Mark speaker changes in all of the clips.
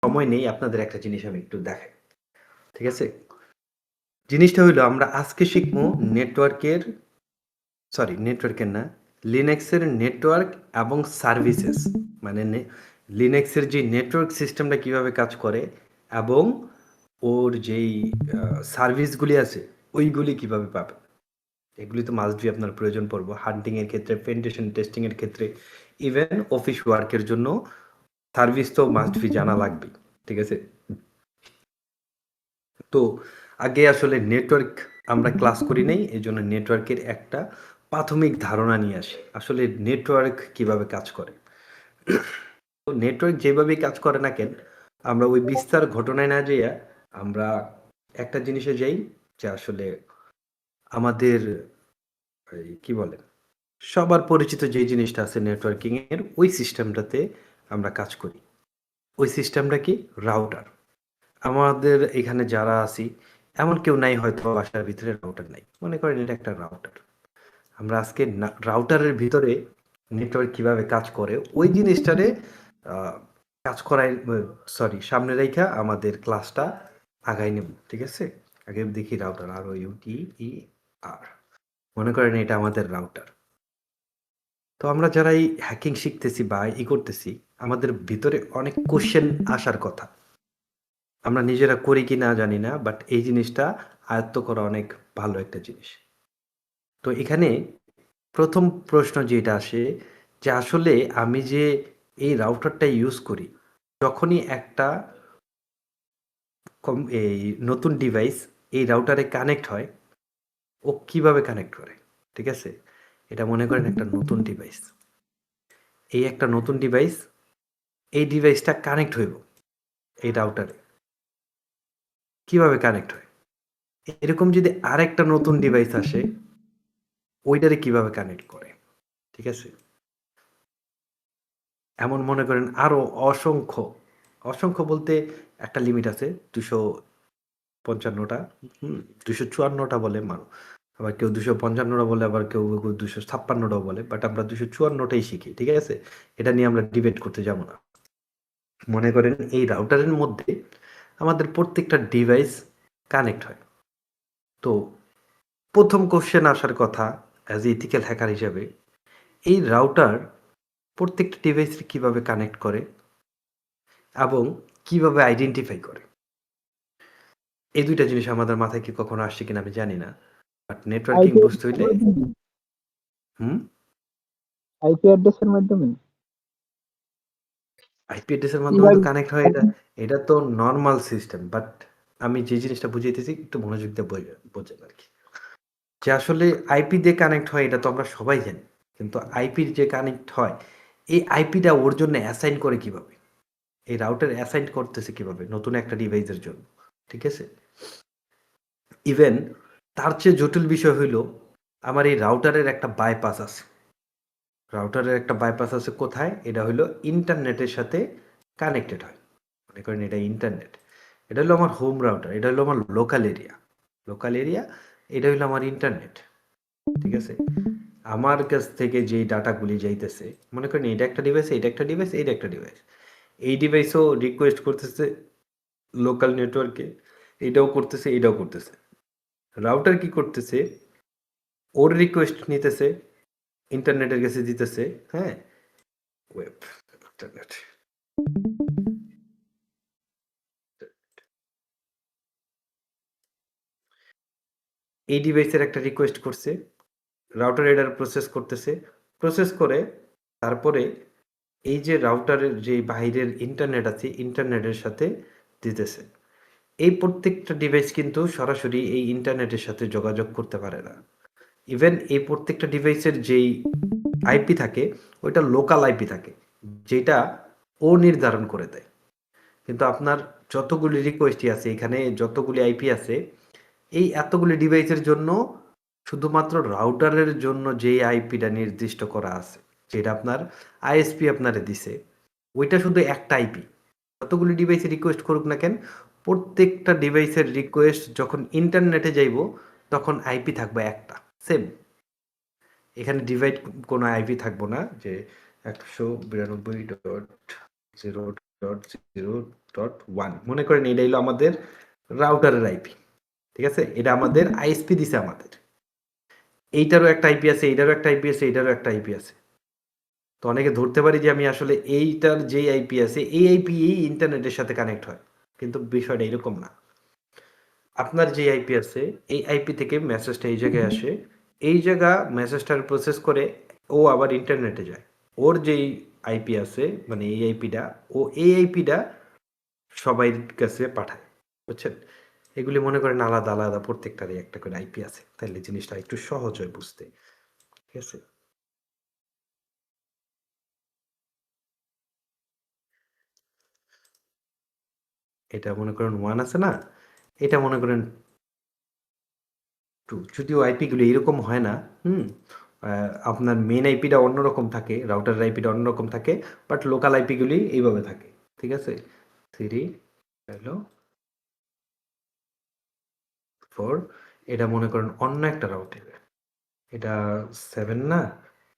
Speaker 1: সময় নেই, আপনাদের একটা জিনিস আমি একটু দেখাই। ঠিক আছে? জিনিসটা হইলো আমরা আজকে শিখবো নেটওয়ার্কের না, লিনাক্সের নেটওয়ার্ক এবং সার্ভিসেস। মানে লিনাক্সের যে নেটওয়ার্ক সিস্টেমটা কিভাবে কাজ করে এবং ওর যেই সার্ভিসগুলি আছে ওইগুলি কিভাবে পাবে। এগুলি তো মাস্ট বি আপনার প্রয়োজন পড়বো হান্টিংয়ের ক্ষেত্রে, পেন্টেশন টেস্টিংয়ের ক্ষেত্রে, ইভেন অফিস ওয়ার্কের জন্য সার্ভিস তো মাস্ট বি জানা লাগবে। ঠিক আছে? তো আগে আসলে নেটওয়ার্ক আমরা ক্লাস করি নাই, এই জন্য নেটওয়ার্কের একটা প্রাথমিক ধারণা নিয়ে আসি আসলে নেটওয়ার্ক কিভাবে কাজ করে। তো নেটওয়ার্ক যেভাবেই কাজ করে না কেন, আমরা ওই বিস্তার ঘটনায় না যাইয়া আমরা একটা জিনিসে যাই যে আসলে আমাদের কি বলে সবার পরিচিত যে জিনিসটা আছে নেটওয়ার্কিং এর, ওই সিস্টেমটাতে আমরা কাজ করি। ওই সিস্টেমটা কি? রাউটার। আমাদের এখানে যারা আছি এমন কেউ নাই হয়তো বাসার ভিতরে রাউটার নাই, মনে করেন এটা একটা রাউটার। আমরা আজকে রাউটারের ভিতরে নেটওয়ার্ক কিভাবে কাজ করে ওই জিনিসটারে কাজ করাই, সামনে রেখা আমাদের ক্লাসটা আগাই নেব। ঠিক আছে? আগে দেখি রাউটার, আর আর মনে করেন এটা আমাদের রাউটার। তো আমরা যারা এই হ্যাকিং শিখতেছি বা করতেছি, আমাদের ভিতরে অনেক কোশ্চেন আসার কথা। আমরা নিজেরা করি কি না জানি না, বাট এই জিনিসটা আয়ত্ত করা অনেক ভালো একটা জিনিস। তো এখানে প্রথম প্রশ্ন যেটা আসে যে আসলে আমি যে এই রাউটারটা ইউজ করি, যখনই একটা এই নতুন ডিভাইস এই রাউটারে কানেক্ট হয়, ও কিভাবে কানেক্ট করে। ঠিক আছে? এটা মনে করেন একটা নতুন ডিভাইস, এই একটা নতুন ডিভাইস, এই ডিভাইসটা কানেক্ট হইব এই রাউটারে, কিভাবে কানেক্ট হয়। এরকম যদি আরেকটা নতুন ডিভাইস আসে, ওইটারে কিভাবে কানেক্ট করে। ঠিক আছে? এমন মনে করেন আরো অসংখ্য, অসংখ্য বলতে একটা লিমিট আছে 255টা, 254টা বলে মানুষ, আবার কেউ 255টা বলে, আবার কেউ 256টাও বলে, বাট আমরা 254টাই শিখি। ঠিক আছে? এটা নিয়ে আমরা ডিবেট করতে যাব না। মনে করেন এই রাউটারের মধ্যে আমাদের প্রত্যেকটা ডিভাইস কানেক্ট হয়। তো প্রথম কোশ্চেন আসার কথা অ্যাজ এ ইথিক্যাল হ্যাকার হিসাবে, এই রাউটার প্রত্যেকটা ডিভাইসে কিভাবে কানেক্ট করে এবং কিভাবে আইডেন্টিফাই করে। এই দুইটা জিনিস আমাদের মাথায় কি কখনো আসছে কিনা আমি জানি না, বাট নেটওয়ার্কিং
Speaker 2: আইপি
Speaker 1: বুঝতে হইলে
Speaker 2: আইপি অ্যাড্রেসের মাধ্যমে
Speaker 1: আইপি অ্যাড্রেসের মাধ্যমে তো
Speaker 2: কিভাবে
Speaker 1: কানেক্ট হয়, এটা তো নর্মাল সিস্টেম, বাট আমি যে জিনিসটা বুঝাইতেছি একটু মনোযোগ দিয়ে বোঝেন আর কি। যে আসলে আইপি দিয়ে কানেক্ট হয় এটা তো আমরা সবাই জানি, কিন্তু আইপির যে কানেক্ট হয় এই আইপিটা ওর জন্য অ্যাসাইন করে কিভাবে, এই রাউটার অ্যাসাইন করতেছে কিভাবে নতুন একটা ডিভাইসের জন্য। ঠিক আছে? ইভেন তার চেয়ে জটিল বিষয় হইল আমার এই রাউটারের একটা বাইপাস আছে। রাউটারের একটা বাইপাস আছে কোথায়? এটা হইলো ইন্টারনেটের সাথে কানেক্টেড হয়। মনে করেন এটা ইন্টারনেট, এটা হলো আমার হোম রাউটার, এটা হলো আমার লোকাল এরিয়া। লোকাল এরিয়া, এটা হলো আমার ইন্টারনেট। ঠিক আছে? আমার কাছ থেকে যেই ডাটাগুলি যাইতেছে, মনে করেন এটা একটা ডিভাইস, এটা একটা ডিভাইস, এটা একটা ডিভাইস, এই ডিভাইসও রিকোয়েস্ট করতেছে লোকাল নেটওয়ার্কে, এটাও করতেছে, এটাও করতেছে। রাউটার কি করতেছে? ওর রিকোয়েস্ট নিতেছে, ইন্টারনেটের কাছে দিতেছে। হ্যাঁ, ওয়েব ইন্টারনেট, এই ডিভাইসের একটা রিকোয়েস্ট করছে, রাউটার এটার প্রসেস করতেছে, প্রসেস করে তারপরে এই যে রাউটারের যে বাইরের ইন্টারনেট আছে ইন্টারনেটের সাথে দিতেছে। এই প্রত্যেকটা ডিভাইস কিন্তু সরাসরি এই ইন্টারনেটের সাথে যোগাযোগ করতে পারে না। ইভেন এই প্রত্যেকটা ডিভাইসের যেই আইপি থাকে ওইটা লোকাল আইপি থাকে, যেটা ও নির্ধারণ করে দেয়। কিন্তু আপনার যতগুলি রিকোয়েস্টই আছে এখানে, যতগুলি আইপি আছে, এই এতগুলি ডিভাইসের জন্য শুধুমাত্র রাউটারের জন্য যেই আইপিটা নির্দিষ্ট করা আছে, যেটা আপনার আইএসপি আপনারে দিছে, ওইটা শুধু একটা আইপি। যতগুলি ডিভাইসে রিকোয়েস্ট করুক না কেন, প্রত্যেকটা ডিভাইসের রিকোয়েস্ট যখন ইন্টারনেটে যাইব তখন আইপি থাকবে একটা, সেম। এখানে ডিভাইড কোনো আইপি থাকবো না যে 192.0 0.1 মনে করেন এটা হলো আমাদের রাউটারের আইপি, ঠিক আছে? এটা আমাদের আইএসপি দিছে আমাদের। এইটারও একটা আইপি আছে, এইটারও একটা আইপি আছে, এইটারও একটা আইপি আছে। তো অনেকে ধরতে পারি যে আমি আসলে এইটার যেই আইপি আছে এই আইপি এই ইন্টারনেটের সাথে কানেক্ট হয়, কিন্তু বিষয়টা এরকম না। আপনার যে আইপি আছে এই আইপি থেকে মেসেজটা এই জায়গায় আসে, এই জায়গা মেসেজটার প্রসেস করে ও আবার ইন্টারনেটে যায়। ওর যেই আইপি আছে মানে এই আইপিটা, ও এই আইপিটা সবাই কাছে পাঠায়, বুঝছেন? এগুলি মনে করেন আলাদা আলাদা প্রত্যেকটারই একটা করে আইপি আছে, তাহলে জিনিসটা একটু সহজ হয় বুঝতে, ঠিক আছে? এটা মনে করেন 1 আছে না, এটা মনে করেন 2, যদিও আইপি গুলো এরকম হয় না। হুম, আপনার মেন আইপিটা অন্যরকম থাকে, রাউটারের আইপিটা অন্যরকম থাকে, বাট লোকাল আইপি গুলি এইভাবে থাকে, ঠিক আছে? 3 হলো 4, এটা মনে করেন অন্য একটা রাউটার, এটা 7 না,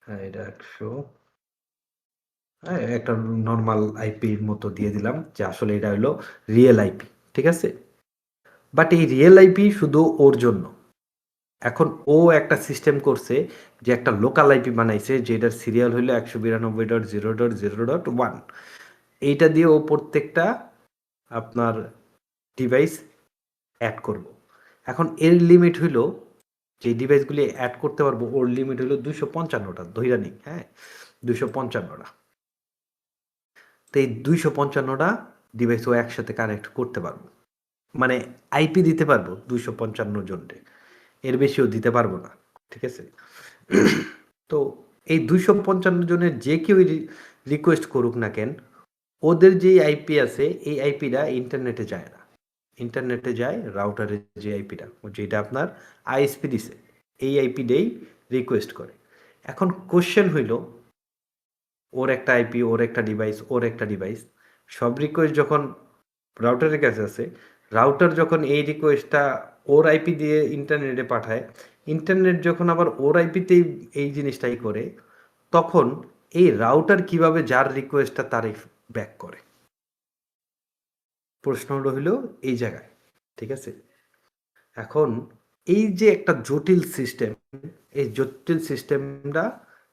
Speaker 1: হ্যাঁ এটা 100, হ্যাঁ একটা নর্মাল আইপির মতো দিয়ে দিলাম যে আসলে এটা হলো রিয়েল আইপি, ঠিক আছে? বাট এই রিয়েল আইপি শুধু ওর জন্য। এখন ও একটা সিস্টেম করছে যে একটা লোকাল আইপি বানাইছে যেটার সিরিয়াল হইলো 192.0.0.1। এইটা দিয়ে ও প্রত্যেকটা আপনার ডিভাইস অ্যাড করব। এখন এর লিমিট হইলো, যে ডিভাইসগুলি অ্যাড করতে পারবো ওর লিমিট হইলো 255টা, ধইরা নিই, হ্যাঁ 255টা। তো এই 255টা ডিভাইস ও একসাথে কানেক্ট করতে পারবো, মানে আইপি দিতে পারবো 255 জনকে, এর বেশিও দিতে পারবো না, ঠিক আছে? তো এই 255 জনের যে কেউ রিকোয়েস্ট করুক না কেন, ওদের যে আইপি আছে এই আইপিটা ইন্টারনেটে যায় না, ইন্টারনেটে যায় রাউটারের যে আইপিটা, যেটা আপনার আইএসপি দিছে, এই আইপি দিয়েই রিকোয়েস্ট করে। এখন কোশ্চেন হইল, ওর একটা আইপি, ওর একটা ডিভাইস, ওর একটা ডিভাইস, সব রিকোয়েস্ট যখন রাউটারের কাছে আছে, রাউটার যখন এই রিকোয়েস্টটা ওর আইপি দিয়ে ইন্টারনেটে পাঠায়, ইন্টারনেট যখন আবার ওর আইপিতেই এই জিনিসটাই করে, তখন এই রাউটার কিভাবে যার রিকোয়েস্টটা তারই ব্যাক করে? প্রশ্নটা হইল এই জায়গায়, ঠিক আছে? এখন এই যে একটা জটিল সিস্টেম, এই জটিল সিস্টেমটা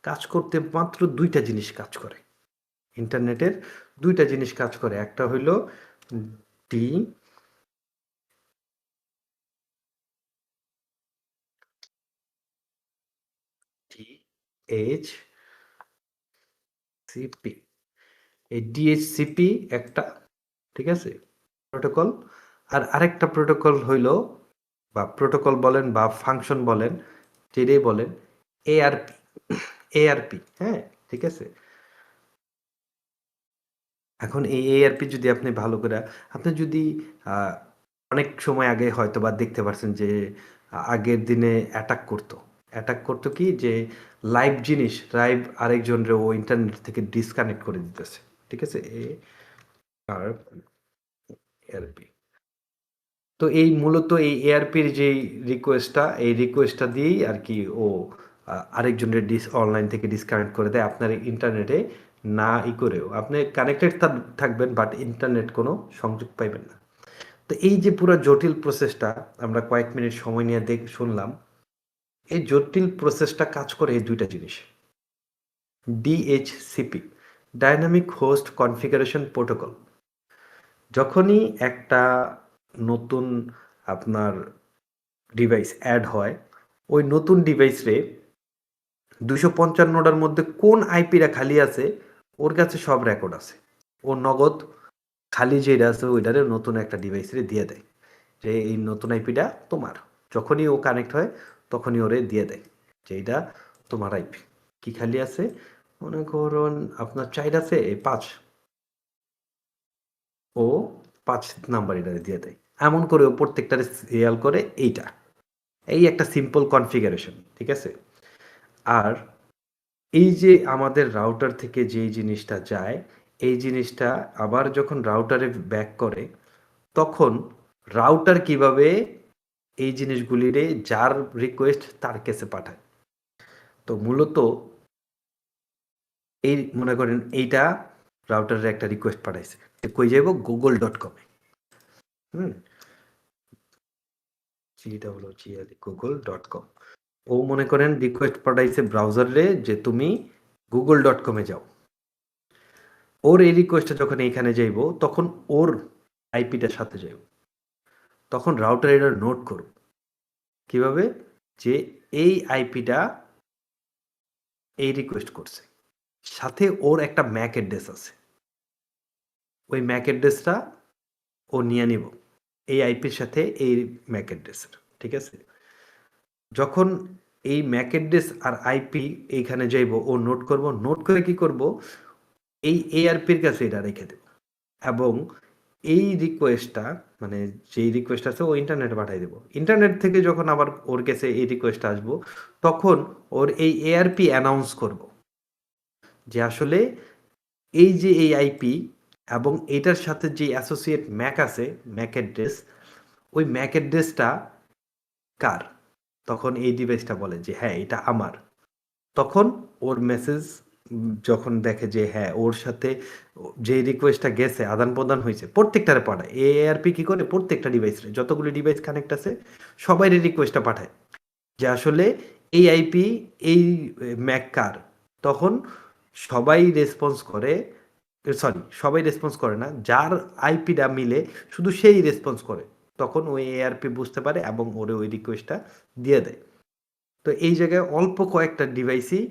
Speaker 1: কাজ করতে মাত্র দুইটা জিনিস কাজ করে, ইন্টারনেটের দুইটা জিনিস কাজ করে। একটা হইল ডি টি এইচ সিপি, এই ডিএইচসিপি একটা, ঠিক আছে, প্রোটোকল। আর আরেকটা প্রোটোকল হইল, বা প্রোটোকল বলেন বা ফাংশন বলেন, যেটাই বলেন, এআরপি, এআরপি, হ্যাঁ, ঠিক আছে? এখন এই এআরপি যদি আপনি ভালো করে, আপনি যদি আহ, অনেক সময় আগে হয়তো বা দেখতে পারছেন যে আগের দিনে অ্যাটাক করতো কি যে লাইভ জিনিস, লাইভ আরেকজনের ও ইন্টারনেট থেকে ডিসকানেক্ট করে দিতেছে, ঠিক আছে? এ আর এআরপি, তো এই মূলত এই এআরপির যে রিকোয়েস্টটা, এই রিকোয়েস্টটা দিয়েই আর কি ও আরেকজনের অনলাইন থেকে ডিসকানেক্ট করে দেয়, আপনার ইন্টারনেটে না করেও আপনি কানেক্টেড থাকবেন, বাট ইন্টারনেট কোনো সংযোগ পাইবেন না। তো এই যে পুরো জটিল প্রসেসটা আমরা কয়েক মিনিট সময় নিয়ে শুনলাম, এই জটিল প্রসেসটা কাজ করে এই দুইটা জিনিস, DHCP, dynamic host configuration protocol. যখনই একটা নতুন আপনার ডিভাইস অ্যাড হয়, ওই নতুন ডিভাইসে 255টার মধ্যে কোন আইপিটা খালি আছে ওর কাছে সব রেকর্ড আছে, ও নগদ খালি যেটা আছে ওইটারে নতুন একটা ডিভাইসে দিয়ে দেয় যে এই নতুন আইপিটা তোমার। যখনই ও কানেক্ট হয় তখনই ওরে দিয়ে দেয় যে এইটা তোমার আইপি। কি খালি আছে, মনে করুন আপনার চাইড আছে এই 5, ও 5 নাম্বার এটা দিয়ে দেয়, এমন করে ও প্রত্যেকটারে সিরিয়াল করে এইটা। এই একটা সিম্পল কনফিগারেশন, ঠিক আছে? আর এই যে আমাদের রাউটার থেকে যেই জিনিসটা যায়, এই জিনিসটা আবার যখন রাউটারে ব্যাক করে, তখন রাউটার কিভাবে এই জিনিসগুলিরে যার রিকোয়েস্ট তার কাছে পাঠায়। তো মূলত এই মনে করেন এইটা রাউটারের একটা রিকোয়েস্ট পাঠাইছে, কই যাইব google.com এ। হুম, google.com। ও মনে করেন রিকোয়েস্ট পাঠাইছে ব্রাউজারে যে তুমি google.com এ যাও। ওর এই রিকোয়েস্টটা যখন এইখানে যাইব তখন ওর আইপিটার সাথে যাইব, তখন রাউটার এটা নোট করব কিভাবে, যে এই আইপিটা এই রিকোয়েস্ট করছে, সাথে ওর একটা ম্যাক অ্যাড্রেস আছে, ওই ম্যাক অ্যাড্রেসটা ও নিয়ে নিব এই আইপির সাথে এই ম্যাক অ্যাড্রেসের। ঠিক আছে, যখন এই ম্যাক অ্যাড্রেস আর আইপি এইখানে যাইব ও নোট করব, নোট করে কি করব, এই এআরপির কাছে এটা রেখে দেব এবং এই রিকোয়েস্টটা মানে যেই রিকোয়েস্ট আছে ও ইন্টারনেটে পাঠিয়ে দেবো। ইন্টারনেট থেকে যখন আবার ওর কাছে এই রিকোয়েস্ট আসবো তখন ওর এই এআরপি অ্যানাউন্স করব যে আসলে এই যে এই আইপি এবং এটার সাথে যে অ্যাসোসিয়েট ম্যাক আছে, ম্যাক অ্যাড্রেস, ওই ম্যাক অ্যাড্রেসটা কার। তখন এই ডিভাইসটা বলে যে হ্যাঁ এটা আমার। তখন ওর মেসেজ যখন দেখে যে হ্যাঁ ওর সাথে যে রিকোয়েস্টটা গেছে আদান প্রদান হয়েছে প্রত্যেকটারে পাঠায়। এআরপি কি করে, প্রত্যেকটা ডিভাইসে যতগুলি ডিভাইস কানেক্ট আছে সবাইয়ের রিকোয়েস্টটা পাঠায় যে আসলে এই আইপি এই ম্যাক কার। তখন সবাই রেসপন্স করে, সরি সবাই রেসপন্স করে না, যার আইপিটা মিলে শুধু সেই রেসপন্স করে। তখন ওই এআরপি বুঝতে পারে এবং ওরে ওই রিকোয়েস্টটা দিয়ে দেয়। তো এই জায়গায় অল্প কয়েকটা ডিভাইসই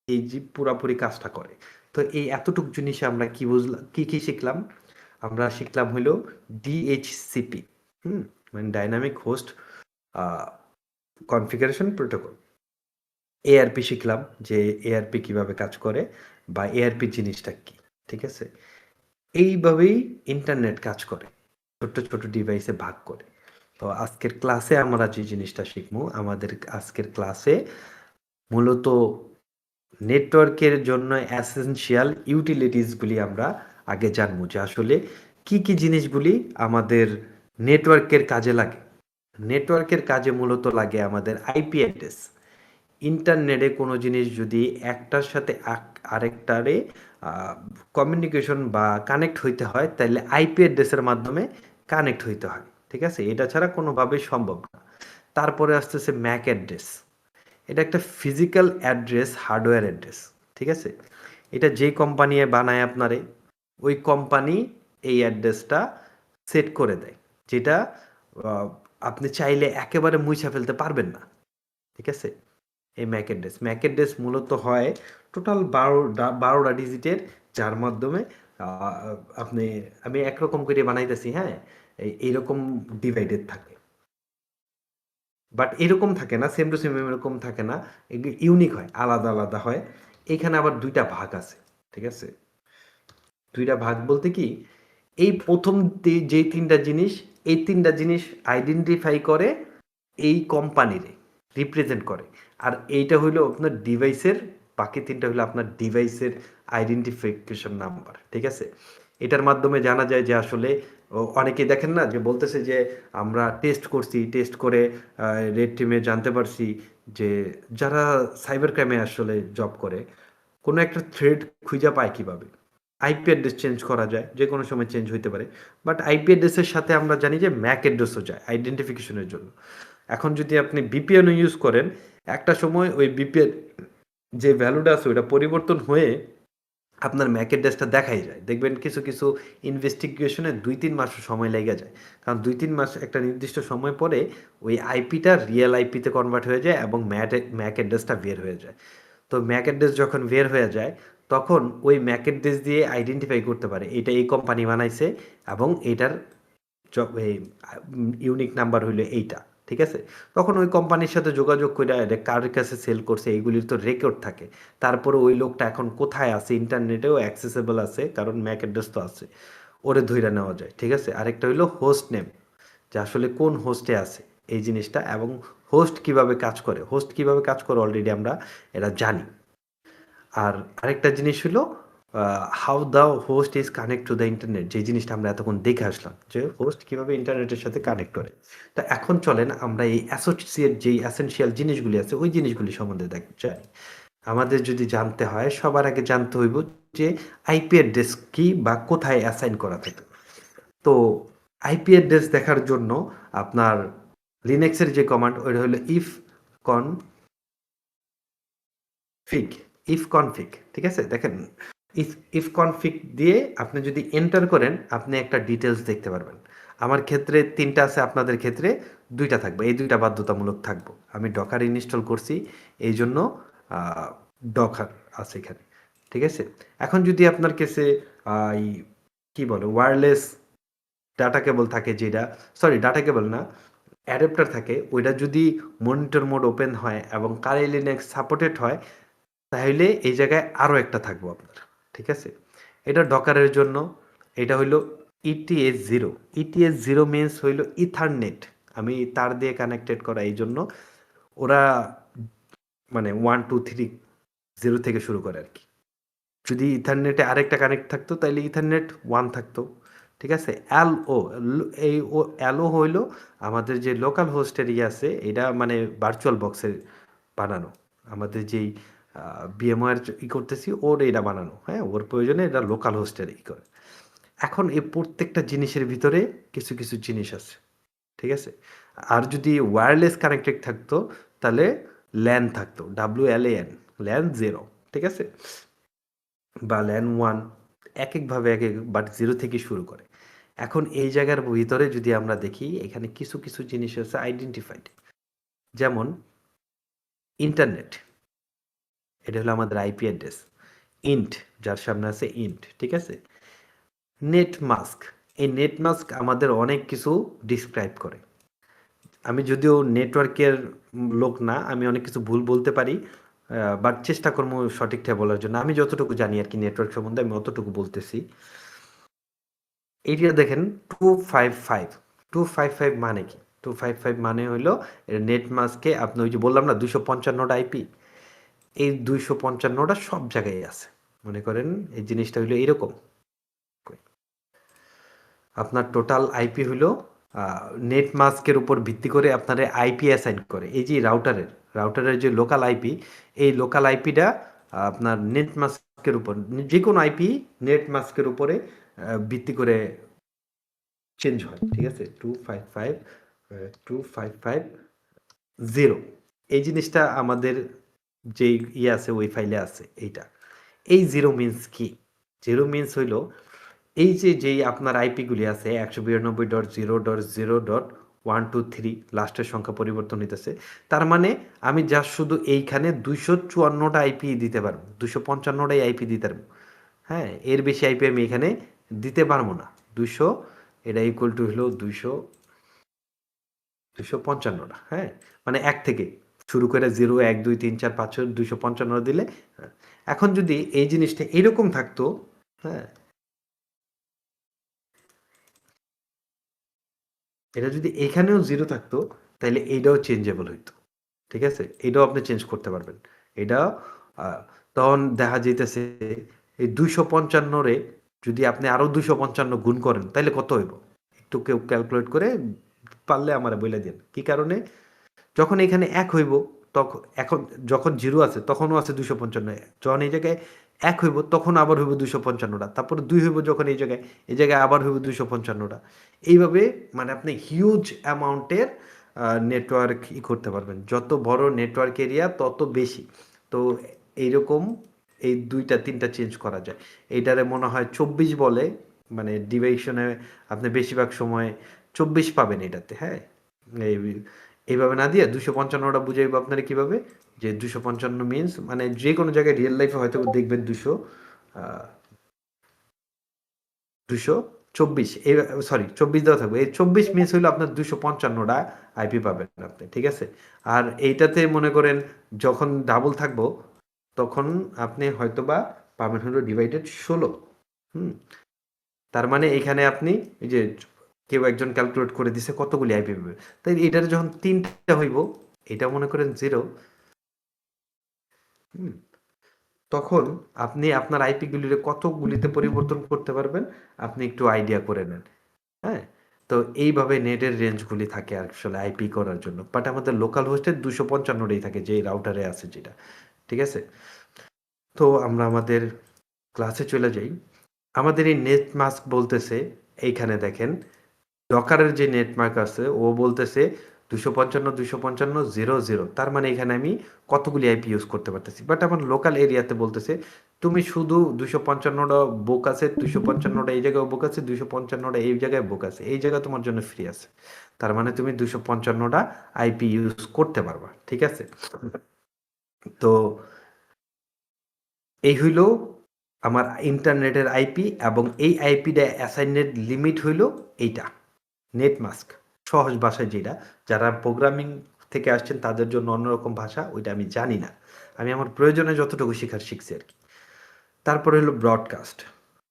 Speaker 1: এই যে পুরাপুরি কাজটা করে। তো এই এতটুক জিনিসে আমরা কি বুঝলাম, কি শিখলাম, আমরা শিখলাম হলো ডিএইচসিপি, মানে dynamic host configuration protocol. ARP শিখলাম যে এআরপি কিভাবে কাজ করে বা এআরপি জিনিসটা কি। ঠিক আছে, এইভাবেই ইন্টারনেট কাজ করে, ছোট্ট ছোট ডিভাইসে ভাগ করে। তো আজকের ক্লাসে আমরা যে জিনিসটা শিখবো, আমাদের আজকের ক্লাসে মূলত নেটওয়ার্কের জন্য এসেনশিয়াল ইউটিলিটিসগুলি আমরা আগে জানবো যে আসলে কি কি জিনিসগুলি আমাদের নেটওয়ার্কের কাজে লাগে। নেটওয়ার্কের কাজে মূলত লাগে আমাদের আইপি অ্যাড্রেস। ইন্টারনেটে কোনো জিনিস যদি একটার সাথে আরেকটারে কমিউনিকেশন বা কানেক্ট হইতে হয় তাহলে আইপি অ্যাড্রেসের মাধ্যমে কানেক্ট হইতে হয়। ঠিক আছে, এটা ছাড়া কোনোভাবেই সম্ভব না। তারপরে আসতেছে ম্যাক অ্যাড্রেস। এটা একটা ফিজিক্যাল অ্যাড্রেস, হার্ডওয়্যার অ্যাড্রেস। ঠিক আছে, এটা যেই কোম্পানি বানায় আপনারে, ওই কোম্পানি এই অ্যাড্রেসটা সেট করে দেয়, যেটা আপনি চাইলে একেবারে মুছে ফেলতে পারবেন না। ঠিক আছে, এই ম্যাক অ্যাড্রেস মূলত হয় টোটাল 12টা ডিজিটের, যার মাধ্যমে আপনি, আমি একরকম করে বানাইতেছি, হ্যাঁ এইরকম ডিভাইডেড থাকে, বাট এরকম থাকে না, সেম টু সেম এরকম থাকে না, ইউনিক হয়, আলাদা আলাদা হয়। এইখানে আবার দুইটা ভাগ আছে। ঠিক আছে, দুইটা ভাগ বলতে কি, এই প্রথম যে তিনটা জিনিস, এই তিনটা জিনিস আইডেন্টিফাই করে এই কোম্পানিরে, রিপ্রেজেন্ট করে। আর এইটা হইলো আপনার ডিভাইসের, বাকি তিনটা হইলো আপনার ডিভাইসের আইডেন্টিফিকেশন নাম্বার। ঠিক আছে, এটার মাধ্যমে জানা যায় যে আসলে অনেকেই দেখেন না যে বলতেছে যে আমরা টেস্ট করছি, টেস্ট করে রেড টিমে জানতে পারছি যে যারা সাইবার ক্রাইমে আসলে জব করে, কোনো একটা থ্রেড খুঁজে পায় কিভাবে। আইপি অ্যাড্রেস চেঞ্জ করা যায়, যে কোনো সময় চেঞ্জ হইতে পারে, বাট আইপি অ্যাড্রেসের সাথে আমরা জানি যে ম্যাক অ্যাড্রেসও যায় আইডেন্টিফিকেশনের জন্য। এখন যদি আপনি বিপিএনও ইউজ করেন, একটা সময় ওই বিপিএন যে ভ্যালুটা আছে ওটা পরিবর্তন হয়ে আপনার ম্যাক অ্যাড্রেসটা দেখাই যায়। দেখবেন কিছু কিছু ইনভেস্টিগেশনে 2-3 মাসও সময় লেগে যায়, কারণ 2-3 মাস একটা নির্দিষ্ট সময় পরে ওই আইপিটা রিয়েল আইপিতে কনভার্ট হয়ে যায় এবং ম্যাক অ্যাড্রেসটা বের হয়ে যায়। তো ম্যাক অ্যাড্রেস যখন বের হয়ে যায় তখন ওই ম্যাক অ্যাড্রেস দিয়ে আইডেন্টিফাই করতে পারে এটা এই কোম্পানি বানাইছে এবং এটার ইউনিক নাম্বার হইলো এইটা। ঠিক আছে, তখন ওই কোম্পানির সাথে যোগাযোগ করে এটা কার কাছে সেল করছে এইগুলির তো রেকর্ড থাকে। তারপরে ওই লোকটা এখন কোথায় আছে, ইন্টারনেটেও অ্যাক্সেসেবল আছে কারণ ম্যাক অ্যাড্রেস তো আছে, ওরে ধইরা নেওয়া যায়। ঠিক আছে, আরেকটা হইলো হোস্ট নেম, যে আসলে কোন হোস্টে আছে এই জিনিসটা, এবং হোস্ট কিভাবে কাজ করে, অলরেডি আমরা এটা জানি। আর আরেকটা জিনিস হলো how the host is connect to the internet, যে জিনিসটা আমরা এতক্ষণ দেখে আসলাম যে হোস্ট কিভাবে ইন্টারনেটের সাথে কানেক্ট করে। তো এখন চলেন আমরা এই অ্যাসোসিয়েট যেই এসেনশিয়াল জিনিসগুলি আছে ওই জিনিসগুলি সম্বন্ধে জানি। আমাদের যদি জানতে হয় সবার আগে জানতে হইব যে আইপি অ্যাড্রেস কি বা কোথায় অ্যাসাইন করা থাকে। তো আইপি অ্যাড্রেস দেখার জন্য আপনার লিনাক্সের যে কমান্ড ওইটা হলো ইফ কনফিগ, ঠিক আছে? দেখেন ইফ কনফিগ দিয়ে আপনি যদি এন্টার করেন আপনি একটা ডিটেলস দেখতে পারবেন। আমার ক্ষেত্রে ৩টা আছে, আপনাদের ক্ষেত্রে ২টা থাকবে। এই ২টা বাধ্যতামূলক থাকবো। আমি ডকার ইনস্টল করছি, এই জন্য ডকার আছে এখানে, ঠিক আছে? এখন যদি আপনার কাছে এই কি বলে ওয়্যারলেস ডাটা কেবল থাকে, যেটা সরি ডাটা কেবল না, অ্যাডাপ্টার থাকে, ওইটা যদি মনিটর মোড ওপেন হয় এবং কালি লিনাক্স সাপোর্টেড হয়, তাহলে এই জায়গায় আরও একটা থাকবো আপনার, ঠিক আছে? এটা ডকারের জন্য। এটা হইল ETS 0। ETS 0 মিনস হইল ইথারনেট। আমি তার দিয়ে কানেক্টেড করা, এই জন্য ওরা মানে 1 2 3 0 থেকে শুরু করে আর কি। যদি ইথারনেটে আরেকটা কানেক্ট থাকতো তাহলে ইথারনেট 1 থাকতো, ঠিক আছে? এই অ্যালো হইল আমাদের যে লোকাল হোস্ট এরিয়া আছে, এটা মানে ভার্চুয়াল বক্সের বানানো। আমাদের যেই VMware করতেছি ওর এটা বানানো, হ্যাঁ? ওর প্রয়োজনে এটা লোকাল হোস্টের করে। এখন এই প্রত্যেকটা জিনিসের ভিতরে কিছু কিছু জিনিস আছে, ঠিক আছে? আর যদি ওয়্যারলেস কানেক্টেড থাকতো তাহলে ল্যান থাকতো, WLAN, ল্যান 0, ঠিক আছে? বা ল্যান 1, একেকভাবে একেক, বাট 0 থেকে শুরু করে। এখন এই জায়গার ভিতরে যদি আমরা দেখি, এখানে কিছু কিছু জিনিস আছে আইডেন্টিফাইড, যেমন ইন্টারনেট, এটা হলো আমাদের আইপি অ্যাড্রেস। ইন্ট, যার সামনে আছে ইন্ট, ঠিক আছে? নেট মাস্ক, এই নেট মাস্ক আমাদের অনেক কিছু ডিসক্রাইব করে। আমি যদিও নেটওয়ার্কের লোক না, আমি অনেক কিছু ভুল বলতে পারি, বাট চেষ্টা করবো সঠিকটা বলার জন্য। আমি যতটুকু জানি আর কি নেটওয়ার্ক সম্বন্ধে, আমি অতটুকু বলতেছি। এইটা দেখেন 255 মানে কি? 255 মানে হইলো নেট মাস্কে আপনি ওই যে বললাম না 255টা আইপি, এই 255টা সব জায়গায় আছে। মনে করেন এই জিনিসটা হইলো এরকম, আপনার টোটাল আইপি হইলো নেট মাস্কের উপর ভিত্তি করে আপনার আইপি অ্যাসাইন করে। এই যে রাউটারের যে লোকাল আইপি, এই লোকাল আইপিটা আপনার নেট মাস্কের উপর, যে কোনো আইপি নেট মাস্কের উপরে ভিত্তি করে চেঞ্জ হয়, ঠিক আছে? 255.255.0, এই জিনিসটা আমাদের যেই আছে ওই ফাইলে আছে এইটা। এই 0 মিনস কি? 0 মিনস হইল এই যে যেই আপনার আইপিগুলি আছে 192.0.0.123, লাস্টের সংখ্যা পরিবর্তন হইতেছে, তার মানে আমি জাস্ট শুধু এইখানে 254টা আইপি দিতে পারবো, 255টাই আইপি দিতে পারবো, হ্যাঁ? এর বেশি আইপি আমি এখানে দিতে পারবো না। 200, এটা ইকুয়াল টু হলো 255টা, হ্যাঁ? মানে 1 থেকে শুরু করে 0 1 2 3 4 5 6 255 দিলে, হ্যাঁ। এখন যদি এই জিনিসটা এরকম থাকতো, হ্যাঁ, এটা যদি এখানেও 0 থাকতো তাহলে এইটাও চেঞ্জেবল হইতো, ঠিক আছে? এটাও আপনি চেঞ্জ করতে পারবেন। এটা তখন দেখা যাইতেছে এই 255 রে যদি আপনি আরো 255 গুণ করেন তাহলে কত হইব? একটু কেউ ক্যালকুলেট করে পারলে আমারে বইলা দেন। কি কারণে? যখন এখানে 1 হইব, এখন যখন 0 আছে তখনও আছে 255, যখন এই জায়গায় 1 হইব তখন আবার হইব 255টা, তারপরে 2 হইব যখন এই জায়গায় আবার হইব 255টা। এইভাবে মানে আপনি হিউজ অ্যামাউন্টের নেটওয়ার্ক করতে পারবেন। যত বড় নেটওয়ার্ক এরিয়া তত বেশি। তো এইরকম এই 2টা 3টা চেঞ্জ করা যায়। এইটারে মনে হয় 24 বলে, মানে ডিভিশনে আপনি বেশিরভাগ সময় 24 পাবেন এটাতে, হ্যাঁ? এই এইভাবে না দিয়ে 255টা বুঝাইবো আপনারা কিভাবে, যে 255 মিনস মানে যে কোনো জায়গায় রিয়েল লাইফে হয়তো দেখবেন 224, এই সরি 24 দেওয়া থাকবে। এই 24 মিনস হইলো আপনার 255টা আইপি পাবেন আপনি, ঠিক আছে? আর এইটাতে মনে করেন যখন ডাবল থাকবো তখন আপনি হয়তোবা পাবেন হলো ডিভাইডেড 16। হুম, তার মানে এখানে আপনি এই যে কেউ একজন ক্যালকুলেট করে দিছে কতগুলি আইপি পাবে, তাই এটার যখন 3টা হইব, এটা মনে করেন 0, তখন আপনি আপনার আইপি গুলির কতগুলিতে পরিবর্তন করতে পারবেন আপনি একটু আইডিয়া করে নেন, হ্যাঁ? তো এইভাবে নেটের রেঞ্জগুলি থাকে আসলে আইপি করার জন্য, বাট আমাদের লোকাল হোস্টের 255টাই থাকে যে রাউটারে আছে যেটা, ঠিক আছে? তো আমরা আমাদের ক্লাসে চলে যাই। আমাদের এই নেট মাস্ক বলতেছে, এইখানে দেখেন ডকারের যে নেটমার্ক আছে ও বলতেছে 255.255.0.0, তার মানে এখানে আমি কতগুলি আইপি ইউজ করতে পারতেছি। বাট আমার লোকাল এরিয়াতে বলতেছে তুমি শুধু 255টা বুক আছে, 255টা এই জায়গায় বুক আছে, 255টা এই জায়গায় বুক আছে, এই জায়গা তোমার জন্য ফ্রি আছে। তার মানে তুমি 255টা আইপি ইউজ করতে পারবা, ঠিক আছে? তো এই হইল আমার ইন্টারনেটের আইপি, এবং এই আইপিটা অ্যাসাইনের লিমিট হইল এইটা, নেট মাস্ক। সহজ ভাষায় যেটা, যারা প্রোগ্রামিং থেকে আসছেন তাদের জন্য অন্যরকম ভাষা, ওইটা আমি জানি না, আমি আমার প্রয়োজনে যতটুকু শেখার শিখছি আর কি। তারপরে হলো ব্রডকাস্ট।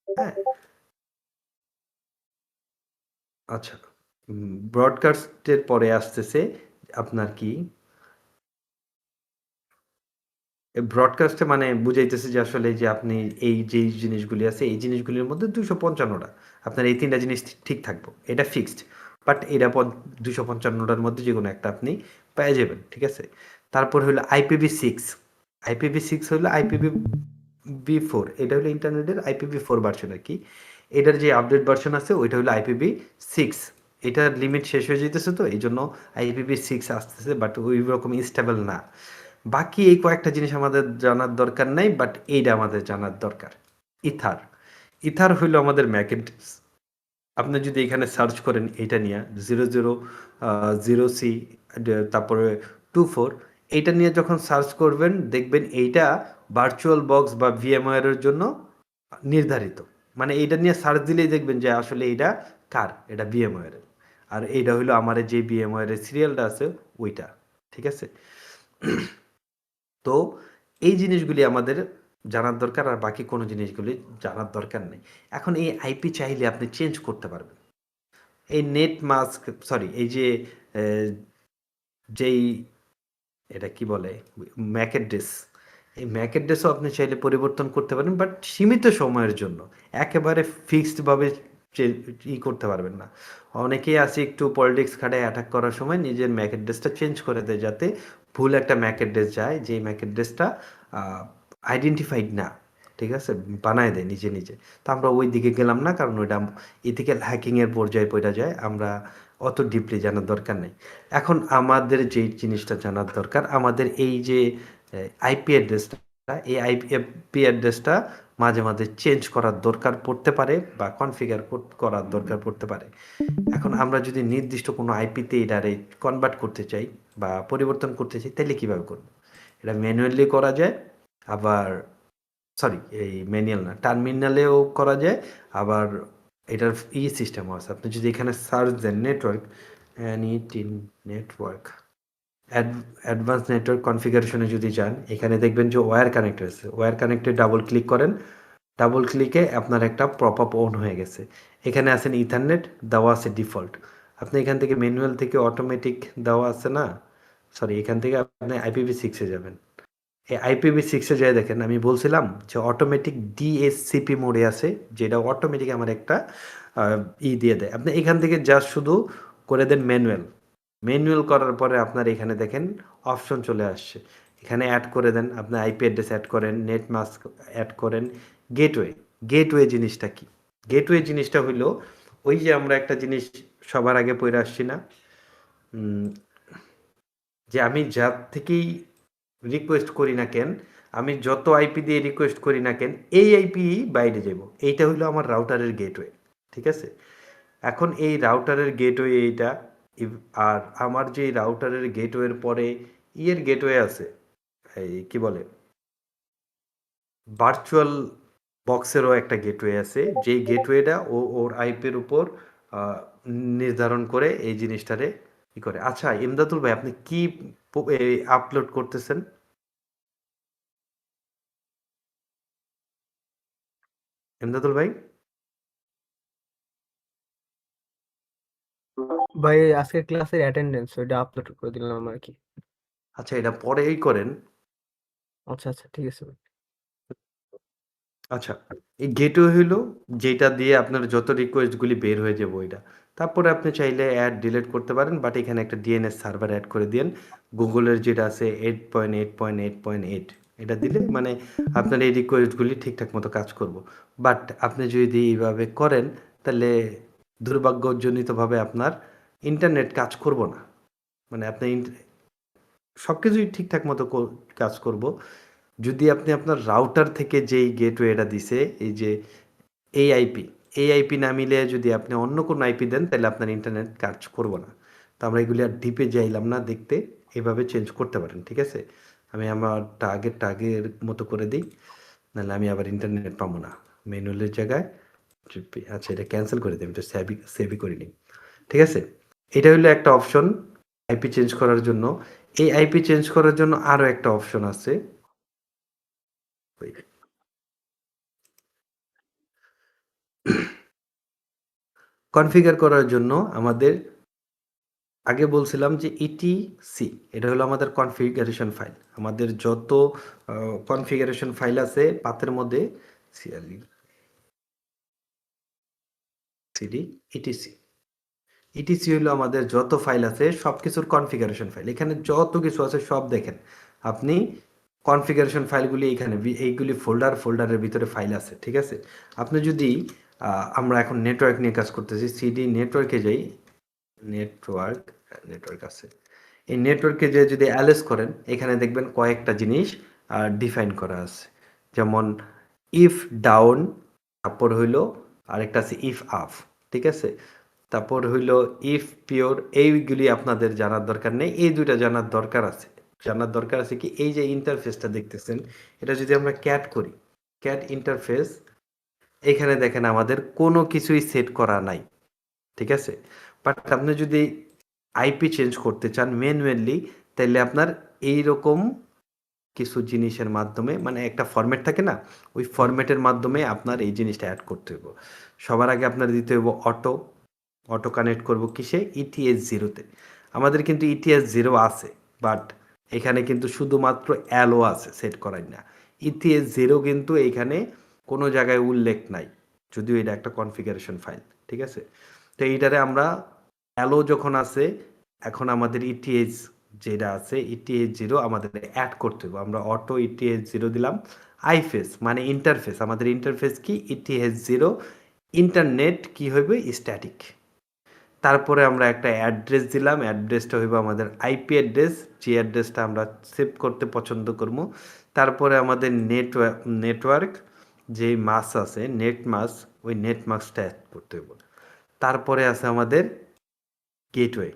Speaker 1: হ্যাঁ, আচ্ছা, ব্রডকাস্টের পরে আসতেছে আপনার কি ব্রডকাস্টে, মানে বুঝাইতেছে যে আসলে যে আপনি এই যে জিনিসগুলি আছে এই জিনিসগুলির মধ্যে 255টা আপনার এই তিনটা জিনিস ঠিক থাকবো, এটা ফিক্সড। বাট এটা 255টার মধ্যে যে কোনো একটা আপনি পেয়ে যাবেন, ঠিক আছে? তারপর হলো IPv6। IPv6 হলো IPv4, এটা হলো ইন্টারনেটের IPv4 ভার্সন আর কি। এটার যে আপডেট ভার্সন আছে ওইটা হলো IPv6। এটার লিমিট শেষ হয়ে যেতেছে, তো এই জন্য IPv6 আসতেছে, বাট ওই রকম স্টেবল না। বাকি এই কয়েকটা জিনিস আমাদের জানার দরকার নাই, বাট এইটা আমাদের জানার দরকার। ইথার। ইথার হইলো আমাদের ম্যাকেন্টিস। আপনি যদি এখানে সার্চ করেন এইটা নিয়ে 00 0C, তারপরে 24, এইটা নিয়ে যখন সার্চ করবেন দেখবেন এইটা ভার্চুয়াল বক্স বা ভিএমওয়্যারের জন্য নির্ধারিত। মানে এইটা নিয়ে সার্চ দিলেই দেখবেন যে আসলে এইটা কার, এটা ভিএমওয়্যারের। আর এইটা হইলো আমার যে ভিএমওয়্যারের সিরিয়ালটা আছে ওইটা, ঠিক আছে? তো এই জিনিসগুলি আমাদের জানার দরকার, আর বাকি কোনো জিনিসগুলি জানার দরকার নেই। এখন এই আইপি চাইলে আপনি চেঞ্জ করতে পারবেন। এই নেট মাস্ক, সরি, এই যে যেই এটা কি বলে, ম্যাক অ্যাড্রেস, এই ম্যাক অ্যাড্রেসও আপনি চাইলে পরিবর্তন করতে পারেন, বাট সীমিত সময়ের জন্য। একেবারে ফিক্সডভাবে করতে পারবেন না। অনেকেই আছে একটু পলিটিক্স খাটায় অ্যাটাক করার সময় নিজের ম্যাক অ্যাড্রেসটা চেঞ্জ করে দেয়, যাতে ভুল একটা ম্যাক অ্যাড্রেস যায়, যে ম্যাক অ্যাড্রেসটা আইডেন্টিফাইড না, ঠিক আছে, বানায় দেয় নিজে নিজে। তো আমরা ওই দিকে গেলাম না, কারণ ওইটা ইথিক্যাল হ্যাকিংয়ের পর্যায়ে পড়া যায়, আমরা অত ডিপলি জানার দরকার নেই। এখন আমাদের যে জিনিসটা জানার দরকার, আমাদের এই যে আইপি অ্যাড্রেসটা, এই আইপি অ্যাড্রেসটা মাঝে মাঝে চেঞ্জ করার দরকার পড়তে পারে, বা কনফিগার করার দরকার পড়তে পারে। এখন আমরা যদি নির্দিষ্ট কোনো আইপিতে এটারে কনভার্ট করতে চাই বা পরিবর্তন করতে চাই, তাহলে কীভাবে করব? এটা ম্যানুয়ালি করা যায়, আবার সরি, এই ম্যানুয়াল না, টার্মিনালেও করা যায়, আবার এটার সিস্টেমও আছে। আপনি যদি এখানে সার্চ দেন নেটওয়ার্ক, নেটওয়ার্ক অ্যাডভান্স নেটওয়ার্ক কনফিগারেশনে যদি যান, এখানে দেখবেন যে ওয়্যার কানেক্টর আছে, ওয়্যার কানেক্টে ডাবল ক্লিক করেন, ডাবল ক্লিকে আপনার একটা পপ আপ অন হয়ে গেছে। এখানে আছেন ইথারনেট, দেওয়া আছে ডিফল্ট। আপনি এখান থেকে ম্যানুয়াল থেকে অটোমেটিক দেওয়া আছে না, সরি, এখান থেকে আপনি IPv6-এ যাবেন। এই IPv6-এ যাই দেখেন, আমি বলছিলাম যে অটোমেটিক DHCP মোডে আছে, যেটা অটোমেটিক আমার একটা দিয়ে দেয়। আপনি এখান থেকে জাস্ট শুধু করে দেন ম্যানুয়াল। ম্যানুয়াল করার পরে আপনার এখানে দেখেন অপশন চলে আসছে, এখানে অ্যাড করে দেন, আপনার আইপি অ্যাড্রেস অ্যাড করেন, নেট মাস্ক অ্যাড করেন, গেটওয়ে। গেটওয়ে জিনিসটা কি? গেটওয়ে জিনিসটা হইলো ওই যে আমরা একটা জিনিস সবার আগে পড়ে আসছি না, যে আমি যার থেকেই রিকোয়েস্ট করি না কেন, আমি যত আইপি দিয়ে রিকোয়েস্ট করি না কেন, এই আইপি বাইরে যাব, এইটা হলো আমার রাউটারের গেটওয়ে, ঠিক আছে? এখন এই রাউটারের গেটওয়ে এইটা, আর আমার যে রাউটারের গেটওয়ের পরে গেটওয়ে আছে, এই কি বলে, ভার্চুয়াল বক্সেরও একটা গেটওয়ে আছে, যেই গেটওয়েটা ওর আইপির উপর নির্ধারণ করে এই জিনিসটারে কি করে। আচ্ছা ইমদাদুল ভাই, আপনি কি আপলোড করতেছেন? ইমদাদুল ভাই,
Speaker 3: ভাই আজকের ক্লাসের অ্যাটেন্ডেন্স ওইটা আপলোড করে দিলাম আর কি।
Speaker 1: আচ্ছা এটা পরেই করেন।
Speaker 3: আচ্ছা আচ্ছা ঠিক আছে ভাই।
Speaker 1: আচ্ছা, এই গেটওয়ে হইলো যেটা দিয়ে আপনার যত রিকোয়েস্টগুলি বের হয়ে যাবে ওইটা। তারপরে আপনি চাইলে অ্যাড ডিলিট করতে পারেন, বাট এখানে একটা ডিএনএস সার্ভার অ্যাড করে দিয়েন। গুগলের যেটা আছে 8.8.8.8, এটা দিলে মানে আপনার এই রিকোয়েস্টগুলি ঠিকঠাক মতো কাজ করব। বাট আপনি যদি এইভাবে করেন তাহলে দুর্ভাগ্যজনিতভাবে আপনার ইন্টারনেট কাজ করব না। মানে আপনি সব কিছুই ঠিকঠাক মতো কাজ করব। যদি আপনি আপনার রাউটার থেকে যেই গেটওয়েটা দিছে এই যে এই আইপি, এই আইপি না মিলিয়ে যদি আপনি অন্য কোনো আইপি দেন তাহলে আপনার ইন্টারনেট কাজ করব না। তো আমরা এগুলি আর ডিপে যাইলাম না দেখতে, এভাবে চেঞ্জ করতে পারেন, ঠিক আছে? আমি আমার আগের মতো করে দিই, নাহলে আমি আবার ইন্টারনেট পাবো না। ম্যানুয়ালের জায়গায় আচ্ছা এটা ক্যান্সেল করে দিই, আমি তো সেভই করে নিই, ঠিক আছে? এটা হলো একটা অপশন আইপি চেঞ্জ করার জন্য। এই আইপি চেঞ্জ করার জন্য আরও একটা অপশন আছে। কনফিগার করার জন্য আমাদের আগে বলছিলাম যে ইটিসি, এটা হলো আমাদের কনফিগারেশন ফাইল। আমাদের যত কনফিগারেশন ফাইল আছে পাথের মধ্যে সিএলই সিডি ইটিসি, ইটিসি হলো আমাদের যত ফাইল আছে সব কিছুর কনফিগারেশন ফাইল। এখানে যত কিছু আছে সব দেখেন আপনি, কনফিগারেশন ফাইলগুলি এখানে এইগুলি ফোল্ডারের ভিতরে ফাইল আছে, ঠিক আছে? আপনি যদি আমরা এখন নেটওয়ার্ক নিয়ে কাজ করতেছি, সিডি নেটওয়ার্কে যাই, নেটওয়ার্ক আছে, এই নেটওয়ার্কে যে যদি অ্যালেস করেন এখানে দেখবেন কয়েকটা জিনিস ডিফাইন করা আছে। যেমন ইফ ডাউন, তারপর হইলো আরেকটা আছে ইফ আপ, ঠিক আছে? তারপর হইলো ইফ পিওর, এইগুলি আপনাদের জানার দরকার নেই, এই দুইটা জানার দরকার আছে। জানার দরকার আছে কি, এই যে ইন্টারফেসটা দেখতেছেন এটা যদি আমরা ক্যাট করি, ক্যাট ইন্টারফেস, এখানে দেখেন আমাদের কোনো কিছুই সেট করা নাই, ঠিক আছে? বাট আপনি যদি আইপি চেঞ্জ করতে চান ম্যানুয়ালি, তাহলে আপনার এইরকম কিছু জিনিসের মাধ্যমে, মানে একটা ফরম্যাট থাকে না, ওই ফরম্যাটের মাধ্যমে আপনার এই জিনিসটা অ্যাড করতে হবে। সবার আগে আপনার দিতে হবে অটো কানেক্ট করব কিসে, ইটিএস জিরোতে। আমাদের কিন্তু ইটিএস জিরো আছে, বাট এখানে কিন্তু শুধুমাত্র অ্যালো আছে, সেট করাই না। ইটিএস জিরো কিন্তু এইখানে কোনো জায়গায় উল্লেখ নাই, যদিও এটা একটা কনফিগারেশন ফাইল, ঠিক আছে? তো এইটারে আমরা অ্যালো যখন আছে, এখন আমাদের ইটিএস যেটা আছে ইটিএস জিরো আমাদের অ্যাড করতে হবে। আমরা অটো ইটিএস জিরো দিলাম। আইফেস মানে ইন্টারফেস, আমাদের ইন্টারফেস কি ইটিএস জিরো, ইন্টারনেট কি হইবে স্ট্যাটিক। তারপরে আমরা একটা অ্যাড্রেস দিলাম, অ্যাড্রেসটা হইব আমাদের আইপি অ্যাড্রেস, যে অ্যাড্রেসটা আমরা সেভ করতে পছন্দ করবো। তারপরে আমাদের নেটওয়ার্ক যে মাস আছে, নেট মাস, ওই নেট মাসটা অ্যাড করতে হইব। তারপরে আছে আমাদের গেটওয়ে।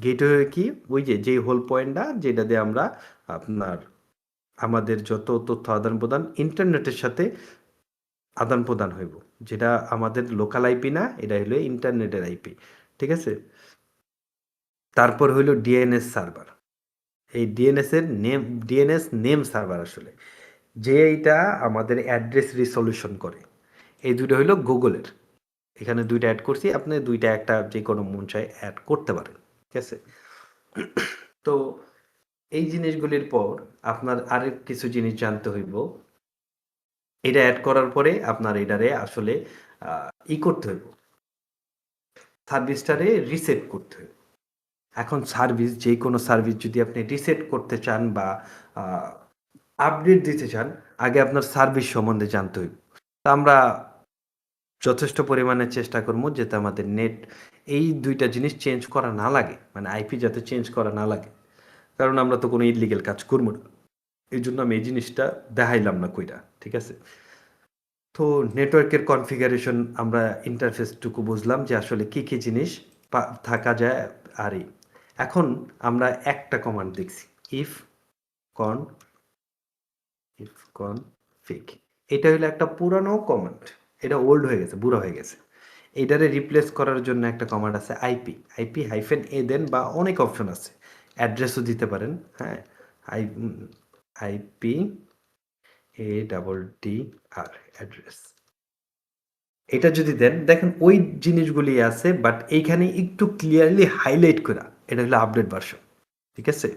Speaker 1: গেটওয়ে কি, ওই যে যেই হোল পয়েন্টটা যেটা দিয়ে আমরা আপনার আমাদের যত তথ্য আদান প্রদান ইন্টারনেটের সাথে আদান প্রদান হইব, যেটা আমাদের লোকাল আইপি না, এটা হইলো ইন্টারনেটের আইপি, ঠিক আছে? তারপর হইলো ডিএনএস সার্ভার। এই ডিএনএস নেম সার্ভার আসলে যে এইটা আমাদের অ্যাড্রেস রিসলিউশন করে। এই দুটো হইলো গুগলের, এখানে দুইটা অ্যাড করছি, আপনি দুইটা একটা যে কোনো মন চায় অ্যাড করতে পারেন, ঠিক আছে? তো এই জিনিসগুলির পর আপনার আরেক কিছু জিনিস জানতে হইব। এটা অ্যাড করার পরে আপনার এটারে আসলে করতে হইব, সার্ভিসটারে রিসেট করতে হইব। এখন সার্ভিস, যে কোনো সার্ভিস যদি আপনি রিসেট করতে চান বা আপডেট দিতে চান, আগে আপনার সার্ভিস সম্বন্ধে জানতে হইব। তা আমরা যথেষ্ট পরিমাণে চেষ্টা করবো যাতে আমাদের নেট এই দুইটা জিনিস চেঞ্জ করা না লাগে, মানে আইপি যাতে চেঞ্জ করা না লাগে, কারণ আমরা তো কোনো ইলিগেল কাজ করবো না। এই জন্য আমি এই জিনিসটা দেখাইলাম না কইটা, ঠিক আছে? তো নেটওয়ার্কের কনফিগারেশন আমরা ইন্টারফেসটুকু বুঝলাম যে আসলে কি কি জিনিস থাকা যায়। আর এখন আমরা একটা কমান্ড দেখছি, ইফ কনফিগ। এটা হলো একটা পুরানো কমান্ড, এটা ওল্ড হয়ে গেছে, বুড়া হয়ে গেছে। এটারে রিপ্লেস করার জন্য একটা কমান্ড আছে আইপি হাইফেন এ দেন, বা অনেক অপশন আছে, অ্যাড্রেসও দিতে পারেন। হ্যাঁ, আইপি ADDR অ্যাড্রেস, এটা যদি দেন দেখেন ওই জিনিসগুলি আছে, বাট এইখানে একটু ক্লিয়ারলি হাইলাইট করা, এটা হলো আপডেট ভার্সন, ঠিক আছে?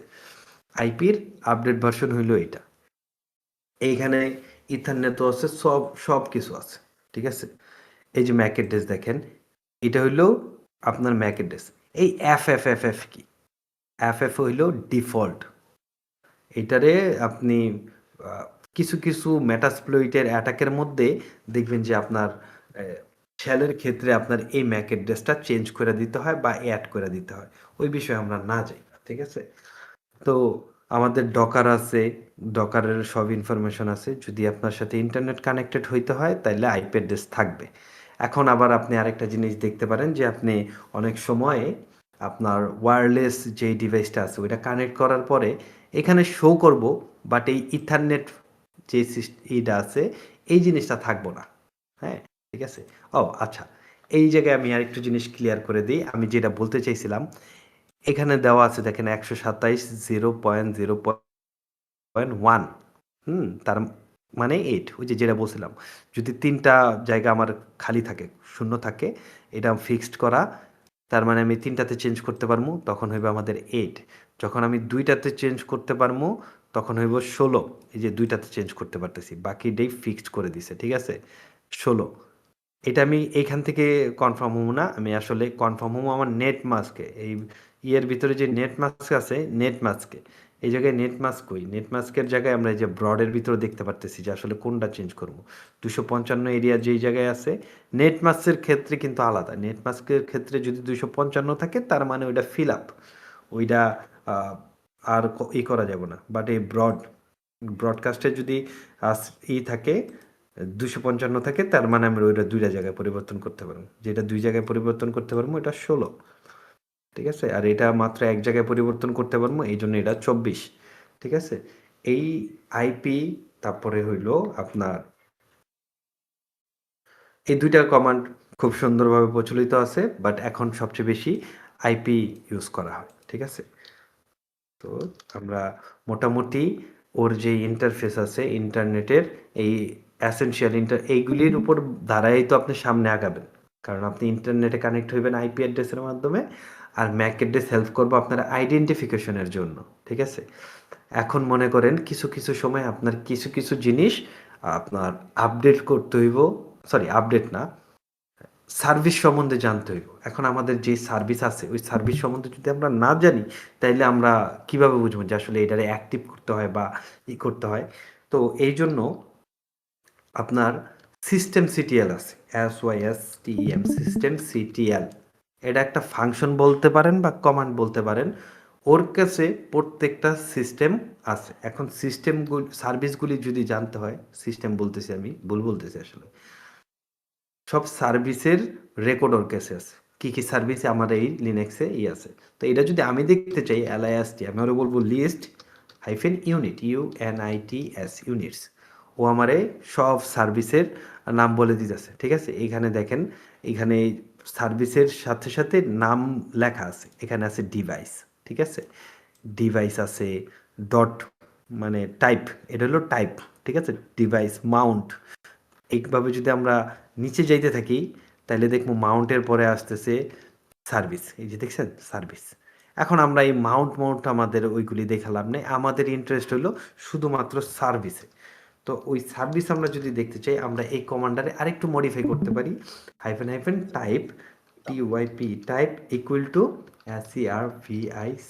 Speaker 1: আইপির আপডেট ভার্সন হইলো এটা। এইখানে ইথারনেটও আছে, সব কিছু আছে, ঠিক আছে? এই যে ম্যাক অ্যাড্রেস দেখেন, এটা হইলো আপনার ম্যাক অ্যাড্রেস। এই এফ কি, এফ হইলো ডিফল্ট। এটারে আপনি কিছু কিছু মেটাসপ্লয়েটের অ্যাটাকের মধ্যে দেখবেন যে আপনার শেলের ক্ষেত্রে আপনার এই ম্যাক অ্যাড্রেসটা চেঞ্জ করে দিতে হয় বা অ্যাড করে দিতে হয়। ওই বিষয়ে আমরা না যাই, ঠিক আছে? তো আমাদের ডকার আছে, ডকারের সব ইনফরমেশন আছে। যদি আপনার সাথে ইন্টারনেট কানেক্টেড হইতে হয় তাইলে আইপি অ্যাড্রেস থাকবে। এখন আবার আপনি আরেকটা জিনিস দেখতে পারেন যে আপনি অনেক সময় আপনার ওয়্যারলেস যেই ডিভাইসটা আছে ওইটা কানেক্ট করার পরে এখানে শো করব, বাট এই ইথারনেট যে ইটা আছে এই জিনিসটা থাকবো না। হ্যাঁ, ঠিক আছে? ও আচ্ছা, এই জায়গায় আমি আরেকটু জিনিস ক্লিয়ার করে দিই। আমি যেটা বলতে চাইছিলাম, এখানে দেওয়া আছে দেখেন 127.0.0.1, তার মানে 8, ওই যে যেটা বলছিলাম যদি 3টা জায়গা আমার খালি থাকে, শূন্য থাকে, এটা ফিক্সড করা, তার মানে আমি 3টাতে চেঞ্জ করতে পারবো, তখন হইবে আমাদের 8। যখন আমি 2টাতে চেঞ্জ করতে পারবো তখন হইব 16। এই যে 2টাতে চেঞ্জ করতে পারতেছি, বাকি ডেই ফিক্সড করে দিছে, ঠিক আছে? 16। এটা আমি এইখান থেকে কনফার্ম হবো না, আমি আসলে কনফার্ম হবো আমার নেট মাস্কে। এই ইয়ের ভিতরে যে নেট মাস্ক আছে, নেট মাস্কে এই জায়গায় নেট মাস্ক কই, নেট মাস্কের জায়গায় আমরা এই যে ব্রডের ভিতরে দেখতে পারতেছি যে আসলে কোনটা চেঞ্জ করবো। 255 এরিয়া যেই জায়গায় আছে, নেট মাস্কের ক্ষেত্রে কিন্তু আলাদা। নেট মাস্কের ক্ষেত্রে যদি 255 থাকে তার মানে ওইটা ফিল আপ, ওইটা আর করা যাবে না। বাট এই ব্রডকাস্টে যদি থাকে 255 থাকে, তার মানে আমরা ওইটা 2টা জায়গায় পরিবর্তন করতে পারবো। যেটা 2 জায়গায় পরিবর্তন করতে পারবো এটা 16, ঠিক আছে? আর এটা মাত্র এক জায়গায় পরিবর্তন করতে পারবো, এই জন্য এটা 24, ঠিক আছে? এই আইপি, তারপরে হইলো আপনার এই 2টা কমান্ড খুব সুন্দরভাবে প্রচলিত আছে, বাট এখন সবচেয়ে বেশি আইপি ইউজ করা হয়, ঠিক আছে? তো আমরা মোটামুটি ওর যে ইন্টারফেস আছে ইন্টারনেটের, এই অ্যাসেনশিয়াল এইগুলির উপর দাঁড়াই তো আপনি সামনে আগাবেন, কারণ আপনি ইন্টারনেটে কানেক্ট হইবেন আইপি অ্যাড্রেসের মাধ্যমে, আর ম্যাক অ্যাড্রেস হেল্প করবো আপনার আইডেন্টিফিকেশনের জন্য, ঠিক আছে? এখন মনে করেন কিছু কিছু সময় আপনার কিছু কিছু জিনিস আপনার আপডেট করতে হইব, সরি আপডেট না, সার্ভিস সম্বন্ধে জানতে হইব। এখন আমাদের যে সার্ভিস আছে ওই সার্ভিস সম্বন্ধে যদি আমরা না জানি, তাইলে আমরা কিভাবে বুঝবো যে আসলে এটারে অ্যাক্টিভ করতে হয় বা করতে হয়? তো এই জন্য আপনার সিস্টেম সিটিএল আছে, SYSTEM, সিস্টেম সিটিএল। এটা একটা ফাংশন বলতে পারেন বা কমান্ড বলতে পারেন। ওর কাছে প্রত্যেকটা সিস্টেম আছে। এখন সিস্টেমগুলি সার্ভিসগুলি যদি জানতে হয়, সিস্টেম বলতেছি আমি, ভুল বলতেছি আসলে, সব সার্ভিসের রেকর্ড ওর কাছে আছে। কি কি সার্ভিস আমার এই লিনাক্সে আছে। তো এটা যদি আমি দেখতে চাই LIST, আমি ওরা বলবো লিস্ট -ইউনিট, UNITS, ইউনিটস। ও আমারে সব সার্ভিসের নাম বলে দিতেছে, ঠিক আছে? এইখানে দেখেন, এখানে সার্ভিসের সাথে সাথে নাম লেখা আছে। এখানে আছে ডিভাইস, ঠিক আছে? ডিভাইস আছে, ডট মানে টাইপ, এটা হলো টাইপ, ঠিক আছে? Device Mount. এইভাবে যদি আমরা নিচে যাইতে থাকি তাহলে দেখবো মাউন্টের পরে আসতেছে সার্ভিস। এই যে দেখছেন সার্ভিস। এখন আমরা এই মাউন্ট আমাদের ওইগুলি দেখালাম না, আমাদের ইন্টারেস্ট হলো শুধুমাত্র সার্ভিসে। তো ওই সার্ভিস আমরা যদি দেখতে চাই, আমরা এই কমান্ডারে আরেকটু মডিফাই করতে পারি। Type, TYP type equal to SERVICE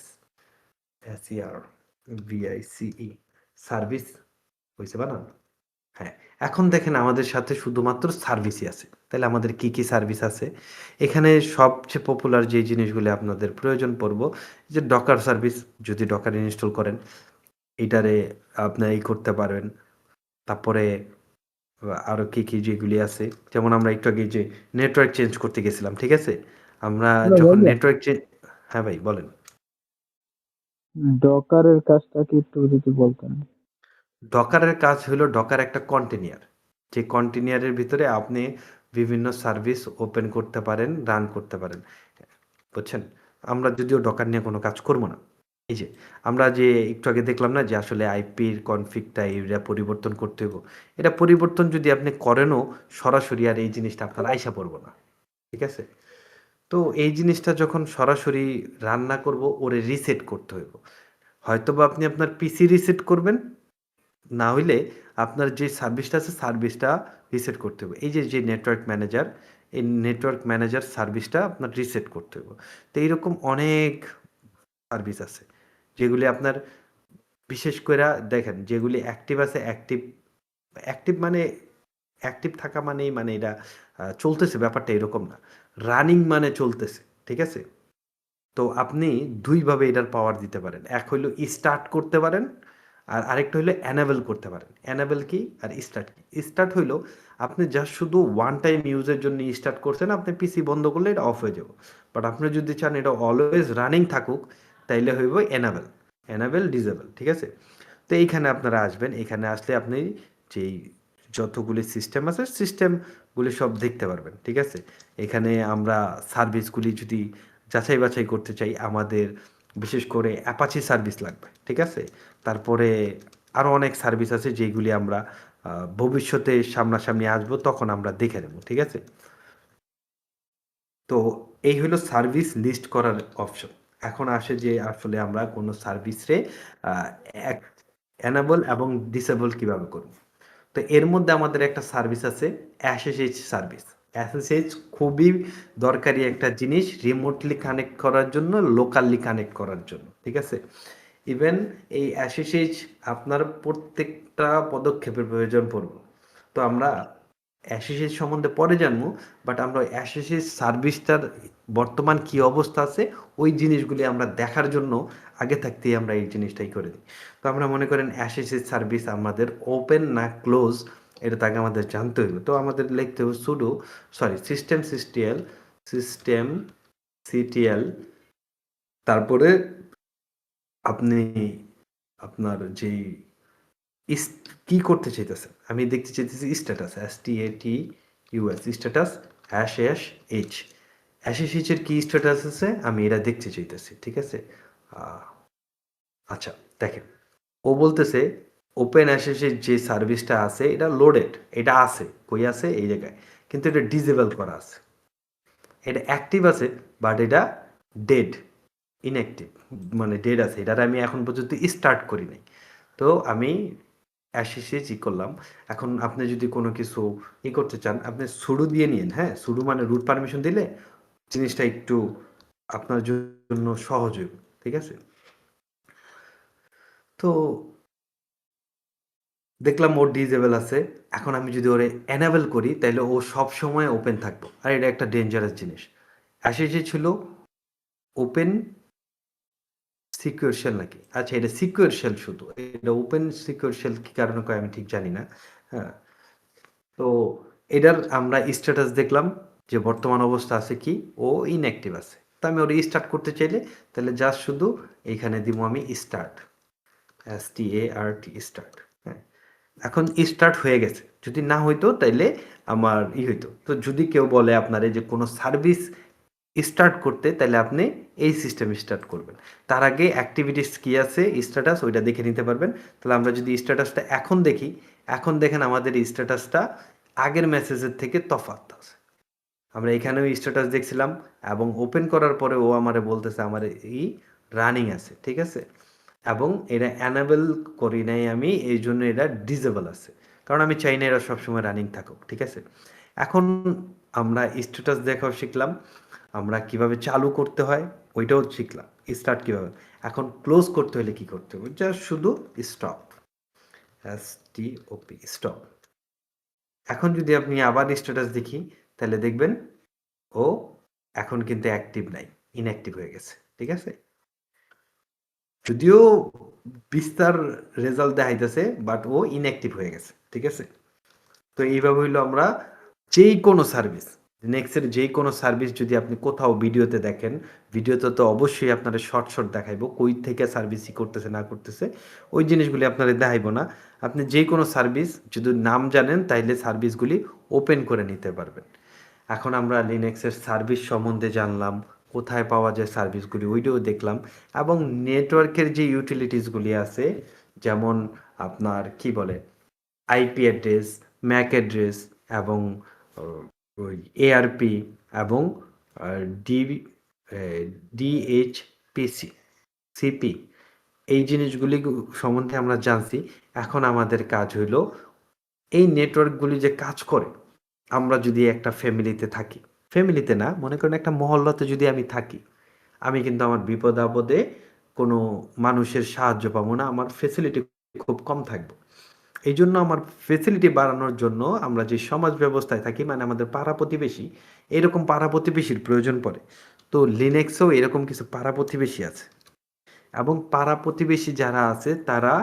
Speaker 1: service, হয়েছে বানান? হ্যাঁ, এখন দেখেন আমাদের সাথে শুধুমাত্র সার্ভিসই আছে। তাহলে আমাদের কি কি সার্ভিস আছে? এখানে সবচেয়ে পপুলার যে জিনিসগুলি আপনাদের প্রয়োজন পড়ব, যে ডকার সার্ভিস, যদি ডকার ইনস্টল করেন এটারে আপনার করতে পারবেন। তারপরে আরো কি কি যেগুলি আছে, যেমন আমরা একটু আগে যে নেটওয়ার্ক চেঞ্জ করতে গেছিলাম, ঠিক আছে? আমরা যখন নেটওয়ার্ক চেঞ্জ, হ্যাঁ ভাই বলেন।
Speaker 2: ডকারের কাজটা কি একটু যদি বলতেন?
Speaker 1: ডকারের কাজ হলো, ডকার একটা কন্টেইনার, যে কন্টেইনারের ভিতরে আপনি বিভিন্ন সার্ভিস ওপেন করতে পারেন, রান করতে পারেন, বুঝছেন? আমরা যদিও ডকার নিয়ে কোনো কাজ করবো না। এই যে আমরা যে একটু আগে দেখলাম না যে আসলে আইপির কনফিগটা এটা পরিবর্তন করতে হইব, এটা পরিবর্তন যদি আপনি করেনও সরাসরি আর এই জিনিসটা আপনার আইসা পড়বো না, ঠিক আছে? তো এই জিনিসটা যখন সরাসরি রান না করবো, ওরে রিসেট করতে হইব। হয়তোবা আপনি আপনার পিসি রিসেট করবেন, না হইলে আপনার যে সার্ভিসটা আছে সার্ভিসটা রিসেট করতে হবে। এই যে যে নেটওয়ার্ক ম্যানেজার, এই নেটওয়ার্ক ম্যানেজার সার্ভিসটা আপনার রিসেট করতে হবে। তো এইরকম অনেক সার্ভিস আছে যেগুলি আপনার বিশেষ কইরা দেখেন যেগুলি অ্যাক্টিভ আছে অ্যাক্টিভ মানে অ্যাক্টিভ থাকা মানেই মানে এটা চলতেছে ব্যাপারটা এরকম না। রানিং মানে চলতেছে। ঠিক আছে? তো আপনি ২ ভাবে এটার পাওয়ার দিতে পারেন। এক হইলো স্টার্ট করতে পারেন, আর আরেকটা হইলো এনেবল করতে পারেন। এনেবল কি? আর স্টার্ট কি? স্টার্ট হইলো আপনি জাস্ট শুধু ওয়ান টাইম ইউজের জন্য স্টার্ট করছেন, আপনি পিসি বন্ধ করলে এটা অফ হয়ে যাবে। বাট আপনি যদি চান এটা অলওয়েজ রানিং থাকুক, তাইলে হইব এনেবল। Enable, disable. ঠিক আছে? তো এইখানে আপনারা আসবেন। এখানে আসলে আপনি যেই যতগুলি সিস্টেম আছে, সিস্টেমগুলি সব দেখতে পারবেন। ঠিক আছে? এখানে আমরা সার্ভিসগুলি যদি যাচাই বাছাই করতে চাই, আমাদের বিশেষ করে অ্যাপাচি সার্ভিস লাগবে। ঠিক আছে? তারপরে আরও অনেক সার্ভিস আছে যেগুলি আমরা ভবিষ্যতে সামনাসামনি আসবো তখন আমরা দেখে নেব। ঠিক আছে? তো এই হলো সার্ভিস লিস্ট করার অপশন। এখন আসে যে আসলে আমরা কোনো সার্ভিসে এনেবল এবং ডিসেবল কিভাবে করব। তো এর মধ্যে আমাদের একটা সার্ভিস আছে এসএসএইচ সার্ভিস। এসএসএইচ খুবই দরকারি একটা জিনিস রিমোটলি কানেক্ট করার জন্য, লোকালি কানেক্ট করার জন্য। ঠিক আছে? ইভেন এই এসএসএইচ আপনার প্রত্যেকটা পদক্ষেপের প্রয়োজন পড়বে। তো আমরা এসএসএইচ সম্বন্ধে পরে জানবো, বাট আমরা এসএসএইচ সার্ভিসটার বর্তমান কি অবস্থা আছে ওই জিনিসগুলি আমরা দেখার জন্য আগে থাকতেই আমরা এই জিনিসটাই করে দিই। তো আমরা মনে করেন এসএসএইচ সার্ভিস আমাদের ওপেন না ক্লোজ এটা তাকে আমাদের জানতে হইবে। তো আমাদের লিখতে হবে সিস্টেম সিটিএল তারপরে আপনি আপনার যেই কি করতে চাইতেছেন, আমি দেখতে চাইতেছি status STATUS status #H #H এর কি স্ট্যাটাস আছে আমি এটা দেখতে চাইতেছি। ঠিক আছে? আচ্ছা, দেখেন ও বলতেছে ওপেন অ্যাসেসের যে সার্ভিসটা আছে এটা লোডেড, এটা আছে কই আছে এই জায়গায়, কিন্তু এটা ডিসেবল করা আছে। এটা অ্যাক্টিভ আছে বাট এটা ডেড, ইনঅ্যাক্টিভ, মানে ডেড আছে। এটার আমি এখন পর্যন্ত স্টার্ট করি নাই। তো আমি অ্যাসেসে করলাম। এখন আপনি যদি কোনো কিছু করতে চান আপনি সুডো দিয়ে নিন। হ্যাঁ, সুডো মানে রুট পারমিশন দিলে জিনিসটা একটু আপনার জন্য সহজ হবে। ঠিক আছে? তো দেখলাম ওর ডিসেবল আছে। এখন আমি যদি ওরে এনেবল করি তাহলে ও সবসময় ওপেন থাকবো, আর এটা একটা ডেঞ্জারাস জিনিস। অ্যাসেসে ছিল ওপেন সিকিউর শেল নাকি? আচ্ছা, এটা সিকিউর শেল শুধু। এটা ওপেন সিকিউর শেল কি কারণে কয় আমি ঠিক জানি না। হ্যাঁ, তো এটার আমরা স্ট্যাটাস দেখলাম যে বর্তমান অবস্থা আছে কি, ও ইনঅ্যাক্টিভ আছে। তো আমি ওটা স্টার্ট করতে চাইলে তাহলে জাস্ট শুধু এইখানে দিব আমি স্টার্ট, স্টার্ট। হ্যাঁ, এখন স্টার্ট হয়ে গেছে। যদি না হইতো তাইলে আমার হইতো। তো যদি কেউ বলে আপনারে যে কোনো সার্ভিস স্টার্ট করতে, তাহলে আপনি এই সিস্টেম স্টার্ট করবেন। তার আগে অ্যাক্টিভিটিস কি আছে স্ট্যাটাস ওইটা দেখে নিতে পারবেন। তাহলে আমরা যদি স্ট্যাটাসটা এখন দেখি, এখন দেখেন আমাদের স্ট্যাটাসটা আগের মেসেজের থেকে তফাৎ আছে। আমরা এখানেও স্ট্যাটাস দেখছিলাম এবং ওপেন করার পরে ও আমারে বলতেছে আমার রানিং আছে। ঠিক আছে? এবং এটা এনেবল করি নাই আমি, এই জন্য এটা ডিসেবল আছে, কারণ আমি চাই না এরা সবসময় রানিং থাকুক। ঠিক আছে? এখন আমরা স্ট্যাটাস দেখাও শিখলাম, আমরা কিভাবে চালু করতে হয় ওইটাও শিখলাম, স্টার্ট কিভাবে। এখন ক্লোজ করতে হলে কি করতে হবে, জাস্ট শুধু স্টপ, STOP স্টপ। এখন যদি আপনি আবার স্ট্যাটাস দেখি তাহলে দেখবেন ও এখন কিন্তু অ্যাক্টিভ নাই, ইনঅ্যাক্টিভ হয়ে গেছে। ঠিক আছে? যদিও বিস্তার রেজাল্ট দেখাইতেছে বাট ও ইনঅ্যাক্টিভ হয়ে গেছে। ঠিক আছে? তো এইভাবে হইলো আমরা যেই কোনো সার্ভিস, নেক্সটের যেই কোনো সার্ভিস যদি আপনি কোথাও ভিডিওতে দেখেন, ভিডিওতে তো অবশ্যই আপনারা শর্ট দেখাইবো কই থেকে সার্ভিসই করতেছে না করতেছে, ওই জিনিসগুলি আপনারা দেখাইবো না। আপনি যে কোনো সার্ভিস যদি নাম জানেন তাইলে সার্ভিসগুলি ওপেন করে নিতে পারবেন। এখন আমরা লিনাক্সের সার্ভিস সম্বন্ধে জানলাম, কোথায় পাওয়া যায় সার্ভিসগুলি ওইটাও দেখলাম, এবং নেটওয়ার্কের যে ইউটিলিটিসগুলি আছে যেমন আপনার কি বলে আইপি অ্যাড্রেস, ম্যাক অ্যাড্রেস এবং ওই এআরপি এবং ডি ডিএইচপিসি, সিপি, এই জিনিসগুলি সম্বন্ধে আমরা জানছি। এখন আমাদের কাজ হইল এই নেটওয়ার্কগুলি যে কাজ করে, আমরা যদি একটা ফ্যামিলিতে থাকি, ফ্যামিলিতে না মনে করেন একটা মহল্লাতে যদি আমি থাকি, আমি কিন্তু আমার বিপদ আপদে কোনো মানুষের সাহায্য পাবো না, আমার ফেসিলিটি খুব কম থাকবে। এই জন্য আমার ফেসিলিটি বাড়ানোর জন্য আমরা যে সমাজ ব্যবস্থায় থাকি মানে আমাদের পাড়া প্রতিবেশী, এরকম পাড়া প্রতিবেশীর প্রয়োজন পড়ে। তো লিনাক্সেও এরকম কিছু পাড়া প্রতিবেশী আছে এবং পাড়া প্রতিবেশী যারা আছে তারা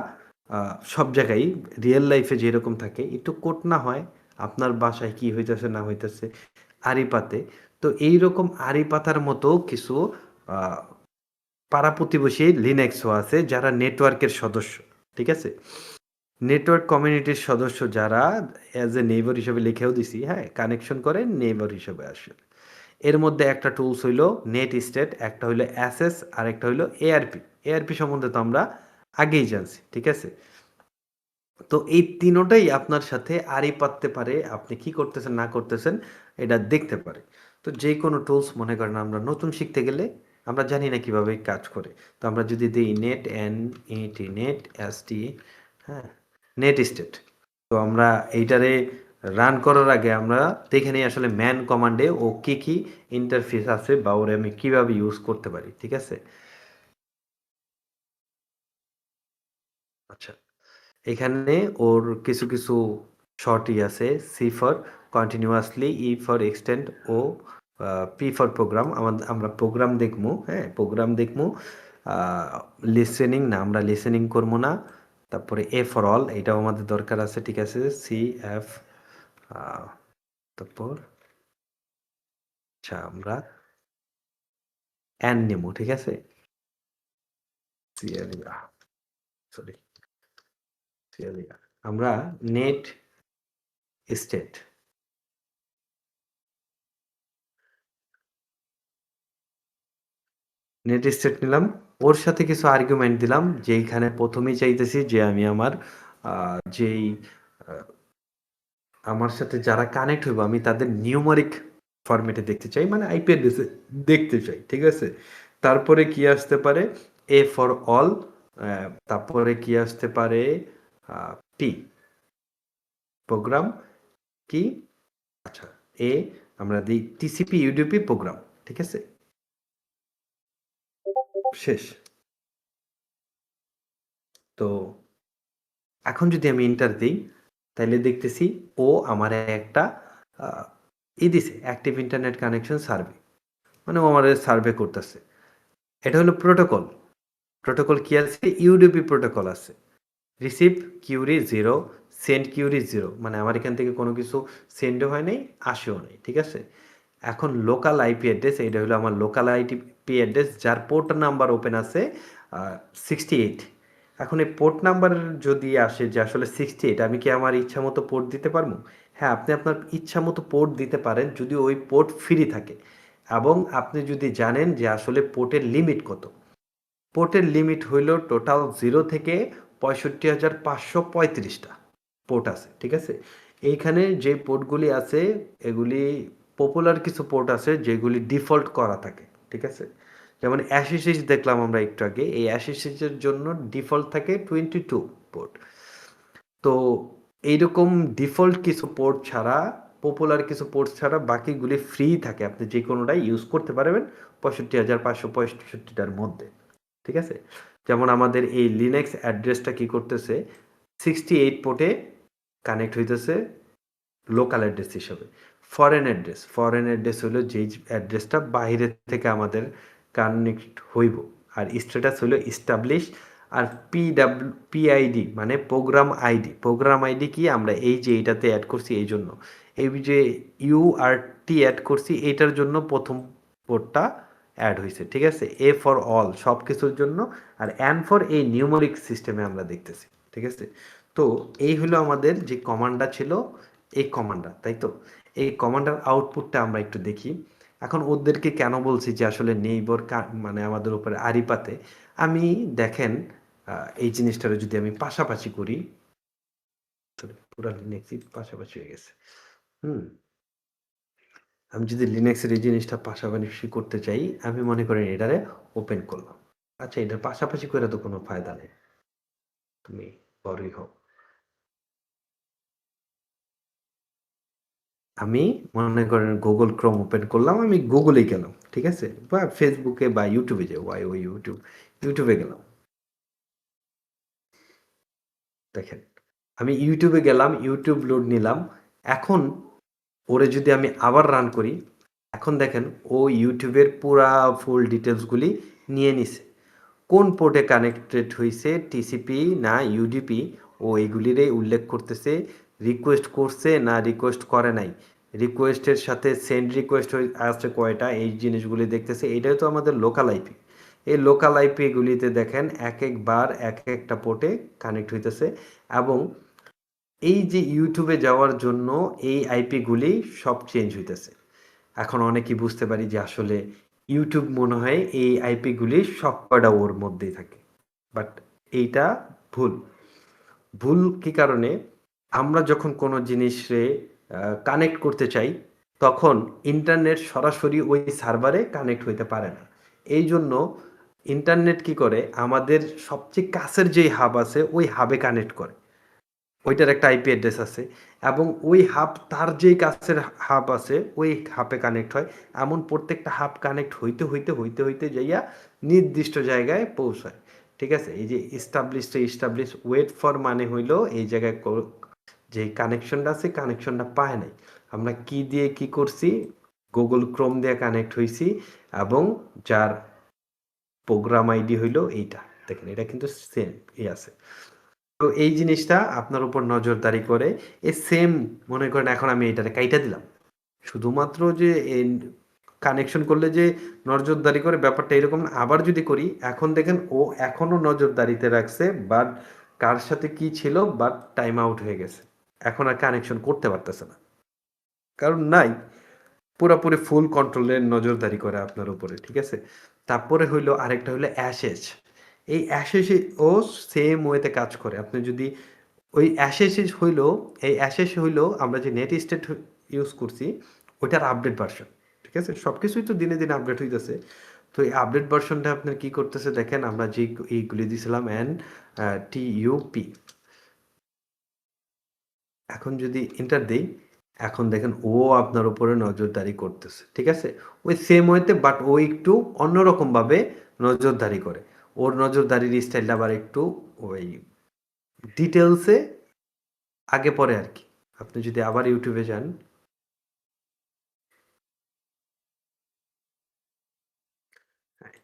Speaker 1: সব জায়গায় রিয়েল লাইফে যেরকম থাকে একটু কোট না হয় আপনার বাসায় কি হইতেছে না হইতেছে আড়ি পাতে। তো এইরকম আড়ি পাতার মতো কিছু আহ, পাড়া প্রতিবেশী লিনাক্সও আছে যারা নেটওয়ার্কের সদস্য, ঠিক আছে? নেটওয়ার্ক কমিউনিটির সদস্য যারা অ্যাজ এ নেইবার হিসেবে লিখেও দিছি, হ্যাঁ, কানেকশন করে নেইবার হিসেবে আসলে। এর মধ্যে একটা টুলস হইলো নেট স্টেট, একটা হইলো অ্যাসেস আর একটা হইলো এআরপি। এআরপি সম্বন্ধে তো আমরা আগেই জানছি, ঠিক আছে? তো এই তিনোটাই আপনার সাথে আড়ি পাততে পারে, আপনি কি করতেছেন না করতেছেন এটা দেখতে পারে। তো যে কোনো টুলস মনে করেন আমরা নতুন শিখতে গেলে আমরা জানি না কিভাবে কাজ করে, তো আমরা যদি দিই নেট এন ইটি নেট এস টি, হ্যাঁ, নেট স্টেট, তো আমরা এইটারে রান করার আগে আমরা দেখে নিই আসলে ম্যান কমান্ডে ও কি কি ইন্টারফেস আছে বা ওরে আমি কিভাবে ইউজ করতে পারি, ঠিক আছে? আচ্ছা, এখানে ওর কিছু কিছু শর্টই আছে। C for continuously, E for extend ও পি ফর প্রোগ্রাম। আমরা প্রোগ্রাম দেখবো, হ্যাঁ, প্রোগ্রাম দেখবো। লিসেনিং না, আমরা লিসেনিং করবো না। তারপরে এ ফর অল, এটাও আমাদের দরকার আছে, ঠিক আছে? সি এফ, তারপর আচ্ছা আমরা অ্যান নেবো, ঠিক আছে? সিএলিয়া, সরি, সিএলিয়া। আমরা নেট স্টেট, নেট স্টেট নিলাম, ওর সাথে কিছু আর্গুমেন্ট দিলাম, যেইখানে প্রথমেই চাইতেছি যে আমি আমার যেই আমার সাথে যারা কানেক্ট হইব আমি তাদের নিউমারিক ফরম্যাটে দেখতে চাই, মানে আইপি অ্যাড্রেসে দেখতে চাই, ঠিক আছে? তারপরে কি আসতে পারে? এ ফর অল, তারপরে কি আসতে পারে? টি, প্রোগ্রাম কি? আচ্ছা, এ আমরা দিই টিসিপি ইউডিপি প্রোগ্রাম, ঠিক আছে? শেষ। তো এখন যদি আমি এন্টার দিই তাহলে দেখতেছি ও আমার একটা দিছে অ্যাক্টিভ ইন্টারনেট কানেকশন সার্ভে, মানে ও আমার সার্ভে করতেছে। এটা হলো প্রোটোকল। প্রোটোকল কি আছে? ইউডিপি প্রোটোকল আছে। Receive queue zero, send queue zero, মানে আমার এখান থেকে কোনো কিছু সেন্ডও হয় নাই, আসেও নাই, ঠিক আছে? এখন লোকাল আইপি অ্যাড্রেস, এটা হলো আমার লোকাল আইপি অ্যাড্রেস যার পোর্ট নাম্বার ওপেন আছে 68। এখন এই পোর্ট নাম্বার যদি আসে যে আসলে 68, আমি কি আমার ইচ্ছা মতো পোর্ট দিতে পারবো? হ্যাঁ, আপনি আপনার ইচ্ছা মতো পোর্ট দিতে পারেন যদি ওই পোর্ট ফ্রি থাকে এবং আপনি যদি জানেন যে আসলে পোর্টের লিমিট কত। পোর্টের লিমিট হইল টোটাল 0 থেকে 65,535টা পোর্ট আছে, ঠিক আছে? এইখানে যে পোর্টগুলি আছে এগুলি পপুলার কিছু পোর্ট আছে যেগুলি ডিফল্ট করা থাকে, ঠিক আছে? যেমন অ্যাসিসিস দেখলাম আমরা একটু আগে, এই অ্যাসিসিসের জন্য ডিফল্ট থাকে 22 পোর্ট। তো এইরকম ডিফল্ট কিছু পোর্ট ছাড়া, পপুলার কিছু পোর্ট ছাড়া বাকিগুলি ফ্রি থাকে, আপনি যে কোনোটাই ইউজ করতে পারবেন 65,565টার মধ্যে, ঠিক আছে? যেমন আমাদের এই লিনাক্স অ্যাড্রেসটা কি করতেছে, 68 পোর্টে কানেক্ট হইতেছে লোকাল অ্যাড্রেস হিসাবে। ফরেন অ্যাড্রেস হলো যেই অ্যাড্রেসটা বাইরে থেকে আমাদের কানেক্ট হইব। আর স্ট্যাটাস হলো ইস্টাবলিশ। আর পিআইডি মানে প্রোগ্রাম আইডি। প্রোগ্রাম আইডি কি, আমরা এই যে এইটাতে অ্যাড করছি এই জন্য, এই যে ইউআরটি অ্যাড করছি এইটার জন্য প্রথম পোর্টটা অ্যাড হয়েছে, ঠিক আছে? এ ফর অল সব কিছুর জন্য, আর অ্যান ফর এই নিউমারিক সিস্টেমে আমরা দেখতেছি, ঠিক আছে? তো এই হলো আমাদের যে কমান্ডটা ছিল, এই কমান্ডার, তাই তো? এই কমান্ডার আউটপুটটা আমরা একটু দেখি। এখন ওদেরকে কেন বলছি যে আসলে নেইবর মানে আমাদের উপরে আড়ি পাতে, আমি দেখেন এই জিনিসটার যদি আমি পাশাপাশি করি, পুরো লিনাক্সই পাশাপাশি হয়ে গেছে। হুম, আমি যদি লিনাক্সের এই জিনিসটা পাশাপাশি করতে চাই, আমি মনে করেন এটারে ওপেন করলাম। আচ্ছা, এটার পাশাপাশি করে তো কোনো ফায়দা নেই, তুমি বড়ই হও। আমি মনে করেন গুগল ক্রোম ওপেন করলাম, আমি গুগলেই গেলাম, ঠিক আছে? বা ফেসবুকে বা ইউটিউবে যাই, ওই ইউটিউবে গেলাম। দেখেন, আমি ইউটিউবে গেলাম, ইউটিউব লোড নিলাম। এখন ওরে যদি আমি আবার রান করি, এখন দেখেন ও ইউটিউবের পুরা ফুল ডিটেলসগুলি নিয়ে নিছে। কোন পোর্টে কানেক্টেড হইছে, টিসিপি না ইউডিপি, ও এগুলিরে উল্লেখ করতেছে। রিকোয়েস্ট করছে না রিকোয়েস্ট করে নাই, রিকোয়েস্টের সাথে সেন্ড রিকোয়েস্ট আসছে কয়টা, এই জিনিসগুলি দেখতেছে। এটাই তো আমাদের লোকাল আইপি। এই লোকাল আইপিগুলিতে দেখেন এক একবার এক একটা পোর্টে কানেক্ট হইতেছে। এবং এই যে ইউটিউবে যাওয়ার জন্য এই আইপিগুলি সব চেঞ্জ হইতেছে। এখন অনেকেই বুঝতে পারি যে আসলে ইউটিউব মনে হয় এই আইপিগুলি সব কয়টা ওর মধ্যেই থাকে। বাট এইটা ভুল। ভুল কি কারণে? আমরা যখন কোনো জিনিসে কানেক্ট করতে চাই, তখন ইন্টারনেট সরাসরি ওই সার্ভারে কানেক্ট হইতে পারে না। এই জন্য ইন্টারনেট কি করে, আমাদের সবচেয়ে কাছের যেই হাব আছে ওই হাবে কানেক্ট করে। ওইটার একটা আইপি অ্যাড্রেস আছে, এবং ওই হাব তার যেই কাছের হাব আছে ওই হাবে কানেক্ট হয়। এমন প্রত্যেকটা হাব কানেক্ট হইতে হইতে হইতে হইতে যাইয়া নির্দিষ্ট জায়গায় পৌঁছায়। ঠিক আছে? এই যে ইস্টাবলিশ ওয়েট ফর মানে হইলো এই জায়গায় যে কানেকশনটা আছে কানেকশনটা পায় নাই। আমরা কি দিয়ে কি করছি? গুগল ক্রোম দিয়ে কানেক্ট হইছি, এবং যার প্রোগ্রাম আইডি হইলো এইটা। দেখেন এটা কিন্তু সেম আছে। তো এই জিনিসটা আপনার উপর নজরদারি করে। সেম মনে করেন এখন আমি এটারে কাইটা দিলাম। শুধুমাত্র যে কানেকশন করলে যে নজরদারি করে ব্যাপারটা এরকম না। আবার যদি করি, এখন দেখেন ও এখনো নজরদারিতে রাখছে, বাট কার সাথে কি ছিল, বাট টাইম আউট হয়ে গেছে। এখন আর কানেকশন করতে পারতেছে না। কারণ নাই, পুরোপুরি ফুল কন্ট্রোলের নজরদারি করে আপনার উপরে। ঠিক আছে? তারপরে হইলো আরেকটা হইলো অ্যাশেজ। এই অ্যাশেজ ও সেম ওয়েতে কাজ করে। আপনি যদি ওই অ্যাশেজ হইলো, এই অ্যাশেজ হইলো আমরা যে নেট স্টেট ইউজ করছি ওইটার আপডেট ভার্সন। ঠিক আছে? সব কিছুই তো দিনে দিনে আপডেট হইতেছে। তো এই আপডেট ভার্সনটা আপনার কি করতেছে দেখেন, আমরা যে এইগুলি দিয়েছিলাম টিইউপি। এখন যদি এন্টার দেই, এখন দেখেন ও আপনার উপরে নজরদারি করতেছে। ঠিক আছে? ওই সেম ওয়েতে, বাট ও একটু অন্যরকমভাবে নজরদারি করে। ওর নজরদারির স্টাইলটা আবার একটু ওই ডিটেলসে আগে পরে আর কি। আপনি যদি আবার ইউটিউবে যান,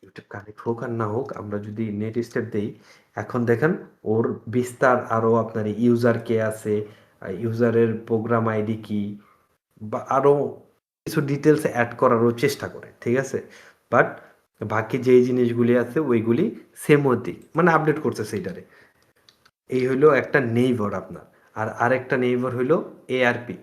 Speaker 1: ইউটিউব কানেক্ট হোক আর না হোক, আমরা যদি নেট স্টেপ দেই, এখন দেখেন ওর বিস্তার আরও আপনার ইউজার কে আছে, ইউজারের প্রোগ্রাম আইডি কি, বা আরও কিছু ডিটেলস অ্যাড করারও চেষ্টা করে। ঠিক আছে? বাট বাকি যেই জিনিসগুলি আছে ওইগুলি সেম ওতেই মানে আপডেট করছে সেইটারে। এই হইলো একটা নেইবার আপনার। আর আরেকটা নেইবার হইলো এআরপি।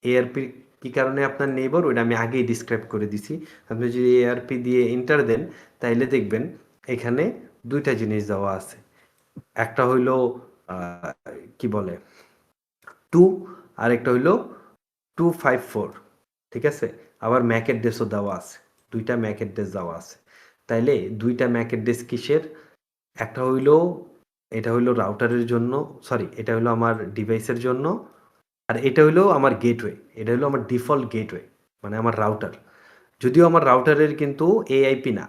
Speaker 1: এআরপি কি কারণে আপনার নেইবার, ওইটা আমি আগেই ডিসক্রাইব করে দিছি। আপনি যদি এআরপি দিয়ে এন্টার দেন, তাইলে দেখবেন এখানে দুইটা জিনিস দেওয়া আছে। একটা হইলো আহ, কি বলে 2, আর একটা হইলো 254। ঠিক আছে? আবার ম্যাক অ্যাড্রেসও দেওয়া আছে। দুইটা ম্যাক অ্যাড্রেস দেওয়া আছে। তাইলে দুইটা ম্যাক অ্যাড্রেস কিসের? একটা হইলো, এটা হইলো রাউটারের জন্য, সরি এটা হইলো আমার ডিভাইসের জন্য, আর এটা হইলো আমার গেটওয়ে। এটা হইলো আমার ডিফল্ট গেটওয়ে, মানে আমার রাউটার। যদিও আমার রাউটারের কিন্তু এআইপি না।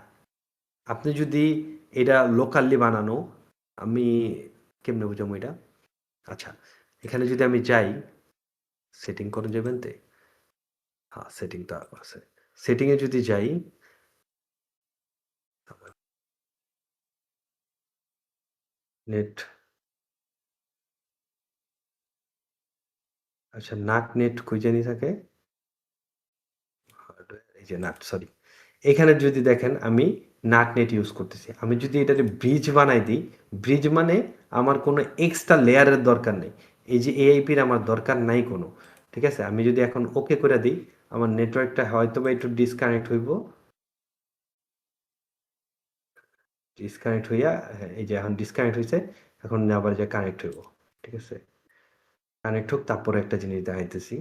Speaker 1: আপনি যদি এটা লোকালি বানানো, আমি কেমনে বুঝাবো এটা? আচ্ছা, এখানে যদি আমি যাই, সেটিং করে যাবেন তে, হ্যাঁ সেটিং তো আছে। সেটিংয়ে যদি যাই, নেট, আচ্ছা নাট নেট কই জানি থাকে, এই যে নাট, সরি। এখানে যদি দেখেন আমি নাট নেট ইউজ করতেছি। আমি যদি এটাতে ব্রিজ বানাই দিই, ব্রিজ মানে আমার কোনো এক্সট্রা লেয়ারের দরকার নেই। এই যে এআইপির আমার দরকার নাই কোনো। ঠিক আছে? আমি যদি এখন ওকে করে দিই, আমার নেটওয়ার্কটা হয়তো বা একটু ডিসকানেক্ট হইব। ডিসকানেক্ট হইয়া, হ্যাঁ এই যে এখন ডিসকানেক্ট হয়েছে। এখন আবার যে কানেক্ট হইব। ঠিক আছে? কানেক্ট হোক, তারপরে একটা জিনিস দেখাইতেছি।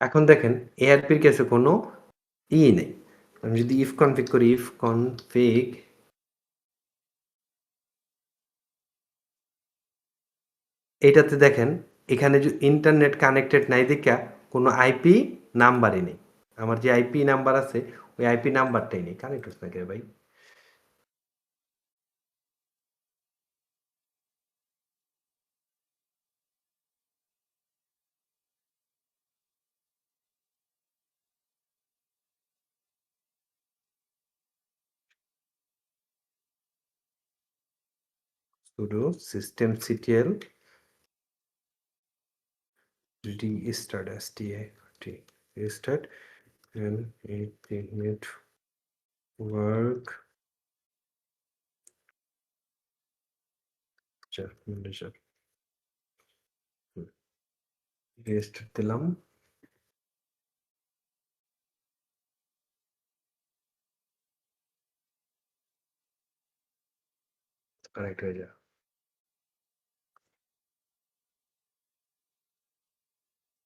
Speaker 1: এখন দেখেন এআরপির কাছে কোনো নেই। আমি যদি ইফ কনফিগ করি, ইফ কনফিগ এটাতে দেখেন এখানে যে ইন্টারনেট কানেক্টেড নাই দেখা কোনো আইপি নাম্বারই নেই। আমার যে আইপি নাম্বার আছে ওই আইপি নাম্বারটাই নেই। কানেক্ট হচ্ছে না কে ভাই? sudo systemctl restart restart and network manager restart দিলাম। কানেক্ট হয়ে যা।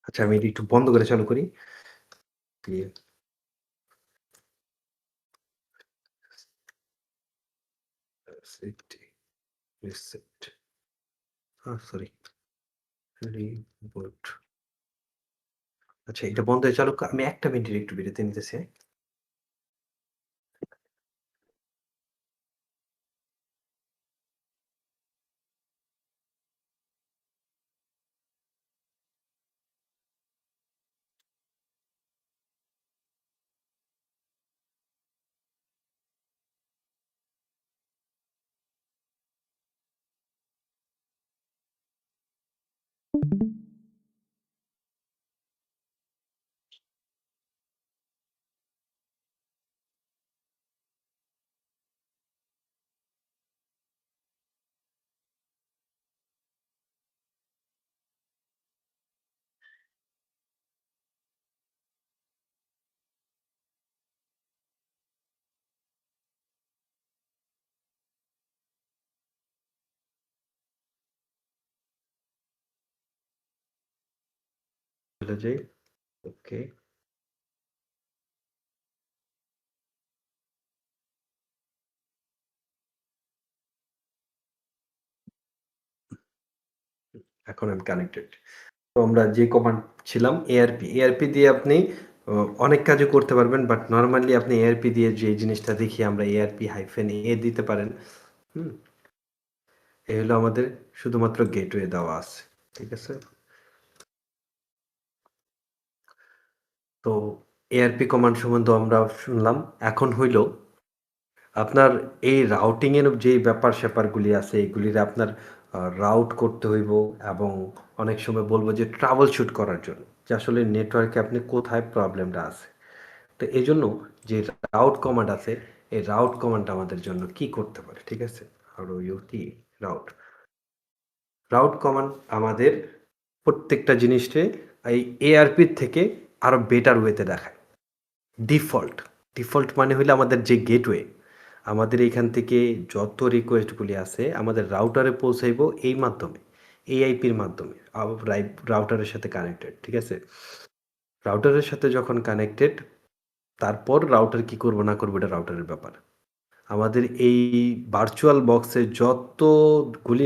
Speaker 1: আচ্ছা আমি এটি একটু বন্ধ করে চালু করি। reset sorry reboot. আচ্ছা এটা বন্ধ হয়ে চালু আমি 1 মিনিটের একটু বিরতি নিতেছি। চলে যাই। ওকে এখন আমি কানেক্টেড। তো আমরা যে কমান্ড ছিলাম এআরপি দিয়ে আপনি অনেক কাজই করতে পারবেন, বাট নরমালি আপনি এআরপি দিয়ে যে জিনিসটা দেখি আমরা এআরপি হাইফেন এ দিতে পারেন। এই হলো আমাদের শুধুমাত্র গেটওয়ে দেওয়া আছে। ঠিক আছে, তো এআরপি কমান্ড সম্বন্ধে আমরা শুনলাম। এখন হইল আপনার এই রাউটিং এর যে ব্যাপার-স্যাপারগুলি আছে এগুলির আপনার রাউট করতে হইব এবং অনেক সময় বলব যে ট্রাবল শুট করার জন্য যে আসলে নেটওয়ার্কে আপনি কোথায় প্রবলেমটা আছে। তো এজন্য যে রাউট কমান্ড আছে এই রাউট কমান্ড আমাদের জন্য কি করতে পারে, ঠিক আছে? ROUT route. রাউট কমান্ড আমাদের প্রত্যেকটা জিনিসকে এই এআরপির থেকে আরো বেটার ওয়েতে দেখায়। ডিফল্ট মানে হইলো আমাদের যে গেটওয়ে, আমাদের এখান থেকে যত রিকোয়েস্টগুলি আছে আমাদের রাউটারে পৌঁছাইবো এই মাধ্যমে, এই আইপির মাধ্যমে রাউটারের সাথে কানেক্টেড। ঠিক আছে, রাউটারের সাথে যখন কানেক্টেড তারপর রাউটার কি করবো না করবো এটা রাউটারের ব্যাপার। আমাদের এই ভার্চুয়াল বক্সে যতগুলি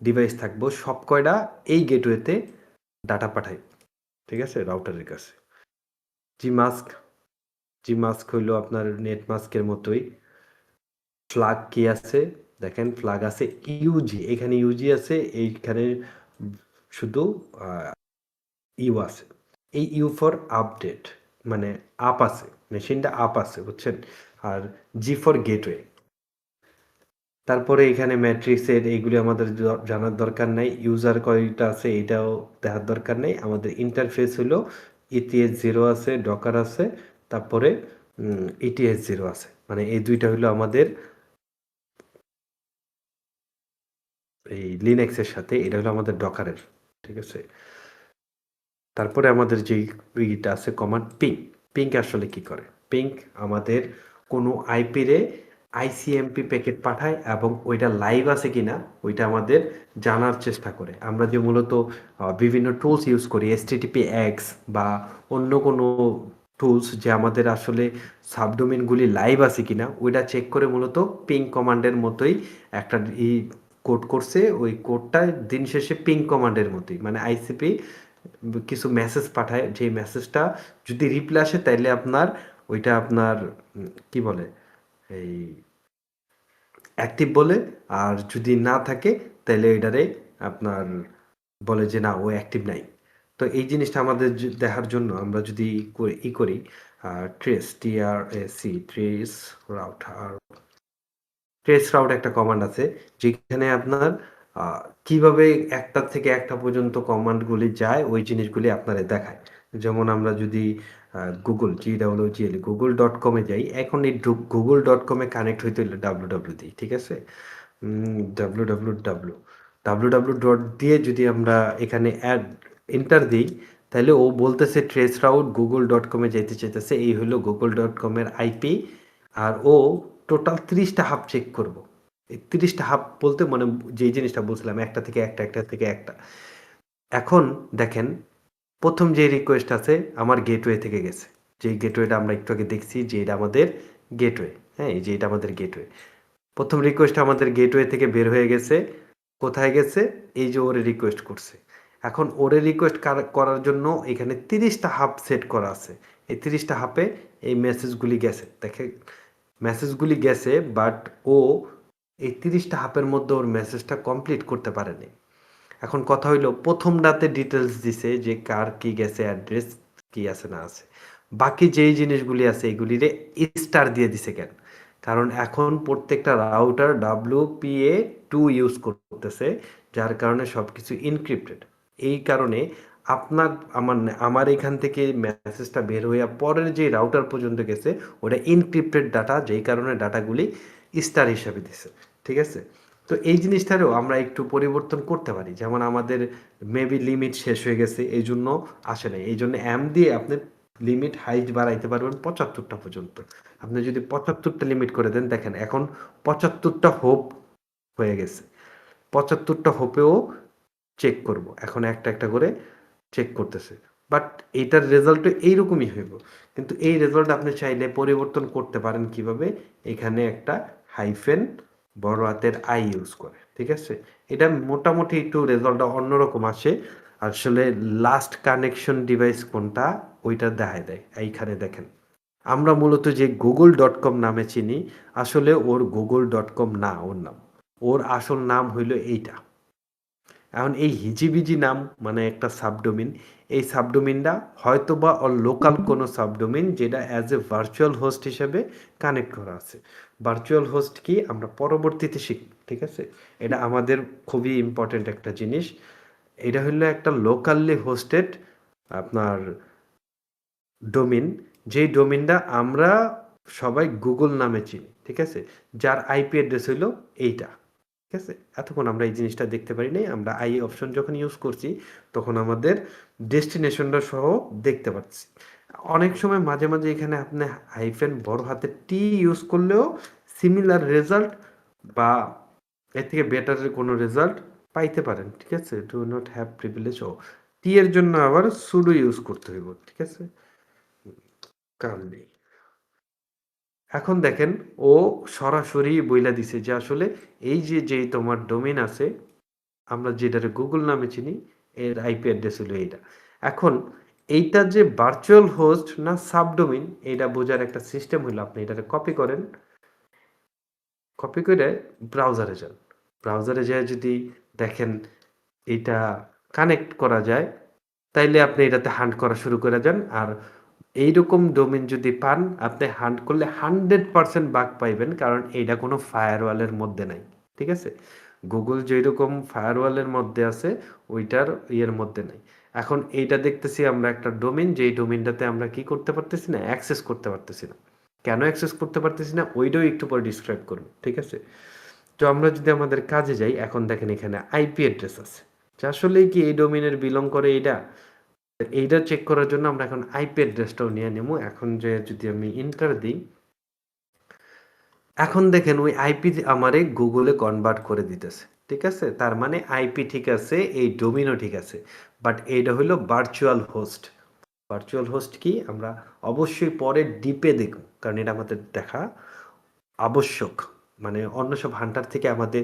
Speaker 1: ডিভাইস থাকবো সব কয়টা এই গেটওয়েতে ডাটা পাঠাই। ঠিক আছে, রাউটারের কাছে জি মাস্ক হইলো আপনার নেট মাস্কের মতোই। ফ্ল্যাগ কি আছে দেখেন, ফ্ল্যাগ আছে ইউজি, এখানে ইউজি আছে, এইখানে শুধু ইউ আছে। এই ইউ ফর আপডেট মানে আপ আছে, মেশিনটা আপ আছে বুঝছেন। আর জি ফর গেটওয়ে। তারপরে এখানে ম্যাট্রিক্সের এইগুলি আমাদের জানার দরকার নাই, ইউজার কয়টা আছে এটাও দেখার দরকার নেই। আমাদের ইন্টারফেস হলো ইটিএস 0 আছে, ডকার আছে, তারপরে ইটিএস 0 আছে, মানে এই দুইটা হলো আমাদের এই লিনাক্সের সাথে, এটা হলো আমাদের ডকারের। ঠিক আছে, তারপরে আমাদের যে ইটা আছে কমান্ড পিং আসলে কি করে? পিং আমাদের কোনো আইপিরে আইসিএমপি প্যাকেট পাঠায় এবং ওইটা লাইভ আছে কিনা ওইটা আমাদের জানার চেষ্টা করে। আমরা যে মূলত বিভিন্ন টুলস ইউজ করি, HTTPX বা অন্য কোনো টুলস যে আমাদের আসলে সাবডোমেনগুলি লাইভ আছে কিনা ওইটা চেক করে মূলত পিং কমান্ডের মতোই একটা কোড করছে। ওই কোডটা দিন শেষে পিং কমান্ডের মতোই, মানে আইসিপি কিছু মেসেজ পাঠায়, যে মেসেজটা যদি রিপ্লাই আসে তাইলে আপনার ওইটা আপনার কি বলে এই অ্যাক্টিভ বলে, আর যদি না থাকে তাহলে এটারে আপনার বলে যে না ও অ্যাক্টিভ নাই। তো এই জিনিসটা আমাদের দেখার জন্য আমরা যদি করি ট্রেস ট্রেস রাউট একটা কমান্ড আছে যেখানে আপনার কিভাবে একটা থেকে একটা পর্যন্ত কমান্ডগুলি যায় ওই জিনিসগুলি আপনারা দেখায়। যেমন আমরা যদি google.com এ যাই, এখন এই google.com এ কানেক্ট হইতে হলে www দিই, ঠিক আছে? www ডট দিয়ে যদি আমরা এখানে এন্টার দিই তাহলে ও বলতেছে ট্রেস রাউট google.com এ যাইতে চাইতেছে, এই হলো google.com এর আইপি। আর ও টোটাল 30টা হাব চেক করব। এই 30টা হাব বলতে মানে যে জিনিসটা বলছিলাম একটা থেকে একটা। এখন দেখেন প্রথম যে রিকোয়েস্ট আছে আমার গেটওয়ে থেকে গেছে, যে গেটওয়েটা আমরা একটু আগে দেখছি যে এটা আমাদের গেটওয়ে। হ্যাঁ, এই যে এটা আমাদের গেটওয়ে। প্রথম রিকোয়েস্ট আমাদের গেটওয়ে থেকে বের হয়ে গেছে। কোথায় গেছে? এই যে ওরে রিকোয়েস্ট করছে। এখন ওরে রিকোয়েস্ট করার জন্য এখানে 30টা হাব সেট করা আছে। এই 30টা হাবে এই মেসেজগুলি গেছে। দেখে মেসেজগুলি গেছে, বাট ও এই 30টা হাবের মধ্যে ওর মেসেজটা কমপ্লিট করতে পারেনি। এখন কথা হইলো প্রথমটাতে ডিটেলস দিছে যে কার কি গেছে, অ্যাড্রেস কি আছে না আছে। বাকি যেই জিনিসগুলি আছে এগুলিরে স্টার দিয়ে দিছে কেন? কারণ এখন প্রত্যেকটা রাউটার WPA2 ইউজ করতেছে, যার কারণে সব কিছু ইনক্রিপ্টেড। এই কারণে আপনার আমার এখান থেকে মেসেজটা বের হইয়া পরের যে রাউটার পর্যন্ত গেছে ওটা ইনক্রিপ্টেড ডাটা, যেই কারণে ডাটাগুলি স্টার হিসাবে দিছে। ঠিক আছে? তো এই জিনিসটারও আমরা একটু পরিবর্তন করতে পারি। যেমন আমাদের মেবি লিমিট শেষ হয়ে গেছে, এই জন্য আসে নাই। এই জন্য দিয়ে আপনি লিমিট হাইট বাড়াইতে পারবেন 75টা পর্যন্ত। আপনি যদি 75টা লিমিট করে দেন, দেখেন এখন 75টা হোপ হয়ে গেছে। 75টা হোপেও চেক করব। এখন একটা করে চেক করতেছে, বাট এইটার রেজাল্টও এইরকমই হইব। কিন্তু এই রেজাল্ট আপনি চাইলে পরিবর্তন করতে পারেন কিভাবে? এখানে একটা হাইফেন বড় হাতের আই ইউজ করে, ঠিক আছে? এটা মোটামুটি একটু রেজাল্টটা অন্যরকম আসে। আসলে লাস্ট কানেকশন ডিভাইস কোনটা ওইটা দেখায় দেয়। এইখানে দেখেন আমরা মূলত যে google.com নামে চিনি, আসলে ওর google.com না ওর নাম। ওর আসল নাম হইল এইটা। এখন এই হিজিবিজি নাম মানে একটা সাবডোমিন, এই সাবডোমিনটা হয়তো বা লোকাল কোনো সাবডোমিন যেটা অ্যাজ এ ভার্চুয়াল হোস্ট হিসেবে কানেক্ট করা আছে। ভার্চুয়াল হোস্ট কি আমরা পরবর্তীতে শিখব, ঠিক আছে? এটা আমাদের খুবই ইম্পর্টেন্ট একটা জিনিস। এটা হলো একটা লোকালি হোস্টেড আপনার ডোমিন, যেই ডোমিনটা আমরা সবাই গুগল নামে চিনি, ঠিক আছে? যার আইপি অ্যাড্রেস হইলো এইটা, ঠিক আছে? এতক্ষণ আমরা এই জিনিসটা দেখতে পারি নাই। আমরা আই অপশন যখন ইউজ করছি তখন আমাদের ডেস্টিনেশনটা সহ দেখতে পাচ্ছি। অনেক সময় মাঝে মাঝে এখানে আপনি হাইফেন বড় হাতে টি ইউজ করলেও সিমিলার রেজাল্ট বা এর থেকে বেটার কোনো রেজাল্ট পাইতে পারেন, ঠিক আছে? ডু নট হ্যাভ প্রিভিলেজ ও টি এর জন্য আবার সুডো ইউজ করতে হইব, ঠিক আছে? কারণ নেই। এখন দেখেন ও সরাসরি বইলা দিছে যে আসলে এই যে তোমার ডোমেন আছে আমরা যেটারে গুগল নামে চিনি এর আইপি অ্যাড্রেস হলো এইটা। এখন এইটা যে ভার্চুয়াল হোস্ট না সাবডোমেন এটা বোঝার একটা সিস্টেম হলো, আপনি এটাকে কপি করেন, কপি করে ব্রাউজারে যান। ব্রাউজারে যায় যদি দেখেন এটা কানেক্ট করা যায় তাইলে আপনি এটাতে হান্ট করা শুরু করে যান। আর এইরকম ডোমেন যদি পান আপনি হান্ট করলে 100% বাগ পাইবেন, কারণ এইটা কোনো ফায়ারওয়ালের মধ্যে নাই, ঠিক আছে? গুগল যেরকম ফায়ারওয়ালের মধ্যে আছে ওইটার ইয়ের মধ্যে নাই। এখন এইটা দেখতেছি আমরা একটা ডোমেন, যেই ডোমেনটাতে আমরা কি করতে পারতেছি না, অ্যাক্সেস করতে পারতেছি না। কেন অ্যাক্সেস করতে পারতেছি না ওইটাও একটু পরে ডিসক্রাইব করব, ঠিক আছে? তো আমরা যদি আমাদের কাজে যাই, এখন দেখেন এখানে আইপি অ্যাড্রেস আছে, যে আসলেই কি এই ডোমেনের বিলং করে এইটা চেক করার জন্য আমরা এখন আইপি অ্যাড্রেসটাও নিয়ে নেব। এখন যে যদি আমি এন্টার দিই, এখন দেখেন ওই আইপি আমারে গুগলে কনভার্ট করে দিতেছে, ঠিক আছে? তার মানে আইপি ঠিক আছে, এই ডোমিনও ঠিক আছে, বাট এইটা হলো ভার্চুয়াল হোস্ট। ভার্চুয়াল হোস্ট কি আমরা অবশ্যই পরে ডিপে দেখব, কারণ এটা আমাদের দেখা আবশ্যক। মানে অন্য সব হান্টার থেকে আমাদের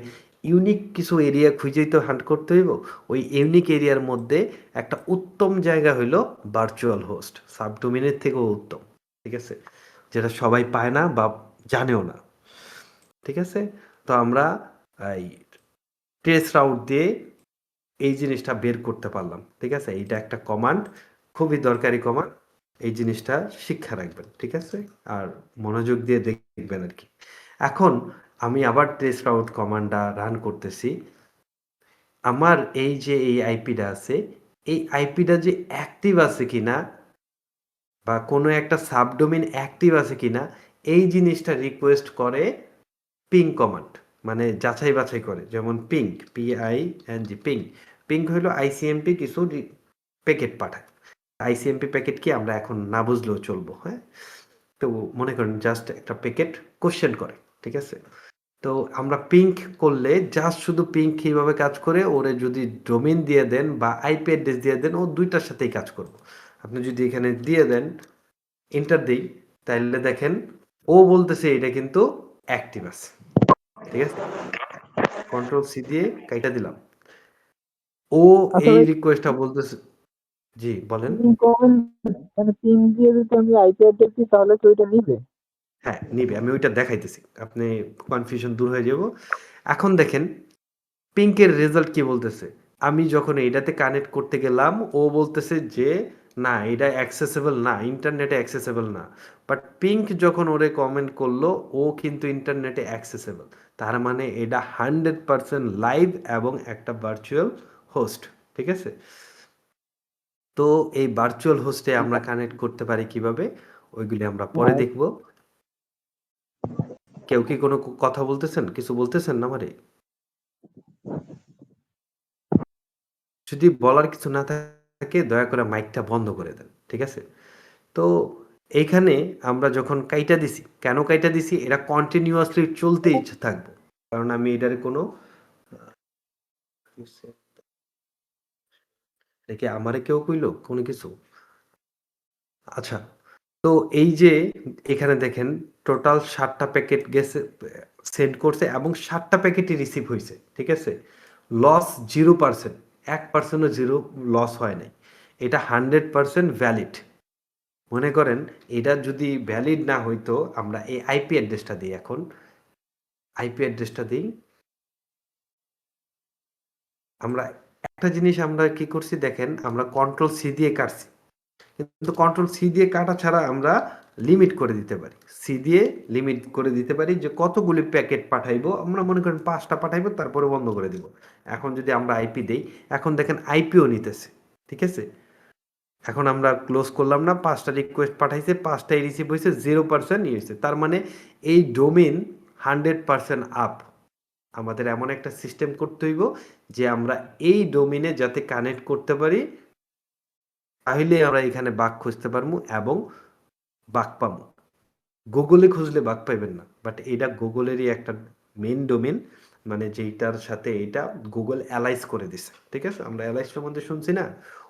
Speaker 1: ইউনিক কিছু এরিয়া খুঁজেই তো হান্ট করতে হইব। ওই ইউনিক এরিয়ার মধ্যে একটা উত্তম জায়গা হইলো ভার্চুয়াল হোস্ট, সাবডোমেনের থেকেও উত্তম। ঠিক আছে, যেটা সবাই পায় না বা জানেও না। ঠিক আছে, তো আমরা এই ট্রেস রাউট দিয়ে এই জিনিসটা বের করতে পারলাম। ঠিক আছে, এইটা একটা কমান্ড, খুবই দরকারি কমান্ড। এই জিনিসটা শিক্ষা রাখবেন। ঠিক আছে, আর মনোযোগ দিয়ে দেখবেন আর কি। এখন আমি আবার ট্রেস রাউট কমান্ডটা রান করতেছি। আমার এই যে এই আইপিটা আছে, এই আইপিটা যে অ্যাক্টিভ আছে কিনা বা কোনো একটা সাবডোমেন অ্যাক্টিভ আছে কিনা এই জিনিসটা রিকোয়েস্ট করে পিং কমান্ড, মানে যাচাই বাছাই করে। যেমন পিং, PING, পিং। পিং হলো আইসিএমপি কিছু প্যাকেট পাঠায়। আইসিএমপি প্যাকেট কি আমরা এখন না বুঝলেও চলবো, হ্যাঁ। তো মনে করেন জাস্ট একটা প্যাকেট কোশ্চেন করে। ঠিক আছে, তো আমরা পিঙ্ক করলে জাস্ট শুধু পিঙ্ক কীভাবে কাজ করে, ওরে যদি ডোমেন দিয়ে দেন বা আইপি অ্যাড্রেস দিয়ে দেন, ও দুইটার সাথেই কাজ করবো। আপনি যদি এখানে দিয়ে দেন এন্টার দিই, তাহলে দেখেন ও বলতেছে এটা কিন্তু অ্যাক্টিভ আছে। ঠিক আছে, কন্ট্রোল সি দিয়ে কাইটা দিলাম, ও
Speaker 2: আচ্ছা
Speaker 1: এই
Speaker 2: ভাই,
Speaker 1: রিকোয়েস্টটা বলতেছে। জি বলেন।
Speaker 2: পিং কমেন্ট মানে পিং দিয়ে যদি আমি আইপি অ্যাড্রেস দিই তাহলে কি ওইটা নিবে?
Speaker 1: হ্যাঁ নিবে, আমি ওইটা দেখাইতেছি, আপনি কনফিউশন দূর হয়ে যাব। এখন দেখেন পিঙ্কের রেজাল্ট কি বলতেছে। আমি যখন এইটাতে কানেক্ট করতে গেলাম, ও বলতেছে যে না এটা অ্যাক্সেসেবল না, ইন্টারনেটে অ্যাক্সেসেবল না। বাট পিঙ্ক যখন ওরে কমেন্ট করলো, ও কিন্তু ইন্টারনেটে অ্যাক্সেসেবল। তার মানে এটা 100% লাইভ এবং একটা ভার্চুয়াল হোস্ট। ঠিক আছে, তো এই ভার্চুয়াল হোস্টে আমরা কানেক্ট করতে পারি কিভাবে, ওইগুলি আমরা পরে
Speaker 2: হ্যাঁ,
Speaker 1: দেখব। কেউ কি কোনো কথা বলতেছেন, কিছু বলতেছেন না আমারে? যদি বলার কিছু না থাকে দয়া করে মাইকটা বন্ধ করে দেন। ঠিক আছে, তো এইখানে আমরা যখন কাইটা দিছি, কেন কাইটা দিছি, এটা কন্টিনিউয়াসলি চলতেই থাকবো, কারণ আমি এটার কোনো দেখে আমারে কেউ কইলো কোনো কিছু। আচ্ছা, তো এই যে এখানে দেখেন টোটাল 7টা প্যাকেট গেছে, সেন্ড করছে এবং 7টা প্যাকেটই রিসিভ হয়েছে। ঠিক আছে, লস 0%, 1%ও জিরো লস হয় নাই। এটা 100% ভ্যালিড। মনে করেন এটা যদি ভ্যালিড না হইতো, আমরা এই আইপি অ্যাড্রেসটা দিই। এখন আইপি অ্যাড্রেসটা দিই, আমরা একটা জিনিস আমরা কি করছি দেখেন, আমরা কন্ট্রোল সি দিয়ে কাটছি, কিন্তু কন্ট্রোল সি দিয়ে কাটা ছাড়া আমরা লিমিট করে দিতে পারি। সি দিয়ে লিমিট করে দিতে পারি যে কতগুলি প্যাকেট পাঠাইবো। আমরা মনে করেন 5টা পাঠাইবো, তারপরে বন্ধ করে দিব। এখন যদি আমরা আইপি দেই, এখন দেখেন আইপিও নিতেছে। ঠিক আছে, এখন আমরা ক্লোজ করলাম না, 5টা রিকোয়েস্ট পাঠাইছে, 5টাই রিসিভ হয়েছে, 0% ইয়ে হয়েছে। তার মানে এই ডোমেন 100% আপ। আমাদের এমন একটা সিস্টেম করতে হইব যে আমরা এই ডোমেনে যাতে কানেক্ট করতে পারি, তাহলে আমরা এখানে বাগ খুঁজতে পারবো এবং বাগ পাবো। গুগলে খুঁজলে বাগ পাইবেন না, বাট এটা গুগলেরই একটা মেইন ডোমেন, মানে যেটার সাথে এটা গুগল অ্যালাইজ করে দিছে। ঠিক আছে, আমরা অ্যালাইজ সম্বন্ধে শুনছি না,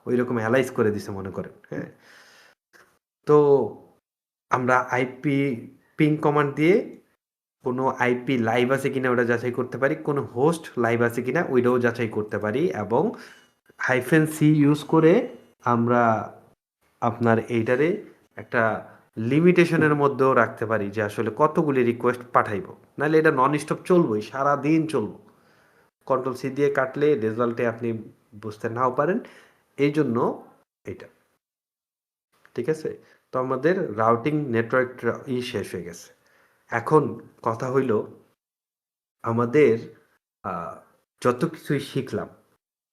Speaker 1: ওই রকম অ্যালাইজ করে দিছে মনে করেন। হ্যাঁ, তো আমরা আইপি পিং কমান্ড দিয়ে কোনো আইপি লাইভ আছে কিনা ওটা যাচাই করতে পারি, কোনো হোস্ট লাইভ আছে কিনা ওইটাও যাচাই করতে পারি, এবং -c ইউজ করে আমরা আপনার এইটারে একটা লিমিটেশনের মধ্যেও রাখতে পারি যে আসলে কতগুলি রিকোয়েস্ট পাঠাইবো। নাহলে এটা নন স্টপ চলবোই, সারাদিন চলবো। কন্ট্রোল সি দিয়ে কাটলে রেজাল্টে আপনি বুঝতে নাও পারেন, এই জন্য এটা। ঠিক আছে, তো আমাদের রাউটিং নেটওয়ার্ক শেষ হয়ে গেছে। এখন কথা হইল আমাদের যত কিছুই শিখলাম,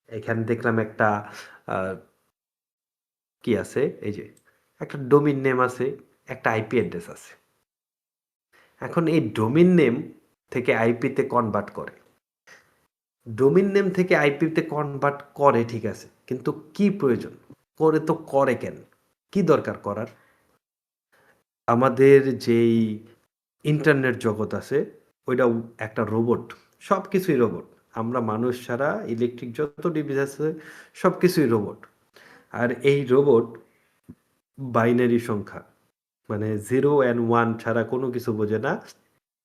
Speaker 1: এখানে দেখলাম একটা কি আছে, এই যে একটা ডোমিন নেম আছে, একটা আইপি অ্যাড্রেস আছে। এখন এই ডোমিন নেম থেকে আইপিতে কনভার্ট করে, ডোমিন নেম থেকে আইপিতে কনভার্ট করে, ঠিক আছে, কিন্তু কি প্রয়োজন করে, তো করে কেন, কি দরকার করার? আমাদের যেই ইন্টারনেট জগৎ আছে ওইটা একটা রোবট, সব কিছুই রোবট। আমরা মানুষ ছাড়া ইলেকট্রিক যত ডিভাইস আছে সব কিছুই রোবট। আর এই রোবট বাইনারি সংখ্যা, মানে 0 and 1 ছাড়া কোনো কিছু বোঝে না,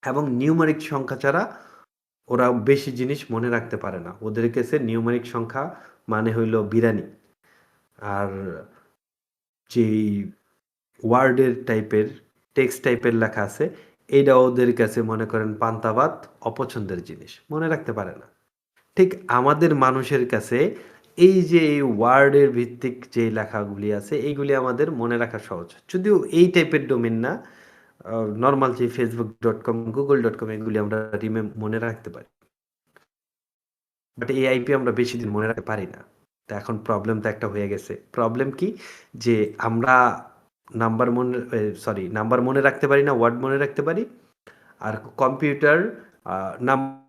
Speaker 1: এবং নিউমেরিক সংখ্যা ছাড়া ওরা বেশি জিনিস মনে রাখতে পারে না। ওদের কাছে নিউমেরিক সংখ্যা মানে হইল বিরানি। আর যেই ওয়ার্ডের টাইপের, টেক্সট টাইপের লেখা আছে, এইটা ওদের কাছে মনে করেন পান্তাভাত, অপছন্দের জিনিস, মনে রাখতে পারে না। ঠিক আমাদের মানুষের কাছে এই যে এই ওয়ার্ডের ভিত্তিক যে লেখাগুলি আছে, এইগুলি আমাদের মনে রাখা সহজ, যদিও এই টাইপের ডোমেন না। নর্মাল যে facebook.com, google.com, এগুলি আমরা মনে রাখতে পারি, বাট এই আইপি আমরা বেশি দিন মনে রাখতে পারি না। তো এখন প্রবলেম তো একটা হয়ে গেছে। প্রবলেম কি, যে আমরা নাম্বার মনে রাখতে পারি না, ওয়ার্ড মনে রাখতে পারি, আর কম্পিউটার নাম্বার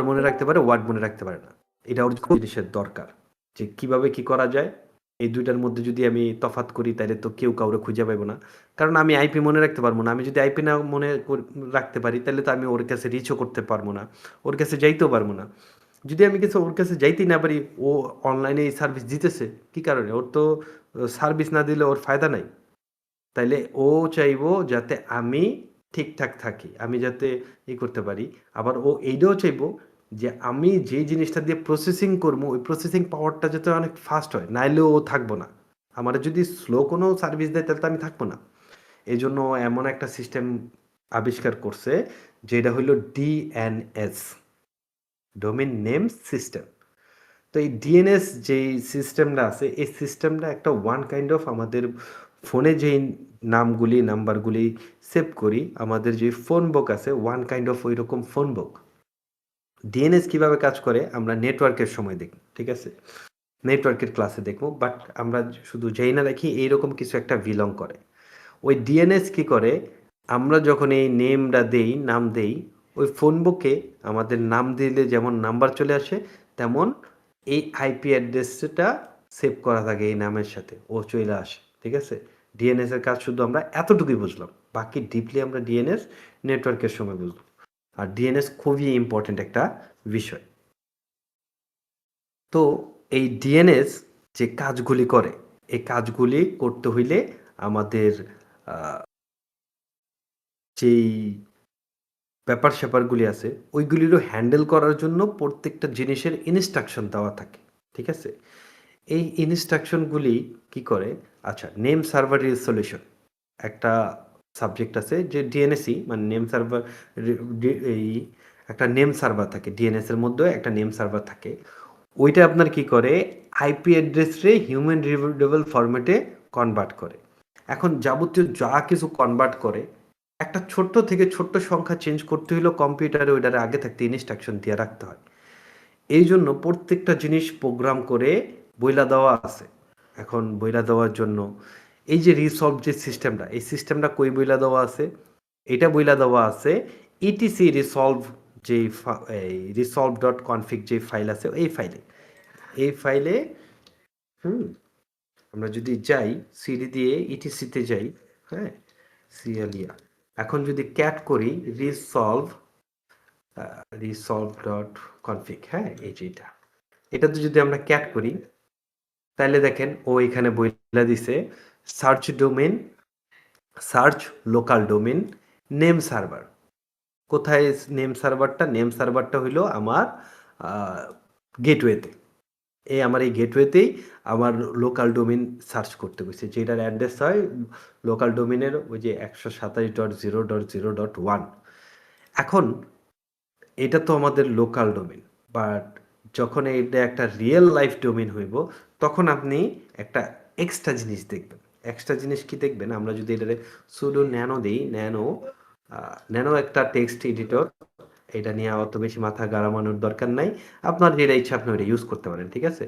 Speaker 1: মনে রাখতে পারে, ওয়ার্ড মনে রাখতে পারে না। এটা ওর জিনিসের দরকার, যে কিভাবে কি করা যায়। এই দুইটার মধ্যে যদি আমি তফাৎ করি, তাহলে তো কেউ কাউরে খুঁজে পাবো না। কারণ আমি আইপি মনে রাখতে পারবো না। আমি যদি আইপি না মনে রাখতে পারি, তাহলে তো আমি ওর কাছে রিচও করতে পারবো না, ওর কাছে যাইতেও পারবো না। যদি আমি কিছু ওর কাছে যাইতেই না পারি, ও অনলাইনে এই সার্ভিস দিতেছে কি কারণে? ওর তো সার্ভিস না দিলে ওর ফায়দা নাই। তাইলে ও চাইবো যাতে আমি ঠিকঠাক থাকি, আমি যাতে করতে পারি। আবার ও এইটাও চাইবো যে আমি যে জিনিসটা দিয়ে প্রসেসিং করবো, ওই প্রসেসিং পাওয়ারটা যাতে অনেক ফাস্ট হয়, নাইলে ও থাকবো না। আমার যদি স্লো কোনো সার্ভিস দেয়, তাহলে তো আমি থাকবো না। এই জন্য এমন একটা সিস্টেম আবিষ্কার করছে, যেটা হইল ডিএনএস, ডোমেইন নেম সিস্টেম। তো এই ডিএনএস যেই সিস্টেমটা আছে, এই সিস্টেমটা একটা ওয়ান কাইন্ড অফ আমাদের ফোনে যেই নামগুলি, নাম্বারগুলি সেভ করি, আমাদের যে ফোন বুক আছে, ওয়ান কাইন্ড অফ ওই রকম ফোন বুক। ডিএনএস কিভাবে কাজ করে আমরা নেটওয়ার্কের সময় দেখব, ঠিক আছে? নেটওয়ার্কের ক্লাসে দেখব, বাট আমরা শুধু যেই না রাখি, এইরকম কিছু একটা বিলং করে। ওই ডিএনএস কি করে, আমরা যখন এই নেমটা দেই, নাম দেই, ওই ফোন বুকে আমাদের নাম দিলে যেমন নাম্বার চলে আসে, তেমন এই আইপি অ্যাড্রেসটা সেভ করা থাকে এই নামের সাথে, ও চলে আসে, ঠিক আছে? ডিএনএস এর কাজ শুধু আমরা এতটুকুই বুঝলাম, বাকি ডিপলি আমরা ডিএনএস নেটওয়ার্কের সময় বুঝলাম। আর ডিএনএস খুবই ইম্পর্টেন্ট একটা বিষয়। তো এই ডিএনএস যে কাজগুলি করে, এই কাজগুলি করতে হইলে আমাদের যেই ব্যাপার স্যাপারগুলি আছে, ওইগুলিরও হ্যান্ডেল করার জন্য প্রত্যেকটা জিনিসের ইনস্ট্রাকশন দেওয়া থাকে, ঠিক আছে? এই ইনস্ট্রাকশনগুলি কি করে, আচ্ছা, নেম সার্ভার রিসলিউশন একটা সাবজেক্ট আছে, যে ডিএনএসই মানে নেম সার্ভার, এই একটা নেম সার্ভার থাকে, ডিএনএস এর মধ্যে একটা নেম সার্ভার থাকে। ওইটা আপনার কি করে, আইপি অ্যাড্রেসে হিউম্যান রিডেবল ফরম্যাটে কনভার্ট করে। এখন যাবতীয় যা কিছু কনভার্ট করে, একটা ছোট্ট থেকে ছোট্ট সংখ্যা চেঞ্জ করতে হলেও কম্পিউটারে ওইটারে আগে থাকতে ইনস্ট্রাকশন দিয়ে রাখতে হয়। এই জন্য প্রত্যেকটা জিনিস প্রোগ্রাম করে বইলা দেওয়া আছে। এখন বইলা দেওয়ার জন্য এই যে রিসলভ যে সিস্টেমটা, এই সিস্টেমটা কই বইলা দেওয়া আছে, এটা বইলা দেওয়া আছে ইটিসি রিসলভ, যে এই resolve.config যে ফাইল আছে, এই ফাইলে আমরা যদি যাই, সিডি দিয়ে ইটিসিতে যাই, হ্যাঁ, সিএলিয়া, এখন যদি ক্যাট করি resolve.config, হ্যাঁ, এই যে এটাতে যদি আমরা ক্যাট করি, তাহলে দেখেন ও এখানে বইলা দিছে search domain, search local domain, name server. কোথায় নেম সার্ভারটা? নেম সার্ভারটা হইলো আমার গেটওয়েতে। আমার এই গেটওয়েতেই আমার লোকাল ডোমেন সার্চ করতে বসে, যেটার অ্যাড্রেস হয় লোকাল ডোমেনের ওই যে 127.0.0.1। এখন এটা তো আমাদের লোকাল ডোমেন, বাট যখন এটা একটা রিয়েল লাইফ ডোমেন হইব, তখন আপনি একটা এক্সট্রা জিনিস দেখবেন। এক্সট্রা জিনিস কি দেখবেন? আমরা যদি এটারে সুডো ন্যানো দিই, ন্যানো একটা টেক্সট এডিটর, এটা নিয়ে অত বেশি মাথা গাড়ামানোর দরকার নাই। আপনার যেটা ইচ্ছা আপনি ওটা ইউজ করতে পারেন, ঠিক আছে?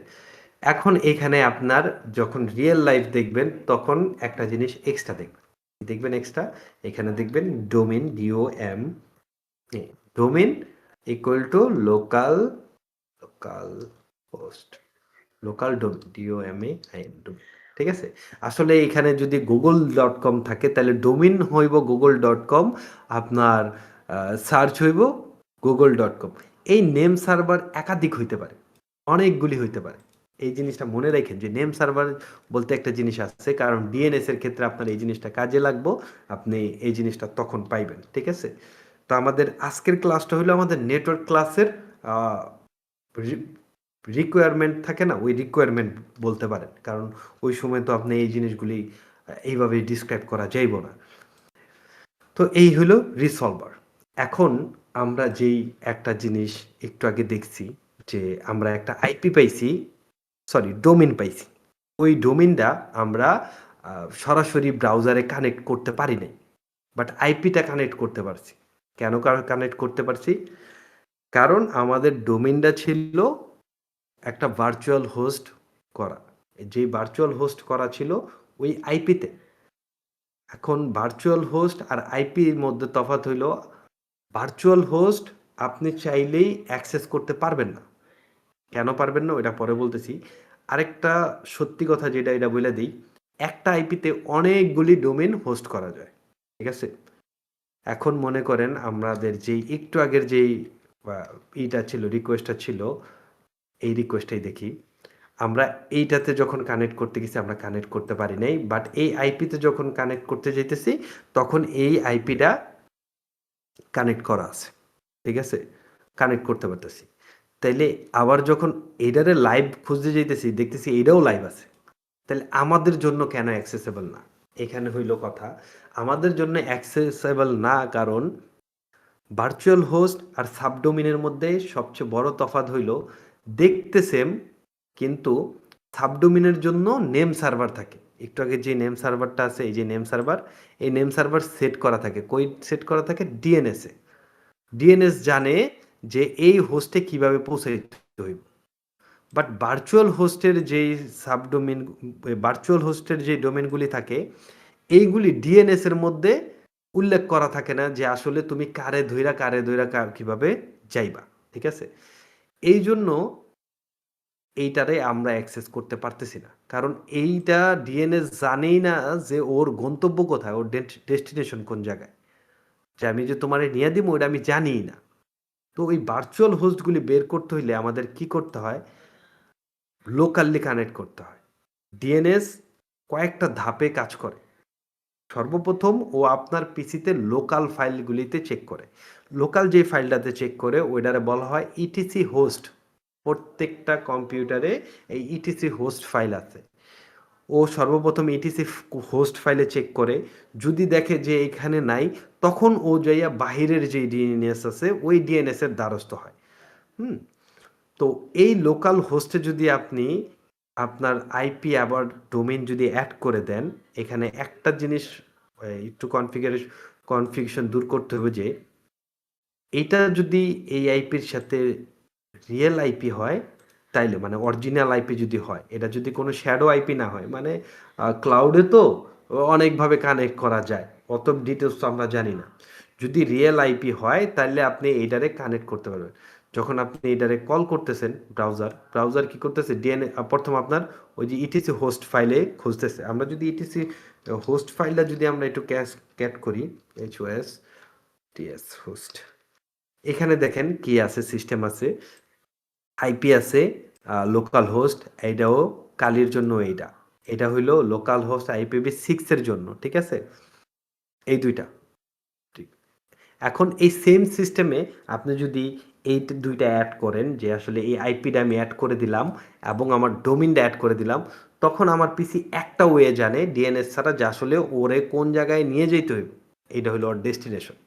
Speaker 1: এখন এখানে আপনার যখন রিয়েল লাইফ দেখবেন, তখন একটা জিনিস এক্সট্রা দেখবেন এক্সট্রা, এখানে দেখবেন domain, domain equal to local host, local domain, ঠিক আছে? আসলে এখানে যদি google.com থাকে, তাহলে ডোমেন হইব google.com, আপনার সার্চ হইব google.com। এই নেম সার্ভার একাধিক হইতে পারে, অনেকগুলি হইতে পারে। এই জিনিসটা মনে রাখেন যে নেম সার্ভার বলতে একটা জিনিস আছে, কারণ ডিএনএস এর ক্ষেত্রে আপনার এই জিনিসটা কাজে লাগবো, আপনি এই জিনিসটা তখন পাইবেন, ঠিক আছে? তো আমাদের আজকের ক্লাসটা হলো আমাদের নেটওয়ার্ক ক্লাসের রিকোয়ারমেন্ট থাকে না, ওই রিকোয়ারমেন্ট বলতে পারেন, কারণ ওই সময় তো আপনি এই জিনিসগুলি এইভাবে ডিসক্রাইব করা যাইব না। তো এই হলো রিসলভার। এখন আমরা যেই একটা জিনিস একটু আগে দেখছি যে আমরা একটা আইপি পাইছি, সরি ডোমেন পাইছি। ওই ডোমেনটা আমরা সরাসরি ব্রাউজারে কানেক্ট করতে পারি নাই, বাট আইপিটা কানেক্ট করতে পারছি। কেন কানেক্ট করতে পারছি? কারণ আমাদের ডোমেনটা ছিল একটা ভার্চুয়াল হোস্ট করা, যেই ভার্চুয়াল হোস্ট করা ছিল ওই আইপিতে। এখন ভার্চুয়াল হোস্ট আর আইপির মধ্যে তফাৎ হইল, ভার্চুয়াল হোস্ট আপনি চাইলেই অ্যাক্সেস করতে পারবেন না। কেন পারবেন না ওটা পরে বলতেছি। আরেকটা সত্যি কথা যেটা, এটা বলে দিই, একটা আইপিতে অনেকগুলি ডোমেন হোস্ট করা যায়, ঠিক আছে? এখন মনে করেন আমাদের যেই একটু আগের যেই ইটা ছিল, রিকোয়েস্টটা ছিল, এই রিকোয়েস্টটাই দেখি। আমরা এইটাতে যখন কানেক্ট করতে গেছি আমরা কানেক্ট করতে পারি নাই, বাট এই আইপিতে যখন কানেক্ট করতে যাইতেছি তখন এই আইপিটা কানেক্ট করা আছে, ঠিক আছে? কানেক্ট করতে পারতেছি। তাইলে আবার যখন এটারে লাইভ খুঁজতে যাইতেছি দেখতেছি এটাও লাইভ আছে, তাহলে আমাদের জন্য কেন অ্যাক্সেসেবল না? এখানে হইল কথা, আমাদের জন্য অ্যাক্সেসেবল না কারণ ভার্চুয়াল হোস্ট আর সাবডোমিনের মধ্যে সবচেয়ে বড় তফাৎ হইল দেখতে সেম, কিন্তু সাবডোমিনের জন্য নেম সার্ভার থাকে। একটু আগে যে নেম সার্ভারটা আছে, এই যে নেম সার্ভার, এই নেম সার্ভার সেট করা থাকে, কই সেট করা থাকে? ডিএনএসে। ডিএনএস জানে যে এই হোস্টে কিভাবে পৌঁছাইতে হইব। বাট ভার্চুয়াল হোস্টের যেই সাবডোমেন, ভার্চুয়াল হোস্টের যে ডোমেনগুলি থাকে, এইগুলি ডিএনএস এর মধ্যে উল্লেখ করা থাকে না যে আসলে তুমি কারে ধইরা কিভাবে যাইবা, ঠিক আছে? এই জন্য এইটারে আমরা অ্যাক্সেস করতে পারতেছি না, কারণ এইটা ডিএনএস জানেই না যে ওর গন্তব্য কোথায়, ওর ডেস্টিনেশন কোন জায়গায়, যে আমি যে তোমারে নিয়ে দিব ওটা আমি জানিই না। তো ওই ভার্চুয়াল হোস্টগুলি বের করতে হইলে আমাদের কি করতে হয়? লোকালি কানেক্ট করতে হয়। ডিএনএস কয়েকটা ধাপে কাজ করে। সর্বপ্রথম ও আপনার পিসিতে লোকাল ফাইলগুলিতে চেক করে। লোকাল যে ফাইলটাতে চেক করে ওইটারে বলা হয় ইটিসি হোস্ট। প্রত্যেকটা কম্পিউটারে এই ইটিসি হোস্ট ফাইল আছে। ও সর্বপ্রথম ইটিসি হোস্ট ফাইলে চেক করে, যদি দেখে যে এখানে নাই, তখন ও যাইয়া বাহিরের যে ডিএনএস আছে ওই ডিএনএস এর দ্বারস্থ হয়। তো এই লোকাল হোস্টে যদি আপনি আপনার আইপি আবার ডোমেইন যদি অ্যাড করে দেন, এখানে একটা জিনিস একটু কনফিগারেশন দূর করতে হবে, যে এইটা যদি এই আইপির সাথে রিয়েল আইপি হয়, তাইলে মানে অরিজিনাল আইপি যদি হয়, এটা যদি কোনো শ্যাডো আইপি না হয়, মানে ক্লাউডে তো অনেকভাবে কানেক্ট করা যায়, অত ডিটেলস তো আমরা জানি না। যদি রিয়েল আইপি হয় তাহলে আপনি এইটারে কানেক্ট করতে পারবেন। যখন আপনি এইটারে কল করতেছেন, ব্রাউজার কি করতেছে? ডিএনএ প্রথম আপনার ওই যে ইটিসি হোস্ট ফাইলে খুঁজতেছে। আমরা যদি ইটিসি হোস্ট ফাইলটা যদি আমরা একটু ক্যাট করি, HOS TS হোস্ট, এখানে দেখেন কি আছে, সিস্টেম আছে, আইপি আছে, লোকাল হোস্ট, এইটাও কালির জন্য, এটা হইলো লোকাল হোস্ট IPv6 এর জন্য, ঠিক আছে? এই দুইটা ঠিক। এখন এই সেম সিস্টেমে আপনি যদি এই দুইটা অ্যাড করেন, যে আসলে এই আইপিটা আমি অ্যাড করে দিলাম এবং আমার ডোমিনটা অ্যাড করে দিলাম, তখন আমার পিসি একটা ওয়ে জানে ডিএনএস ছাড়া যে আসলে ওরে কোন জায়গায় নিয়ে যেতে হইব, এইটা হলো ওর ডেস্টিনেশন।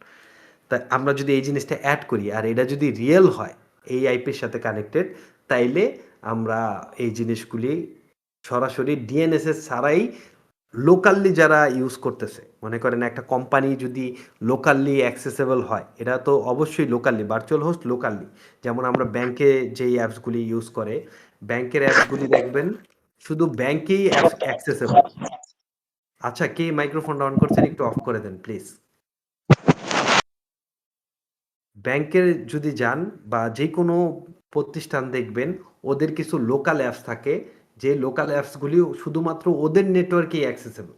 Speaker 1: তাই আমরা যদি এই জিনিসটা অ্যাড করি আর এটা যদি রিয়েল হয় এই আইপির সাথে কানেক্টেড, তাইলে আমরা এই জিনিসগুলি সরাসরি ডিএনএস এর ছাড়াই লোকালি যারা ইউজ করতেছে, মনে করেন একটা কোম্পানি যদি লোকালি অ্যাক্সেসেবল হয়, এটা তো অবশ্যই লোকালি, ভার্চুয়াল হোস্ট লোকালি। যেমন আমরা ব্যাংকে যেই অ্যাপসগুলি ইউজ করে, ব্যাংকের অ্যাপসগুলি দেখবেন শুধু ব্যাংকেই অ্যাক্সেসেবল। আচ্ছা, কে মাইক্রোফোনটা অন করছেন একটু অফ করে দেন প্লিজ। ব্যাংকে যদি যান বা যে কোনো প্রতিষ্ঠান দেখবেন, ওদের কিছু লোকাল অ্যাপস থাকে, যে লোকাল অ্যাপসগুলি শুধুমাত্র ওদের নেটওয়ার্কেই অ্যাক্সেসেবল।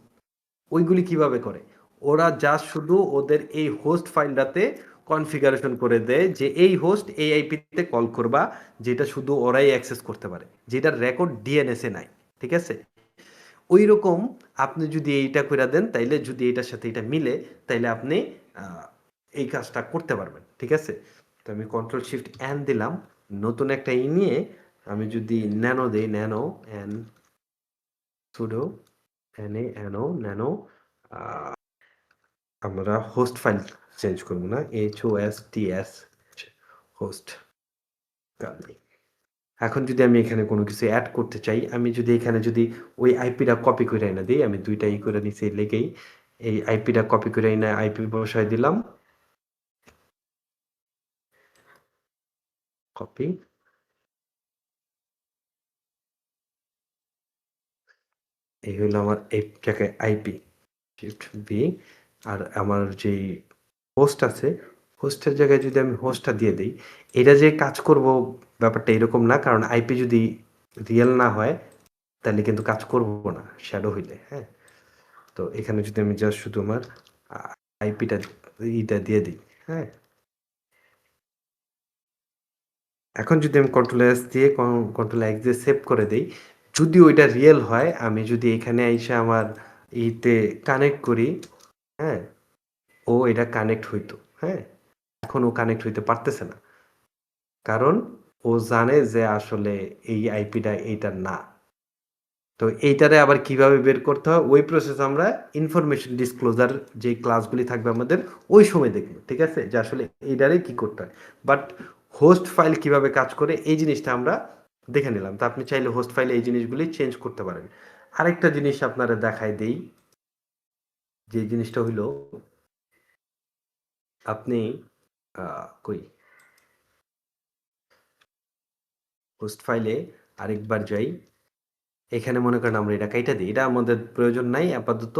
Speaker 1: ওইগুলি কিভাবে করে? ওরা জাস্ট শুধু ওদের এই হোস্ট ফাইলটাতে কনফিগারেশন করে দেয় যে এই হোস্ট এই আইপিতে কল করবা, যেটা শুধু ওরাই অ্যাক্সেস করতে পারে, যেটার রেকর্ড ডিএনএসে নাই। ঠিক আছে, ওই রকম আপনি যদি এইটা করে দেন, তাইলে যদি এটার সাথে এটা মিলে, তাইলে আপনি এই কাজটা করতে পারবেন। ঠিক আছে, তো আমি কন্ট্রোল শিফট এন দিলাম, নতুন একটা নিয়ে আমি যদি ন্যানো দিই, nano N pseudo nano nano, আমরা হোস্ট ফাইল চেঞ্জ করবো না, HOSTS হোস্ট। এখন যদি আমি এখানে কোনো কিছু অ্যাড করতে চাই, আমি যদি এখানে যদি ওই আইপিটা কপি করে এনে দিই, আমি দুইটাই করে নিছি লেগেই, এই আইপিটা কপি করে এনে আইপি বসাই দিলাম, কপি, এই হইলো আমার এই জায়গায় আইপি, শিফট বি, আর আমার যে হোস্ট আছে, হোস্টের জায়গায় যদি আমি হোস্টটা দিয়ে দিই, এটা যে কাজ করব ব্যাপারটা এরকম না, কারণ আইপি যদি রিয়েল না হয় তাহলে কিন্তু কাজ করব না শ্যাডো হইলে। হ্যাঁ, তো এখানে যদি আমি জাস্ট শুধু আমার আইপিটা এইটা দিয়ে দিই, হ্যাঁ, এখন যদি আমি কন্ট্রোল এস দিয়ে কন্ট্রোল এক্স দিয়ে সেভ করে দিই, যদি ওইটা রিয়েল হয়, আমি যদি এখানে এসে আমার ইতে কানেক্ট করি, হ্যাঁ, ও এটা কানেক্ট হইতো। হ্যাঁ, এখন ও কানেক্ট হইতে পারতেছে না, কারণ ও জানে যে আসলে এই আইপিটা এইটা না। তো এইটারে আবার কিভাবে বের করতে হয়, ওই প্রসেস আমরা ইনফরমেশন ডিসক্লোজার যে ক্লাসগুলি থাকবে আমাদের, ওই সময় দেখব। ঠিক আছে, যে আসলে এইটারে কি করতে হয়। বাট হোস্ট ফাইল কিভাবে কাজ করে এই জিনিসটা আমরা দেখে নিলাম। তো আপনি চাইলে হোস্ট ফাইলে এই জিনিসগুলি চেঞ্জ করতে পারেন। আরেকটা জিনিস আপনারা দেখাই দেই, যে জিনিসটা হইল, আপনি কই হোস্ট ফাইলে আরেকবার যাই, এখানে মনে করেন আমরা এটা কাইটা দিই, এটা আমাদের প্রয়োজন নাই আপাতত,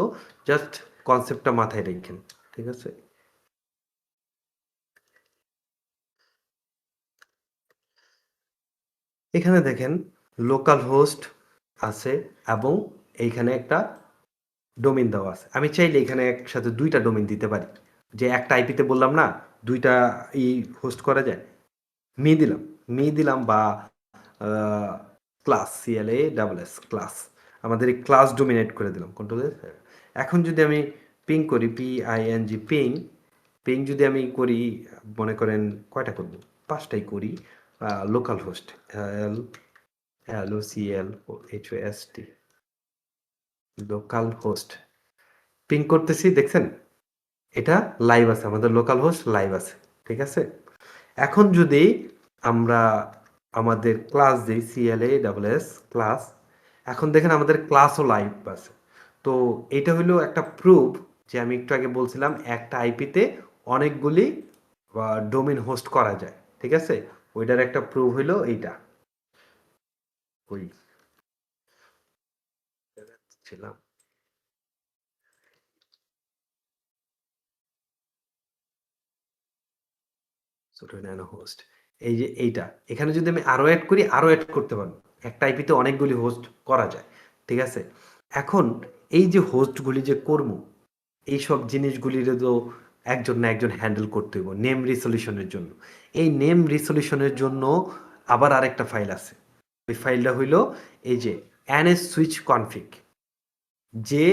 Speaker 1: জাস্ট কনসেপ্টটা মাথায় রাখেন। ঠিক আছে, এখানে দেখেন লোকাল হোস্ট আছে এবং এইখানে একটা ডোমেইন দেওয়া আছে। আমি চাইলে এখানে একসাথে দুইটা ডোমেইন দিতে পারি, যে একটা আইপিতে বললাম না দুইটা হোস্ট করা যায়, দিলাম, দিলাম, বা ক্লাস CLASS ক্লাস, আমাদের এই ক্লাস ডোমিনেট করে দিলাম কন্ট্রোল। এখন যদি আমি পিং করি, PING পিং, যদি আমি করি, মনে করেন কয়টা করব, 5টাই করি, local host LOCAL HOST local host ping করতেছি, দেখছেন এটা লাইভ আছে, আমাদের লোকাল হোস্ট লাইভ আছে। ঠিক আছে, এখন যদি আমরা আমাদের ক্লাস দিই CLASS ক্লাস, এখন দেখেন আমাদের ক্লাসও লাইভ আছে। তো এটা হলো একটা প্রুফ, যে আমি একটু আগে বলছিলাম একটা আইপিতে অনেকগুলি ডোমেইন হোস্ট করা যায়। ঠিক আছে, ওইটার একটা প্রুফ হলো এইটা। ওই ছিলাম ছোট ন্যানো হোস্ট, এই যে এইটা, এখানে যদি আমি আরো অ্যাড করি, আরো অ্যাড করতে পারবো, একটা আইপিতে অনেকগুলি হোস্ট করা যায়। ঠিক আছে, এখন এই যে হোস্টগুলি যে করবো, এইসব জিনিসগুলির তো একজন না একজন হ্যান্ডেল করতে হইব নেম রিসলিউশনের জন্য। এই নেম রিসলিউশনের জন্য আবার আরেকটা ফাইল আছে, ওই ফাইলটা হইল এই যে NS সুইচ কনফিগ, যে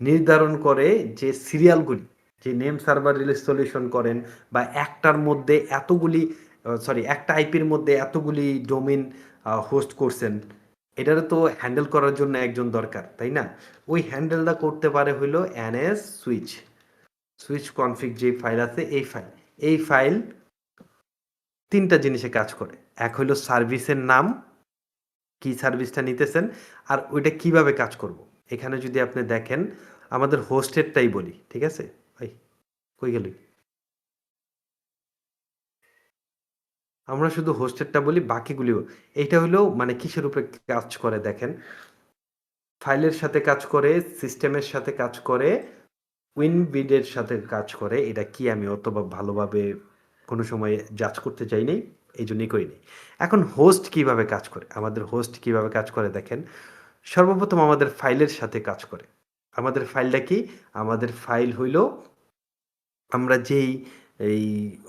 Speaker 1: নির্ধারণ করে যে সিরিয়ালগুলি, যে নেম সার্ভার রিসলিউশন করেন, বা একটার মধ্যে এতগুলি, একটা আইপির মধ্যে এতগুলি ডোমেইন হোস্ট করছেন, এটারে তো হ্যান্ডেল করার জন্য একজন দরকার, তাই না? ওই হ্যান্ডেলটা করতে পারে হইলো NS সুইচ কনফিগ যে ফাইল আছে, এই ফাইল তিনটা জিনিসে কাজ করে। এক হইলো সার্ভিসের নাম, কি সার্ভিসটা নিতেছেন, আর ওইটা কিভাবে কাজ করব। এখানে যদি আপনি দেখেন, আমাদের হোস্টেরটাই বলি, ঠিক আছে ভাই, কই গেলি, আমরা শুধু হোস্টেরটা বলি, বাকিগুলি এইটা হইলো মানে কিসের উপরে কাজ করে দেখেন, ফাইলের সাথে কাজ করে, সিস্টেমের সাথে কাজ করে, উইনবিডের সাথে কাজ করে। এটা কি আমি অত ভালোভাবে কোনো সময় জাজ করতে চাই নাই, এই জন্যই করিনি। এখন হোস্ট কিভাবে কাজ করে, আমাদের হোস্ট কিভাবে কাজ করে দেখেন, সর্বপ্রথম আমাদের ফাইলের সাথে কাজ করে। আমাদের ফাইলটা কি, আমাদের ফাইল হইল আমরা যেই এই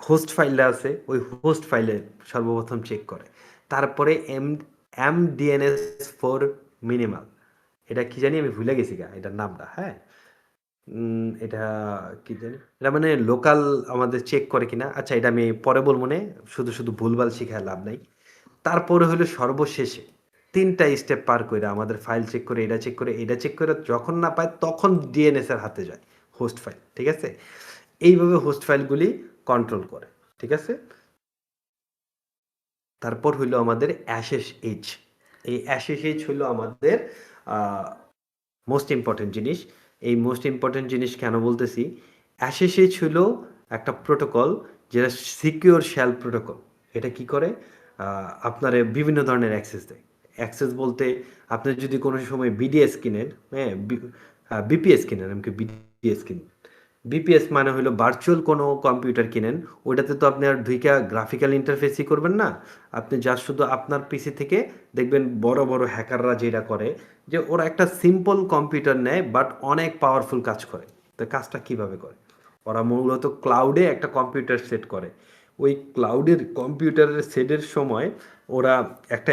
Speaker 1: হোস্ট ফাইলটা আছে ওই হোস্ট ফাইলে সর্বপ্রথম চেক করে। তারপরে MDNS ফর মিনিমাল, এটা কি জানি আমি ভুলে গেছি গা এটার নামটা, হ্যাঁ। এটা কি জানি, এটা মানে লোকাল আমাদের চেক করে কিনা, আচ্ছা এটা আমি পরে বলবো, মনে শুধু শুধু ভুলভাল শিখায় লাভ নাই। তারপরে হলো সর্বশেষে 3টা স্টেপ পার করে আমাদের ফাইল চেক করে, এটা চেক করে, এটা চেক করে, যখন না পায় তখন DNS এর হাতে যায় হোস্ট ফাইল, ঠিক আছে। এইভাবে হোস্ট ফাইলগুলি কন্ট্রোল করে, ঠিক আছে। তারপর হইলো আমাদের SSH। এই SSH হইলো আমাদের মোস্ট ইম্পর্টেন্ট জিনিস। এই মোস্ট ইম্পর্টেন্ট জিনিস কেন বলতেছি, SSH হইলো একটা প্রোটোকল যেটা সিকিউর শেল প্রোটোকল। এটা কি করে, আপনার বিভিন্ন ধরনের অ্যাক্সেস দেয়। অ্যাক্সেস বলতে আপনি যদি কোনো সময় BDS কিনেন, হ্যাঁ, BPS কিনেন, এমনকি BDS কিনেন, BPS মানে হলো ভার্চুয়াল কোনো কম্পিউটার কিনেন, ওইটাতে তো আপনি আর ঢুইকা গ্রাফিক্যাল ইন্টারফেসই করবেন না। আপনি জাস্ট শুধু আপনার পিসি থেকে দেখবেন বড় বড় হ্যাকাররা যেটা করে, যে ওরা একটা সিম্পল কম্পিউটার নেয় বাট অনেক পাওয়ারফুল কাজ করে। তো কাজটা কিভাবে করে, ওরা মূলত ক্লাউডে একটা কম্পিউটার সেট করে। ওই ক্লাউডের কম্পিউটারের সেটের সময় ওরা একটা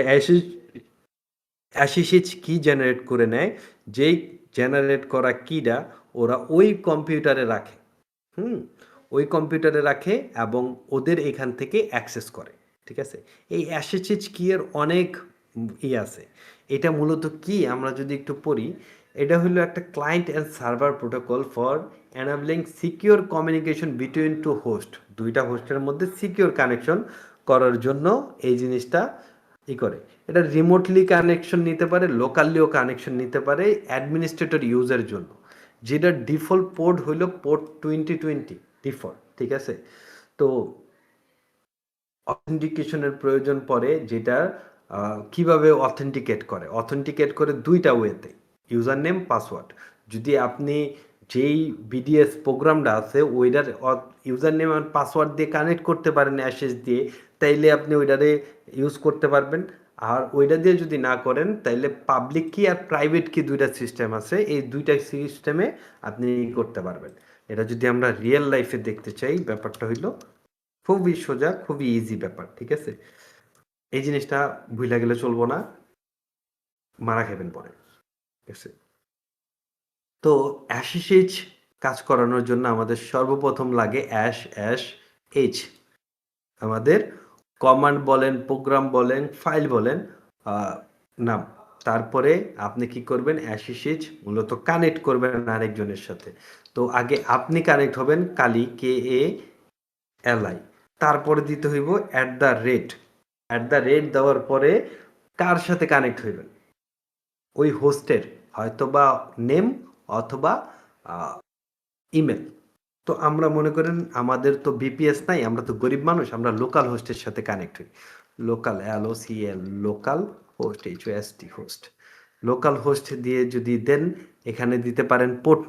Speaker 1: SSH কি জেনারেট করে নেয়, যেই জেনারেট করা কিটা ওরা ওই কম্পিউটারে রাখে। হুম, ওই কম্পিউটারে রাখে এবং ওদের এখান থেকে অ্যাক্সেস করে, ঠিক আছে। এই SSH কি এর অনেক আছে। এটা মূলত কি, আমরা যদি একটু পড়ি, এটা হলো একটা client and server protocol for enabling secure communication between two host. দুইটা হোস্টের মধ্যে সিকিউর কানেকশন করার জন্য এই জিনিসটা করে। এটা রিমোটলি কানেকশন নিতে পারে, লোকালিও কানেকশন নিতে পারে অ্যাডমিনিস্ট্রেটর ইউজের জন্য, যেটা ডিফল্ট পোর্ট হইল পোর্ট 2020 ডিফল্ট, ঠিক আছে। তো অথেন্টিকেশনের প্রয়োজন পড়ে, যেটা কিভাবে অথেন্টিকেট করে দুইটা ওয়েতে, ইউজার নেম, পাসওয়ার্ড। যদি আপনি যেই BDS প্রোগ্রামটা আছে ওইটার ইউজার নেম আর পাসওয়ার্ড দিয়ে কানেক্ট করতে পারেন অ্যাশেস দিয়ে, তাইলে আপনি ওইটারে ইউজ করতে পারবেন। আর ওইটা দিয়ে যদি না করেন তাইলে পাবলিক কি আর প্রাইভেট কি দুইটা সিস্টেম আছে, এই দুইটা সিস্টেমে আপনি করতে পারবেন। এটা যদি আমরা রিয়েল লাইফে দেখতে চাই, ব্যাপারটা হইলো খুবই সোজা, খুবই ইজি ব্যাপার, ঠিক আছে। এই জিনিসটা ভুলে গেলে চলবো না, মারা খাবেন পরে, ঠিক আছে। তো SSH কাজ করানোর জন্য আমাদের সর্বপ্রথম লাগে SSH। আমাদের কমান্ড বলেন, প্রোগ্রাম বলেন, ফাইল বলেন, নাম। তারপরে আপনি কি করবেন, SSH মূলত কানেক্ট করবেন আরেকজনের সাথে। তো আগে আপনি কানেক্ট হবেন কালি, KALI, তারপরে দিতে হইব @ দেওয়ার পরে কার সাথে কানেক্ট হইবেন, ওই হোস্টের হয়তোবা নেম অথবা ইমেল। তো আমরা মনে করেন আমাদের তো BPS নাই, আমরা তো গরিব মানুষ, আমরা লোকাল হোস্টের সাথে কানেক্ট হই। Local LOCL, local host, HOST host. Local host দিয়ে যদি দেন, এখানে দিতে পারেন পোর্ট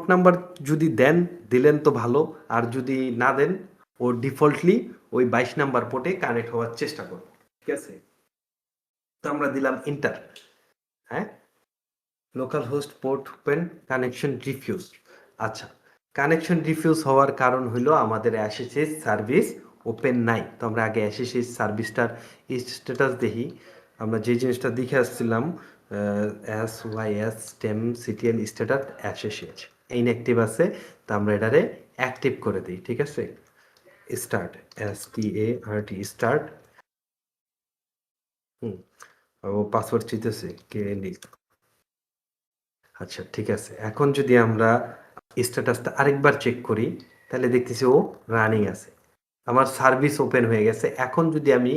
Speaker 1: নাম্বার যদি দেন, দিলেন তো ভালো, আর যদি না দেন ও ডিফল্টলি ওই 22 নাম্বার পোর্টে কানেক্ট হওয়ার চেষ্টা করব, ঠিক আছে। তো আমরা দিলাম ইন্টার, হ্যাঁ, local host port open, connection refuse. আচ্ছা, কানেকশন রিফিউজ হওয়ার কারণ হলো আমাদের SSH সার্ভিস ওপেন নাই। তো আমরা আগে SSH সার্ভিসটার স্ট্যাটাস দেখি। আমরা যে জিনিসটা দেখে আসছিলাম, SYS STEM CTN status SSH inactive আছে, তো আমরা এটারে অ্যাক্টিভ করে দিই, ঠিক আছে। Start, START start. ও পাসওয়ার্ড চাইতেছে, কে লিখ। আচ্ছা ঠিক আছে, এখন যদি আমরা স্ট্যাটাসটা আরেকবার চেক করি, তাহলে দেখতেছি ও রানিং আছে, আমার সার্ভিস ওপেন হয়ে গেছে। এখন যদি আমি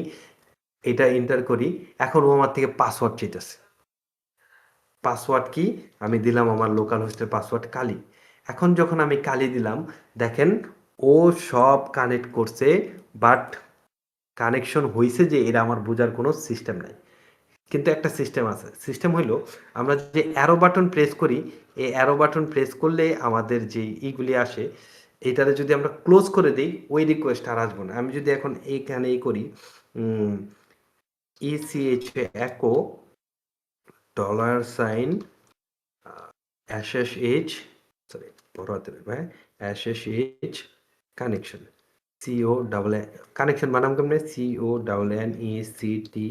Speaker 1: এটা এন্টার করি, এখন ও আমার থেকে পাসওয়ার্ড চাইতেছে। পাসওয়ার্ড কি, আমি দিলাম আমার লোকাল হোস্টের পাসওয়ার্ড কালি। এখন যখন আমি কালি দিলাম, দেখেন ও সব কানেক্ট করছে, বাট কানেকশন হয়েছে যে এরা আমার বোঝার কোনো সিস্টেম নাই। কিন্তু একটা সিস্টেম আছে, সিস্টেম হইলো আমরা যে অ্যারো বাটন প্রেস করি, এই অ্যারো বাটন প্রেস করলে আমাদের যে ইগুলি আসে, এইটারে যদি আমরা ক্লোজ করে দিই, ওই রিকোয়েস্ট আর আসবো না। আমি যদি এখন এইখানে করি ECH echo $SSH, সরি বড় হাতে, হ্যাঁ, SSH কানেকশন সিও ডাবল কানেকশন বানাম কেমনে CONNECTI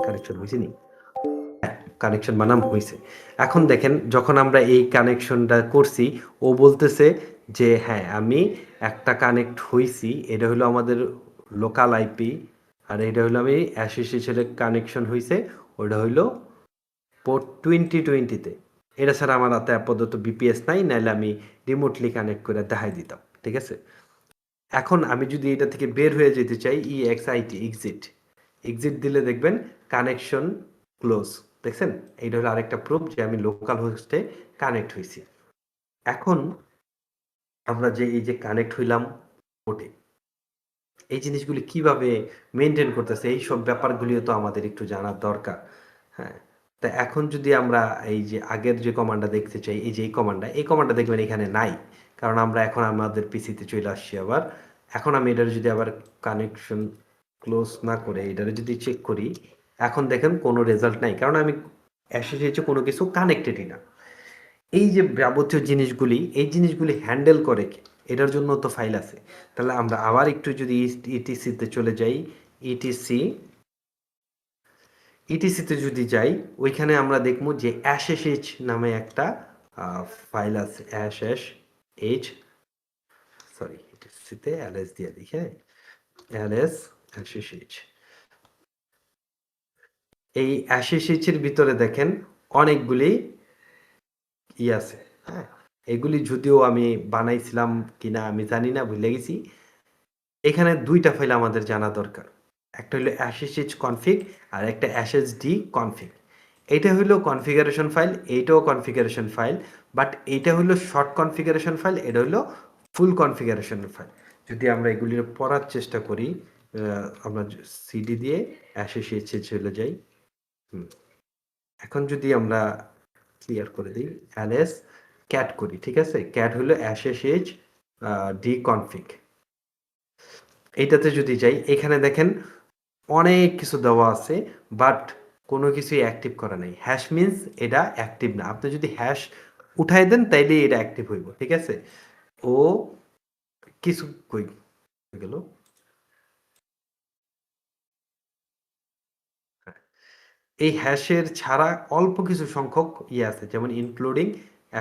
Speaker 1: কানেকশন হয়েছে নি কানেকশন বানাম হয়েছে। এখন দেখেন যখন আমরা এই কানেকশনটা করছি ও বলতেছে যে হ্যাঁ আমি একটা কানেক্ট হইছি, এটা হলো আমাদের লোকাল আইপি, আর এটা হলো আমি অ্যাসোসিয়েশনের কানেকশন হয়েছে, ওটা হইলো পোর্ট 2020-তে। এটা ছাড়া আমার হাতে আপাতত বিপিএস নাই, নাহলে আমি রিমোটলি কানেক্ট করে দেখাই দিতাম, ঠিক আছে। এখন আমি যদি এটা থেকে বের হয়ে যেতে চাই EXIT এক্সিট দিলে দেখবেন কানেকশন ক্লোজ, দেখছেন এইটা হলো আরেকটা প্রুফ যে আমি লোকাল হোস্টে কানেক্ট হয়েছি। এখন আমরা যে এই যে কানেক্ট হইলাম পোর্টে, এই জিনিসগুলি কিভাবে মেনটেন করতেছে এই সব ব্যাপারগুলিও তো আমাদের একটু জানার দরকার। হ্যাঁ, তা এখন যদি আমরা এই যে আগের যে কমান্ডটা দেখতে চাই, এই যে এই কমান্ডটা দেখবেন এখানে নাই, কারণ আমরা এখন আমাদের পিসিতে চলে আসছি আবার। এখন আমি এটার যদি আবার কানেকশন ক্লোজ না করে এটারে যদি চেক করি, এখন দেখেন কোনো রেজাল্ট নাই, কারণ আমি এসেছে কোনো কিছু কানেক্টেডই না। এই যে যাবতীয় জিনিসগুলি, এই জিনিসগুলি হ্যান্ডেল করে কে? এটার জন্য তো ফাইল আছে। তাহলে আমরা আবার একটু যদি ইটিসিতে চলে যাই, ইটিসি ইটিসিতে যদি যাই, ওইখানে আমরা দেখবো যে SSH নামে একটা ফাইল আছে, SSH, সরি ইটিসিতে ls দিয়ে দিই, হ্যাঁ ls SSH। এই SSH এর ভিতরে দেখেন অনেকগুলি আছে, হ্যাঁ এগুলি যদিও আমি বানাইছিলাম কিনা আমি জানি না, ভুলে গেছি। এখানে দুইটা ফাইল আমাদের জানা দরকার, একটা হলো SSH config আর একটা SSD config। এটা হলো কনফিগারেশন ফাইল, এইটাও কনফিগারেশন ফাইল, বাট এইটা হলো শর্ট কনফিগারেশন ফাইল, এটা হলো ফুল কনফিগারেশন ফাইল। যদি আমরা এগুলির পড়ার চেষ্টা করি, আমরা সিডি দিয়ে SSH এ চলে যাই। এখন যদি আমরা ক্লিয়ার করে দিই, ls cat করি, ঠিক আছে, cat হলো SSH dconfig। এইটাতে যদি যাই, এখানে দেখেন অনেক কিছু দেওয়া আছে, বাট কোনো কিছুই অ্যাক্টিভ করা নেই। হ্যাশ মিনস এটা অ্যাক্টিভ না, আপনি যদি হ্যাশ উঠাই দেন তাইলে এটা অ্যাক্টিভ হইব, ঠিক আছে। ও কিছু কই গেল, এই হ্যাশের ছাড়া অল্প কিছু সংখ্যক আছে, যেমন ইনক্লুডিং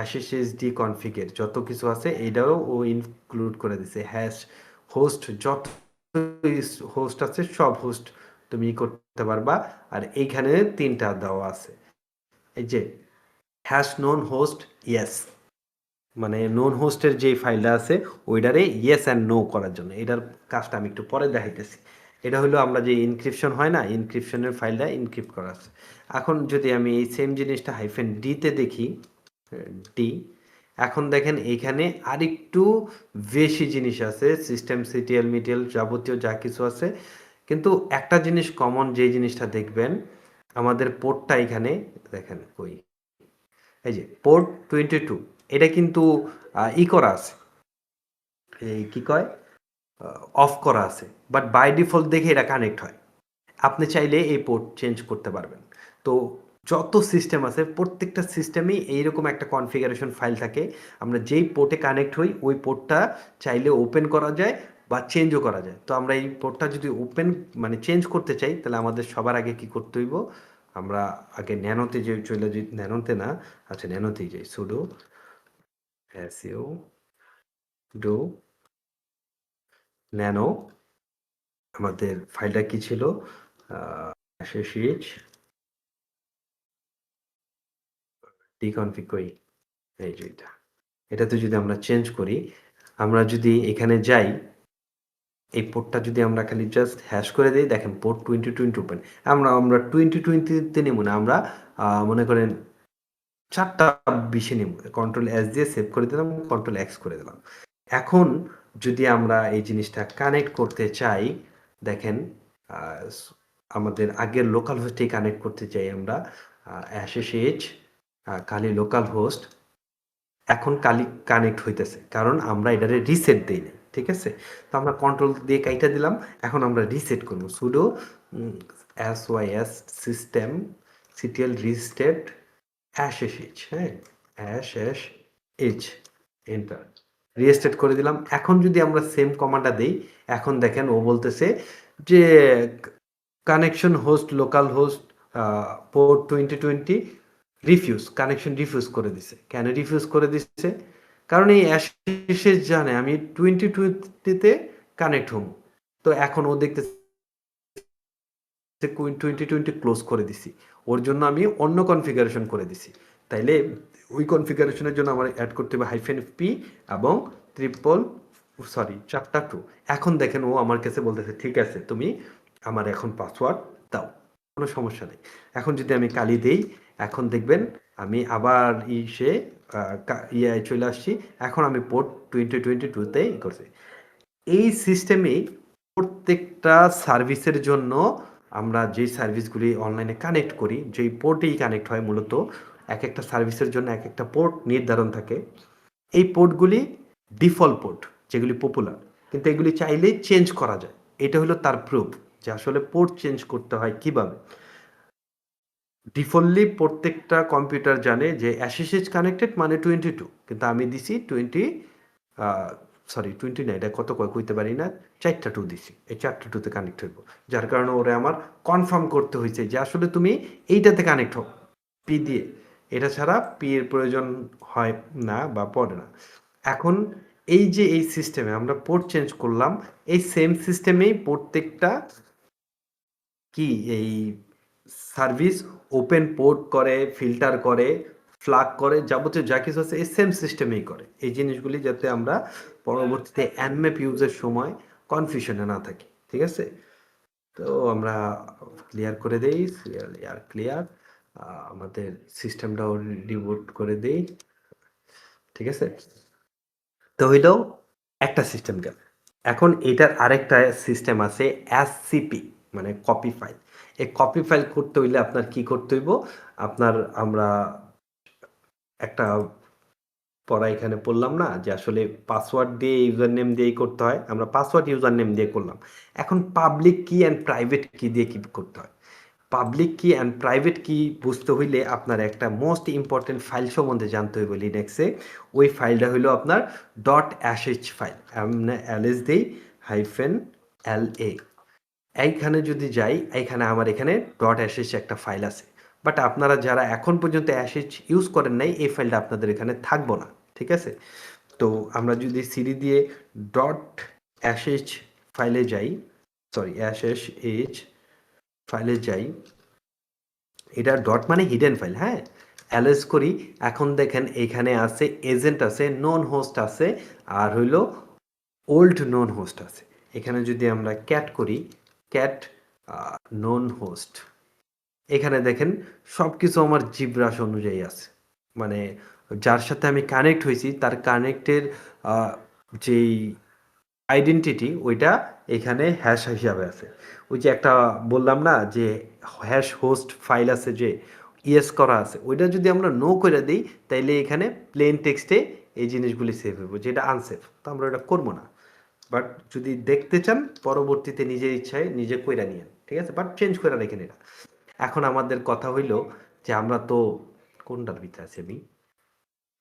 Speaker 1: SSHD কনফিগের যত কিছু আছে এইটাও ও ইনক্লুড করে দিছে। হ্যাশ হোস্ট যত হোস্ট আছে সব হোস্ট তুমি করতে পারবা। আর এইখানে তিনটা দেওয়া আছে, এই যে হ্যাশ নোন হোস্ট ইয়েস, মানে নোন হোস্টের যে ফাইলটা আছে ওইটারে ইয়েস অ্যান্ড নো করার জন্য, এটার কাজটা আমি একটু পরে দেখাইতেছি। এটা হলো আমরা যে ইনক্রিপশন হয় না, ইনক্রিপশনের ফাইলটা ইনক্রিপ্ট করা আছে। এখন যদি আমি এই সেম জিনিসটা -d-তে দেখি, ডি, এখন দেখেন এইখানে আরেকটু বেশি জিনিস আছে, সিস্টেম সিটিএল মিটিএল যাবতীয় যা কিছু আছে। কিন্তু একটা জিনিস কমন, যে জিনিসটা দেখবেন আমাদের পোর্টটা এখানে দেখেন কই, এই যে পোর্ট 22, এটা কিন্তু করা আছে, এই কি কয় অফ করা আছে, বাট বাই ডিফল্ট দেখে এটা কানেক্ট হয়। আপনি চাইলে এই পোর্ট চেঞ্জ করতে পারবেন। তো যত সিস্টেম আছে প্রত্যেকটা সিস্টেমেই এইরকম একটা কনফিগারেশন ফাইল থাকে, আমরা যেই পোর্টে কানেক্ট হই ওই পোর্টটা চাইলে ওপেন করা যায় বা চেঞ্জও করা যায়। তো আমরা এই পোর্টটা যদি ওপেন মানে চেঞ্জ করতে চাই, তাহলে আমাদের সবার আগে কি করতে হইব, আমরা আগে ন্যানোতে যে চলে যাই, ন্যানোতে না, আচ্ছা ন্যানোতেই যাই, সুডো ডো ন্যানো, আমাদের ফাইলটা কি ছিল, SSH ডিকনফিগ করি, এই যে এটাতে যদি আমরা চেঞ্জ করি, আমরা যদি এখানে যাই, এই পোর্টটা যদি আমরা খালি জাস্ট হ্যাশ করে দিই, দেখেন পোর্ট 2020 ওপেন। আমরা 2020-তে নেব না, আমরা মনে করেন 4টা 20-এ নেব, Ctrl+S দিয়ে সেভ করে দিলাম, Ctrl+X করে দিলাম। এখন যদি আমরা এই জিনিসটা কানেক্ট করতে চাই, দেখেন আমাদের আগের লোকাল হোস্টেই কানেক্ট করতে চাই আমরা, SSH খালি লোকাল হোস্ট, এখন কানেক্ট হইতেছে, কারণ আমরা এটারে রিসেট দেই নাই, ঠিক আছে। তো আমরা কন্ট্রোল দিয়ে কাইটা দিলাম, এখন আমরা রিসেট করব, pseudo sys system ctl reset SSH, হ্যাঁ SSH এন্টার। রিস্টার্ট করে দিলাম। এখন যদি আমরা সেম কমান্ডটা দেই, এখন দেখেন ও বলতেছে যে connection host local host port 2020 refuse, connection refuse করে দিছে। কেন রিফিউজ করে দিচ্ছে? কারণ এই অ্যাসেস জানে আমি 2020 কানেক্ট হব। তো এখন ও দেখতেছে 2020 ক্লোজ করে দিছি, ওর জন্য আমি অন্য কনফিগারেশন করে দিছি। তাইলে ওই কনফিগারেশনের জন্য আমার অ্যাড করতে হবে -p এবং চ্যাপ্টার 2। এখন দেখেন ও আমার কাছে বলতেছে ঠিক আছে তুমি আমার এখন পাসওয়ার্ড দাও, কোনো সমস্যা নেই। এখন যদি আমি কালি দেই, এখন দেখবেন আমি আবার চলে আসছি। এখন আমি পোর্ট 2022-তে করছি। এই সিস্টেমে প্রত্যেকটা সার্ভিসের জন্য আমরা যেই সার্ভিসগুলি অনলাইনে কানেক্ট করি, যেই পোর্টেই কানেক্ট হয়, মূলত এক একটা সার্ভিসের জন্য এক একটা পোর্ট নির্ধারণ থাকে। এই পোর্টগুলি ডিফল্ট পোর্ট, যেগুলি পপুলার, কিন্তু এগুলি চাইলেই চেঞ্জ করা যায়। এটা হলো তার প্রুফ যে আসলে পোর্ট চেঞ্জ করতে হয় কিভাবে। ডিফল্টলি প্রত্যেকটা কম্পিউটার জানে যে SSH কানেক্টেড মানে 22, কিন্তু আমি দিছি 20 না, এটা কত কইতে পারি না, 4টা 2 দিছি। এই 4টা 2তে কানেক্ট হইব, যার কারণে ওরে আমার কনফার্ম করতে হয়েছে যে আসলে তুমি এইটাতে কানেক্ট হও পি দিয়ে। এটা ছাড়া পি এর প্রয়োজন হয় না বা পড়ে না। এখন এই যে এই সিস্টেমে আমরা পোর্ট চেঞ্জ করলাম, এই সেম সিস্টেমেই প্রত্যেকটা কি এই সার্ভিস ওপেন পোর্ট করে, ফিল্টার করে, ফ্লাগ করে, যাবতীয় যা কিছু আছে এই সেম সিস্টেমেই করে। এই জিনিসগুলি যাতে আমরা পরবর্তীতে অ্যানম্যাপ ইউজের সময় কনফিউশনে না থাকি, ঠিক আছে? তো আমরা ক্লিয়ার করে দেই, ক্লিয়ার। আমাদের সিস্টেমটাও রিবুট করে দেই, ঠিক আছে? তো হইল একটা সিস্টেম গেল। এখন এটার আরেকটা সিস্টেম আছে SCP, মানে কপি ফাইল। এই কপি ফাইল করতে হইলে আপনার কি করতে হইব? আমরা একটা পড়া এখানে পড়লাম না যে আসলে পাসওয়ার্ড দিয়ে ইউজার নেম দিয়েই করতে হয়। আমরা পাসওয়ার্ড ইউজার নেম দিয়ে করলাম। এখন পাবলিক কি অ্যান্ড প্রাইভেট কি দিয়ে কি করতে হয়? পাবলিক কি অ্যান্ড প্রাইভেট কি বুঝতে হইলে আপনার একটা মোস্ট ইম্পর্টেন্ট ফাইল সম্বন্ধে জানতে হইব লিনাক্সে। ওই ফাইলটা হইলো আপনার .sh ফাইল। আমরা ls দেই -la। এইখানে যদি যাই, এইখানে আমার এখানে .sh একটা ফাইল আছে। বাট আপনারা যারা এখন পর্যন্ত sh ইউজ করেন নাই, এই ফাইলটা আপনাদের এখানে থাকবো না, ঠিক আছে? তো আমরা যদি সিডি দিয়ে .sh ফাইলে যাই, sh ফাইলে যাই, এটা ডট মানে হিডেন ফাইল, হ্যাঁ? ls করি। এখন দেখেন এখানে আছে এজেন্ট আছে, নোন হোস্ট আছে, আর হইলো ওল্ড নোন হোস্ট আছে। এখানে যদি আমরা ক্যাট করি, ক্যাট নোন হোস্ট, এখানে দেখেন সব কিছু আমার জিব্রাস অনুযায়ী আছে। মানে যার সাথে আমি কানেক্ট হয়েছি তার কানেক্টের যেই আইডেন্টিটি, ওইটা এখানে হ্যাশ হিসাবে আছে। ওই যে একটা বললাম না যে হ্যাশ হোস্ট ফাইল আছে, যে ইয়েস করা আছে, ওইটা যদি আমরা নো করে দিই তাইলে এখানে প্লেন টেক্সটে এই জিনিসগুলি সেভ হইব, যেটা আনসেফ। তো আমরা ওটা করবো না। বাট যদি দেখতে চান পরবর্তীতে নিজের ইচ্ছায় নিজে কইরা নিয়েন, ঠিক আছে? বাট চেঞ্জ করে রেখেন এটা। এখন আমাদের কথা হইল যে আমরা তো কোনটার ভিতরে আছি, আমি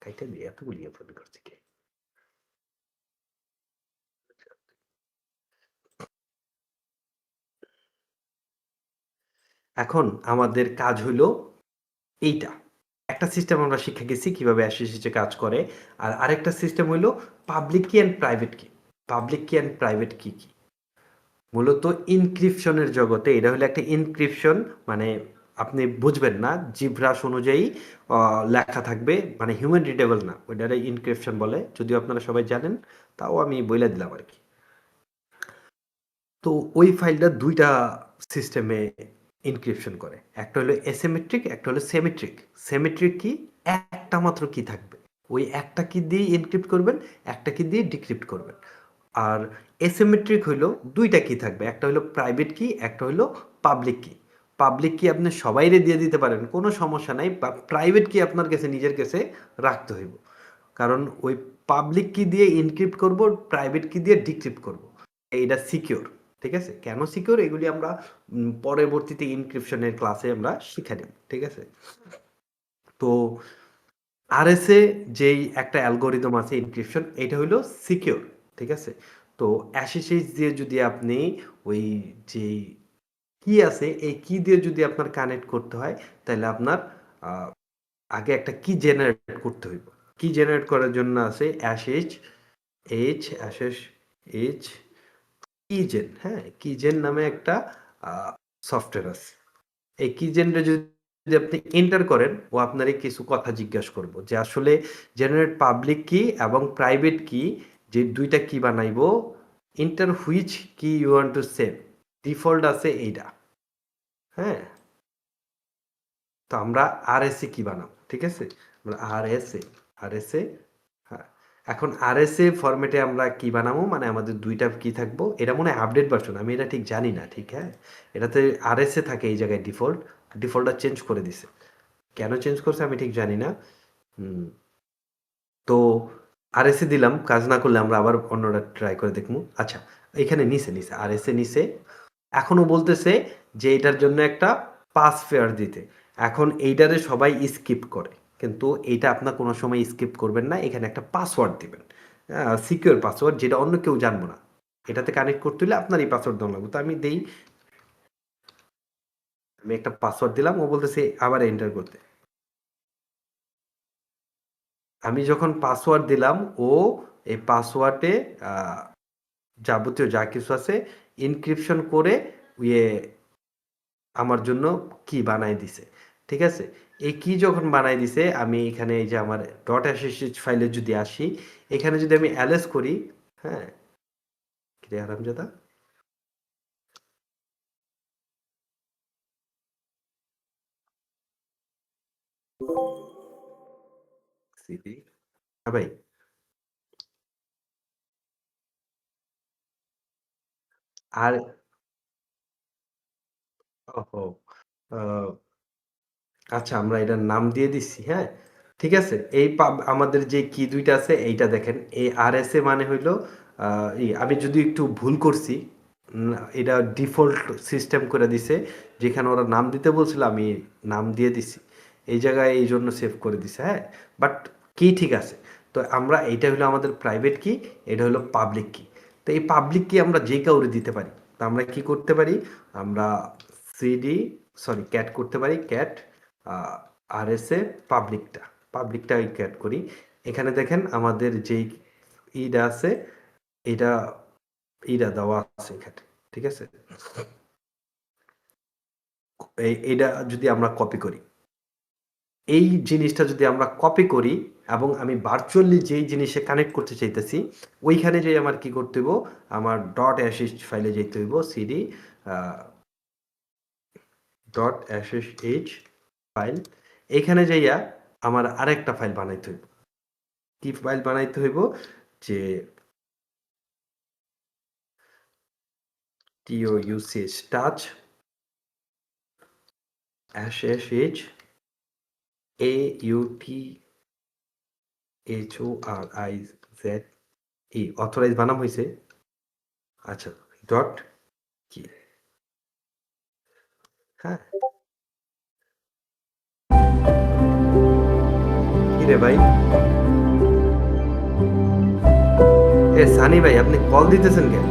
Speaker 1: কাইটা দিয়ে এতগুলি আপলোড করছি কে? এখন আমাদের কাজ হইল এইটা। একটা সিস্টেম আমরা শিখে গেছি কিভাবে SSH কাজ করে, আর আরেকটা সিস্টেম হইল পাবলিক কি অ্যান্ড প্রাইভেট কি। পাবলিক কি অ্যান্ড প্রাইভেট কি কি মূলত ইনক্রিপশনের জগতে এটা হলো একটা ইনক্রিপশন, মানে আপনি বুঝবেন না, জিভ্রাস অনুযায়ী লেখা থাকবে, মানে হিউম্যান রিডেবল না, ওইটারে ইনক্রিপশন বলে। যদিও আপনারা সবাই জানেন, তাও আমি বইলা দিলাম আর কি। তো ওই ফাইলটা দুইটা সিস্টেমে ইনক্রিপশন করে, একটা হলো অ্যাসিমেট্রিক, একটা হলো সিমেট্রিক। সিমেট্রিক কি, একটা মাত্র কি থাকবে, ওই একটা কি দিয়ে এনক্রিপ্ট করবেন, একটা কি দিয়ে ডিক্রিপ্ট করবেন। আর অ্যাসিমেট্রিক হইলো দুইটা কি থাকবে, একটা হলো প্রাইভেট কি, একটা হলো পাবলিক কি। পাবলিক কি আপনি সবাইরে দিয়ে দিতে পারেন, কোনো সমস্যা নাই, বা প্রাইভেট কি আপনার কাছে নিজের কাছে রাখতে হইব। কারণ ওই পাবলিক কি দিয়ে এনক্রিপ্ট করব, প্রাইভেট কি দিয়ে ডিক্রিপ্ট করব, এইটা সিকিউর, ঠিক আছে? কেন সিকিউর এগুলি আমরা পরবর্তীতে ইনক্রিপশনের ক্লাসে আমরা শিখে নেব, ঠিক আছে? তো আরএসএ যেই একটা অ্যালগোরিদম আছে এনক্রিপশন, এটা হলো সিকিউর, ঠিক আছে? তো SSH দিয়ে যদি আপনি ওই যে কি আছে, এই কি দিয়ে যদি আপনার কানেক্ট করতে হয়, তাহলে আপনার আগে একটা কি জেনারেট করতে হইব। কি জেনারেট করার জন্য আছে SSH কিজেন, হ্যাঁ, কিজেন নামে একটা সফটওয়্যার আছে। এই কিজেনটা যদি আপনি এন্টার করেন, ও আপনারই কিছু কথা জিজ্ঞাসা করবো যে আসলে জেনারেট পাবলিক কি এবং প্রাইভেট কি, যে দুইটা কি বানাইবো, enter which key you want to save, default আছে এইটা, হ্যাঁ। তো আমরা আরএসএ কি বানাবো, ঠিক আছে? আমরা আরএসএ হ্যাঁ। এখন আরএসএ ফরম্যাটে আমরা কি বানাবো, মানে আমাদের দুইটা কি থাকবো, এটা মনে হয় আপডেট ভার্সন, আমি এটা ঠিক জানি না, ঠিক, হ্যাঁ। এটাতে আরএসএ থাকে এই জায়গায় ডিফল্টটা চেঞ্জ করে দিছে, কেন চেঞ্জ করছে আমি ঠিক জানি না। তো আরএসএ দিলাম, কাজ না করলে আমরা আবার অন্যটা ট্রাই করে দেখবো। আচ্ছা, এখানে নিচে আরএসএ নিচে এখনো বলতেছে যে এটার জন্য একটা পাস ফেয়ার দিতে। এখন এইটারে সবাই স্কিপ করে, কিন্তু এইটা আপনার কোনো সময় স্কিপ করবেন না। এখানে একটা পাসওয়ার্ড দিবেন, সিকিউর পাসওয়ার্ড, যেটা অন্য কেউ জানবো না। এটাতে কানেক্ট করতে হলে আপনার এই পাসওয়ার্ড দেওয়া লাগবে। তো আমি একটা পাসওয়ার্ড দিলাম, ও বলতেছে আবার এন্টার করতে। আমি যখন পাসওয়ার্ড দিলাম, ও এই পাসওয়ার্ডে যাবতীয় যা কিছু আছে এনক্রিপশন করে ইয়ে আমার জন্য কি বানাই দিছে, ঠিক আছে? এই কি যখন বানাই দিছে, আমি এখানে এই যে আমার ডট এসএসএইচ ফাইলে যদি আসি, এখানে যদি আমি এলএস করি, হ্যাঁ, কি হারামজাদা, সিডি, হ্যাঁ ভাই, আর ওহো, আহ, আচ্ছা, আমরা এটার নাম দিয়ে দিচ্ছি, হ্যাঁ, ঠিক আছে। এই আমাদের যে কি দুইটা আছে, এইটা দেখেন, এই আরএসএ মানে হইলো আমি যদি একটু ভুল করছি, এটা ডিফল্ট সিস্টেম করে দিছে, যেখানে ওরা নাম দিতে বলছিল আমি নাম দিয়ে দিছি, এই জায়গায় এই জন্য সেভ করে দিছে, হ্যাঁ। বাট কি ঠিক আছে। তো আমরা, এইটা হলো আমাদের প্রাইভেট কি, এটা হলো পাবলিক কি। তো এই পাবলিক কি আমরা যে কাউরে দিতে পারি। তো আমরা কি করতে পারি, আমরা ক্যাট করতে পারি, ক্যাট আরএসএ পাবলিকটা ক্যাট করি। এখানে দেখেন আমাদের যেই ইটা আছে, এটা দেওয়া আছে এখানে, ঠিক আছে। এইটা যদি আমরা কপি করি, এই জিনিসটা যদি আমরা কপি করি, এবং আমি ভার্চুয়ালি যেই জিনিসে কানেক্ট করতে চাইতেছি, ওইখানে যে আমার কি করতে হইব, আমার ডট অ্যাসিস্ট ফাইলে যেতে হইব, সিডি ডট এসএসএইচ ফাইল, এইখানে যাইয়া আমার আরেকটা ফাইল বানাইতে হইব। কি ফাইল বানাইতে হইব, যে TOUCH touch SSH AUTHORIZE, authorize বানাম হয়েছে। আচ্ছা, ডট কি, হ্যাঁ, কি রে ভাই, সানি ভাই, আপনি কল দিতেছেন কেন?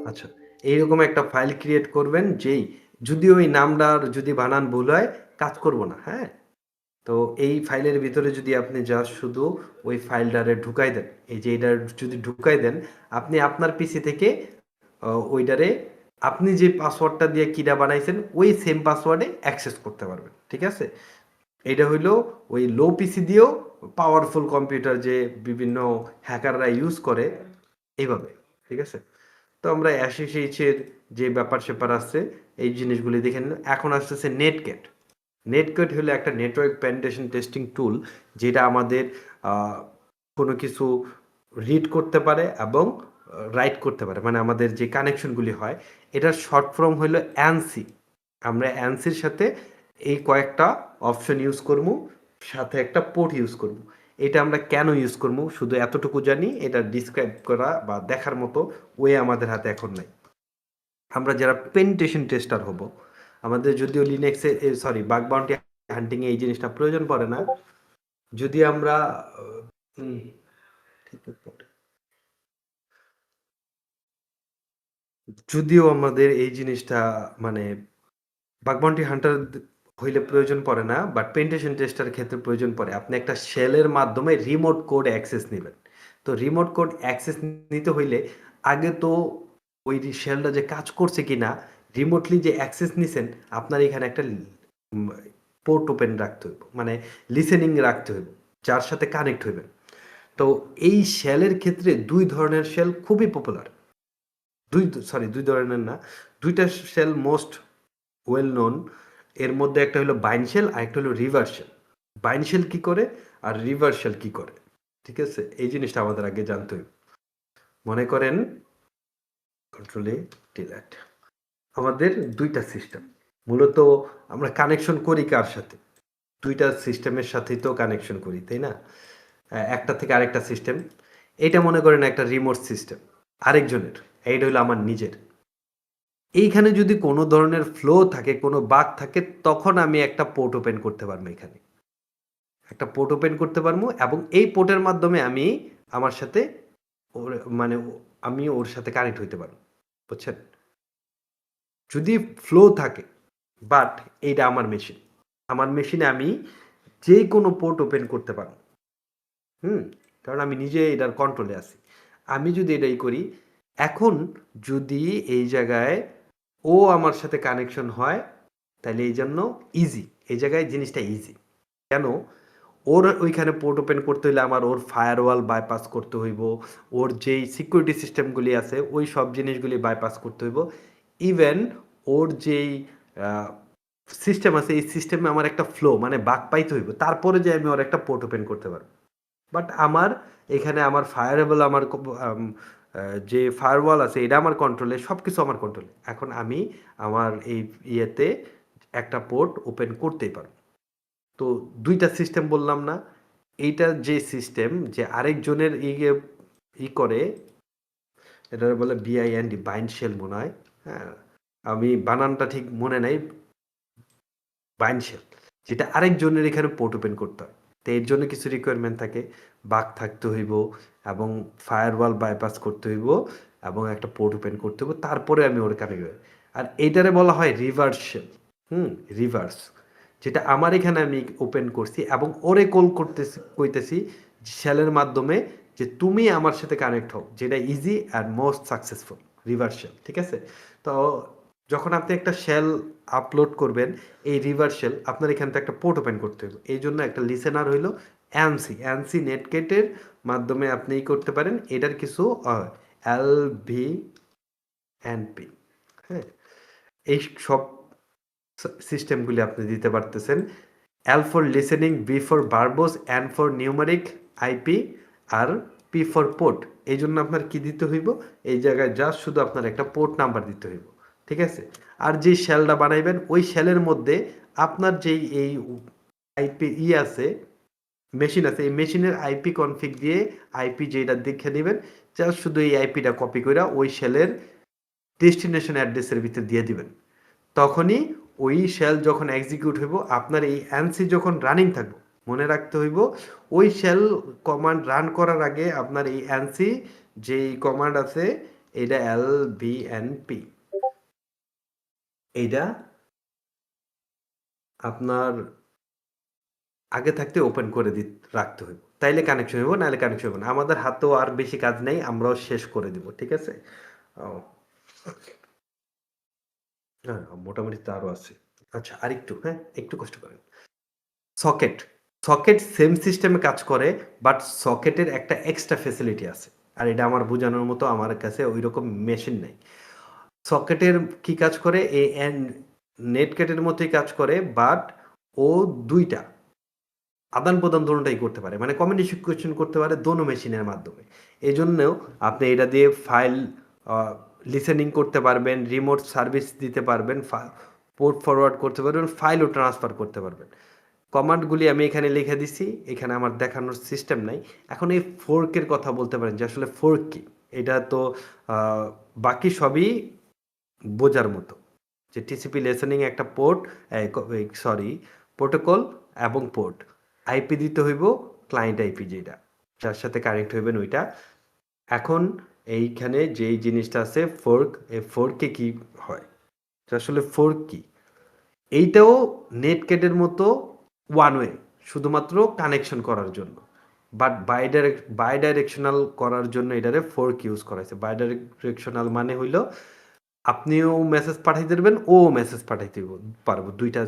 Speaker 1: আচ্ছা, এইরকম একটা ফাইল ক্রিয়েট করবেন, যেই যদি ওই নামটার যদি বানান ভুল হয়, কাজ করব না, হ্যাঁ। তো এই ফাইলের ভিতরে যদি আপনি জাস্ট শুধু ওই ফাইলটারে ঢুকাই দেন, এই যে এটার যদি ঢুকাই দেন, আপনি আপনার পিসি থেকে ওইটারে আপনি যে পাসওয়ার্ডটা দিয়ে কিটা বানাইছেন, ওই সেম পাসওয়ার্ডে অ্যাক্সেস করতে পারবেন, ঠিক আছে। এটা হইলো ওই লো পিসি দিয়েও পাওয়ারফুল কম্পিউটার যে বিভিন্ন হ্যাকাররা ইউজ করে, এইভাবে, ঠিক আছে। তো আমরা অ্যাসোসিয়েটের যে ব্যাপার স্যাপার আছে, এই জিনিসগুলি দেখে নিন। এখন আসতেছে নেটক্যাট হলো একটা নেটওয়ার্ক পেনিট্রেশন টেস্টিং টুল, যেটা আমাদের কোনো কিছু রিড করতে পারে এবং রাইট করতে পারে, মানে আমাদের যে কানেকশনগুলি হয়, এটার শর্ট ফর্ম হলো অ্যানসি। আমরা অ্যানসির সাথে এই কয়েকটা অপশন ইউজ করবো, সাথে একটা পোর্ট ইউজ করব। এটা আমরা কেন ইউজ করবো শুধু এতটুকু জানি, এটা ডিসক্রাইব করা বা দেখার মতো ওয়ে আমাদের হাতে এখন নাই। আমরা যারা পেনিট্রেশন টেস্টার হব, আমাদের যদিও লিনাক্সে সরি বাগ বাউন্টি হান্টিং এই জিনিসটা প্রয়োজন পড়ে না, যদি আমরা ঠিক আছে, যদিও আমাদের এই জিনিসটা মানে বাগ বাউন্টি হান্টার হইলে প্রয়োজন পড়ে না, বাট পেনিট্রেশন টেস্টার ক্ষেত্রে প্রয়োজন পড়ে। আপনি একটা শেলের মাধ্যমে রিমোট কোড অ্যাক্সেস নেবেন। তো রিমোট কোড অ্যাক্সেস নিতে হইলে আগে তো ওই শেলটা যে কাজ করছে কিনা, রিমোটলি যে অ্যাক্সেস নিছেন, আপনার এখানে একটা পোর্ট ওপেন রাখতে হইব, মানে লিসেনিং রাখতে হইব, যার সাথে কানেক্ট হইবেন। তো এই শেলের ক্ষেত্রে দুই ধরনের শেল খুবই পপুলার। দুই ধরনের না, দুইটা শেল মোস্ট ওয়েল নোন। এর মধ্যে একটা হলো বাইন্ড শেল আর একটা হলো রিভার্স শেল। বাইন্ড শেল কি করে আর রিভার্স শেল কি করে, ঠিক আছে, এই জিনিসটা আমাদের আগে জানতে হবে। মনে করেন কন্ট্রোলে ডিলেট, আমাদের দুইটা সিস্টেম, মূলত আমরা কানেকশন করি কার সাথে? দুইটা সিস্টেমের সাথেই তো কানেকশন করি, তাই না? একটা থেকে আরেকটা সিস্টেম। এটা মনে করেন একটা রিমোট সিস্টেম আরেকজনের, এইটা হলো আমার নিজের। এইখানে যদি কোনো ধরনের ফ্লো থাকে, কোনো বাগ থাকে, তখন আমি একটা পোর্ট ওপেন করতে পারবো। এখানে একটা পোর্ট ওপেন করতে পারবো এবং এই পোর্টের মাধ্যমে আমি আমার সাথে ওর মানে আমি ওর সাথে কানেক্ট হইতে পারবো, বুঝছেন? যদি ফ্লো থাকে, বাট এইটা আমার মেশিন, আমার মেশিনে আমি যে কোনো পোর্ট ওপেন করতে পারবো। কারণ আমি নিজে এটার কন্ট্রোলে আছি। আমি যদি এটাই করি, এখন যদি এই জায়গায় ও আমার সাথে কানেকশন হয়, তাহলে এই জন্য ইজি, এই জায়গায় জিনিসটা ইজি। কেন? ওর ওইখানে পোর্ট ওপেন করতে হইলে আমার ওর ফায়ারওয়াল বাইপাস করতে হইব, ওর যেই সিকিউরিটি সিস্টেমগুলি আছে ওই সব জিনিসগুলি বাইপাস করতে হইব। ইভেন ওর যেই সিস্টেম আছে এই সিস্টেমে আমার একটা ফ্লো মানে বাগ পাইতে হইব, তারপরে যে আমি ওর একটা পোর্ট ওপেন করতে পারবো। বাট আমার এখানে আমার ফায়ারেবল, আমার যে ফায়ারওয়াল আছে এটা আমার কন্ট্রোলে, সব কিছু আমার কন্ট্রোলে। এখন আমি আমার এই ইয়েতে একটা পোর্ট ওপেন করতেই পারবো। তো দুইটা সিস্টেম বললাম না? এইটা যে সিস্টেম যে আরেকজনের করে, এটা বলে বিআইএনডি, বাইন্ড শেল মনে হয়। হ্যাঁ, আমি বানানটা ঠিক মনে নাই। বাইন্ড শেল যেটা আরেকজনের এখানে পোর্ট ওপেন করতে হয়। তো এর জন্য কিছু রিকোয়ারমেন্ট থাকে, বাগ থাকতে হইব এবং ফায়ারওয়াল বাইপাস করতে হইব এবং একটা পোর্ট ওপেন করতে হইব, তারপরে আমি ওর কানেক্ট হই। আর এইটারে বলা হয় রিভার্স শেল। রিভার্স, যেটা আমার এখানে আমি ওপেন করছি এবং ওরে কল করতেছি, কইতেছি শেলের মাধ্যমে যে তুমি আমার সাথে কানেক্ট হও, যেটা easy and most successful reverse shell, ঠিক আছে? তো যখন আপনি একটা শেল আপলোড করবেন, এই রিভার্স শেল আপনার এখান থেকে একটা পোর্ট ওপেন করতে হবে। এই জন্য একটা লিসেনার হইলো অ্যানসি নেটগেটের মাধ্যমে আপনি করতে পারেন। এটার কিছু LVNP, হ্যাঁ, এই সব সিস্টেমগুলি আপনি দিতে পারতেছেন। L for listening, B for verbose, N for numeric IP, আর P ফর পোর্ট। এই জন্য আপনার কি দিতে হইব? এই জায়গায় জাস্ট শুধু আপনার একটা পোর্ট নাম্বার দিতে হইব, ঠিক আছে? আর যে শেলটা বানাইবেন ওই শেলের মধ্যে আপনার যেই এই আইপি আছে, মেশিন আছে, এই মেশিনের আইপি কনফিগ দিয়ে আইপি যেটা দেখে নেবেন, জাস্ট শুধু এই আইপিটা কপি করে ওই শেলের ডেস্টিনেশন অ্যাড্রেসের ভিতরে দিয়ে দিবেন। তখনই ওই শেল যখন এক্সিকিউট হইব, আপনার এই অ্যানসি যখন রানিং থাকবে, মনে রাখতে হইব ওই শেল কমান্ড রান করার আগে আপনার এই অ্যানসি যেই কমান্ড আছে এটা LVNP, এইটা আপনার আগে থাকতে ওপেন করে রাখতে হইব, তাইলে কানেকশন হইব, নাহলে কানেকশন হইব না। আমাদের হাতেও আর বেশি কাজ নেই, আমরাও শেষ করে দিব, ঠিক আছে? হ্যাঁ, মোটামুটি তো আরো আছে। আচ্ছা, আরেকটু, হ্যাঁ, একটু কষ্ট করেন। সকেট, সকেট সেম সিস্টেমে কাজ করে, বাট সকেটের একটা এক্সট্রা ফেসিলিটি আছে। আর এটা আমার বোঝানোর মতো আমার কাছে ওই রকম মেশিন নাই। সকেটের কি কাজ করে? এই নেটগেটের মতোই কাজ করে, বাট ও দুইটা আদান প্রদান দোনোটাই করতে পারে, মানে কমিউনিকেশন করতে পারে দোনো মেশিনের মাধ্যমে। এই জন্যও আপনি এটা দিয়ে ফাইল লিসেনিং করতে পারবেন, রিমোট সার্ভিস দিতে পারবেন, পোর্ট ফরওয়ার্ড করতে পারবেন, ফাইলও ট্রান্সফার করতে পারবেন। কমান্ডগুলি আমি এখানে লিখে দিছি, এখানে আমার দেখানোর সিস্টেম নাই। এখন এই ফোর্কের কথা বলতে পারেন যে আসলে ফোর্ক কি? এটা তো বাকি সবই বোঝার মতো, যে টিসিপি লিসেনিং একটা পোর্ট, সরি, প্রোটোকল এবং পোর্ট, আইপি দিতে হইব ক্লায়েন্ট আইপি, যেটা যার সাথে কানেক্ট হইবেন ওইটা। এখন এইখানে যেই জিনিসটা আছে ফোর্ক, এই ফোর্কে কি হয়, তো আসলে ফোর্ক কি? এইটাও নেটক্যাটের মতো ওয়ান ওয়ে, শুধুমাত্র কানেকশন করার জন্য, বাট বাই ডাইরেকশনাল করার জন্য এটারে ফোর্ক ইউজ করা হয়েছে। বাই ডাইরেকশনাল মানে হইল আপনিও মেসেজ পাঠাইতে পারবেন, ও মেসেজ পাঠাইতে পারবো, দুইটা।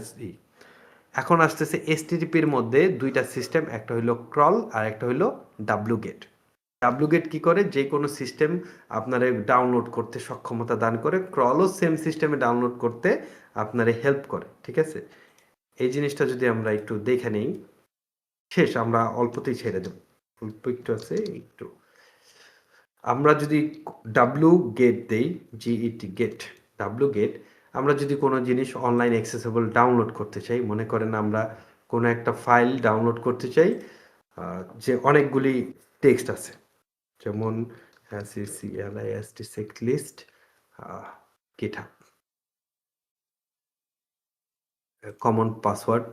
Speaker 1: এখন আসতেছে এসটিটিপির মধ্যে দুইটা সিস্টেম, একটা হইলো ক্রল আর একটা হইলো ডাব্লু গেট। ডাব্লু গেট কি করে, যে কোনো সিস্টেম আপনারে ডাউনলোড করতে সক্ষমতা দান করে, ক্রলও সেম সিস্টেমে ডাউনলোড করতে আপনারে হেল্প করে, ঠিক আছে? এই জিনিসটা যদি আমরা একটু দেখে নেই, শেষ, আমরা অল্পতেই ছেড়ে দেব, অল্প একটু আছে একটু। আমরা যদি ডাব্লু গেট দেই, জিইটি গেট, ডাব্লু গেট, আমরা যদি কোনো জিনিস অনলাইন অ্যাক্সেসেবল ডাউনলোড করতে চাই, মনে করেন আমরা কোনো একটা ফাইল ডাউনলোড করতে চাই, যে অনেকগুলি টেক্সট আছে, যেমন CLIST list, GitHub, common password,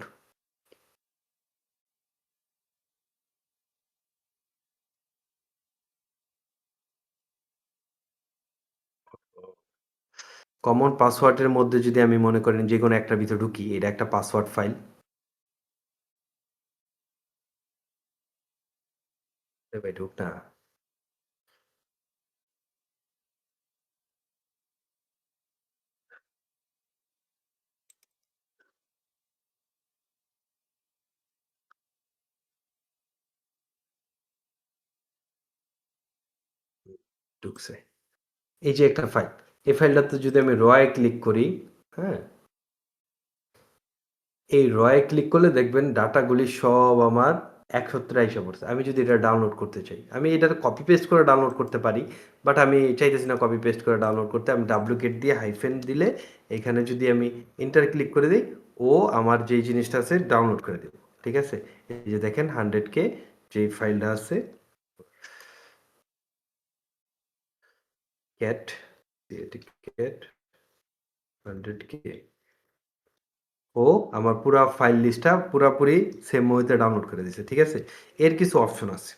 Speaker 1: common পাসওয়ার্ডের মধ্যে যদি আমি মনে করেন যে কোনো একটা ভিতরে ঢুকি, এটা একটা পাসওয়ার্ড ফাইল, ঢুক না, ঢুকছে। এই যে একটা ফাইল, এই ফাইলটাতে যদি আমি রয়ে ক্লিক করি, হ্যাঁ, এই রয়ে ক্লিক করলে দেখবেন ডাটাগুলি সব আমার একসত্রে এসে পড়ছে। আমি যদি এটা ডাউনলোড করতে চাই, আমি এটা কপি পেস্ট করে ডাউনলোড করতে পারি, বাট আমি চাইতেছি না কপি পেস্ট করে ডাউনলোড করতে। আমি ডাব্লুগেট দিয়ে হাইফেন দিলে এখানে যদি আমি ইন্টার ক্লিক করে দিই, ও আমার যেই জিনিসটা আছে ডাউনলোড করে দেবে, ঠিক আছে? এই যে দেখেন 100K যে ফাইলটা আছে, ক্যাট ক্যাট 100K, ও আমার পুরা ফাইল লিস্টটা পুরাপুরি সেম ওয়েতে ডাউনলোড করে দিয়েছে, ঠিক আছে? এর কিছু অপশন আছে,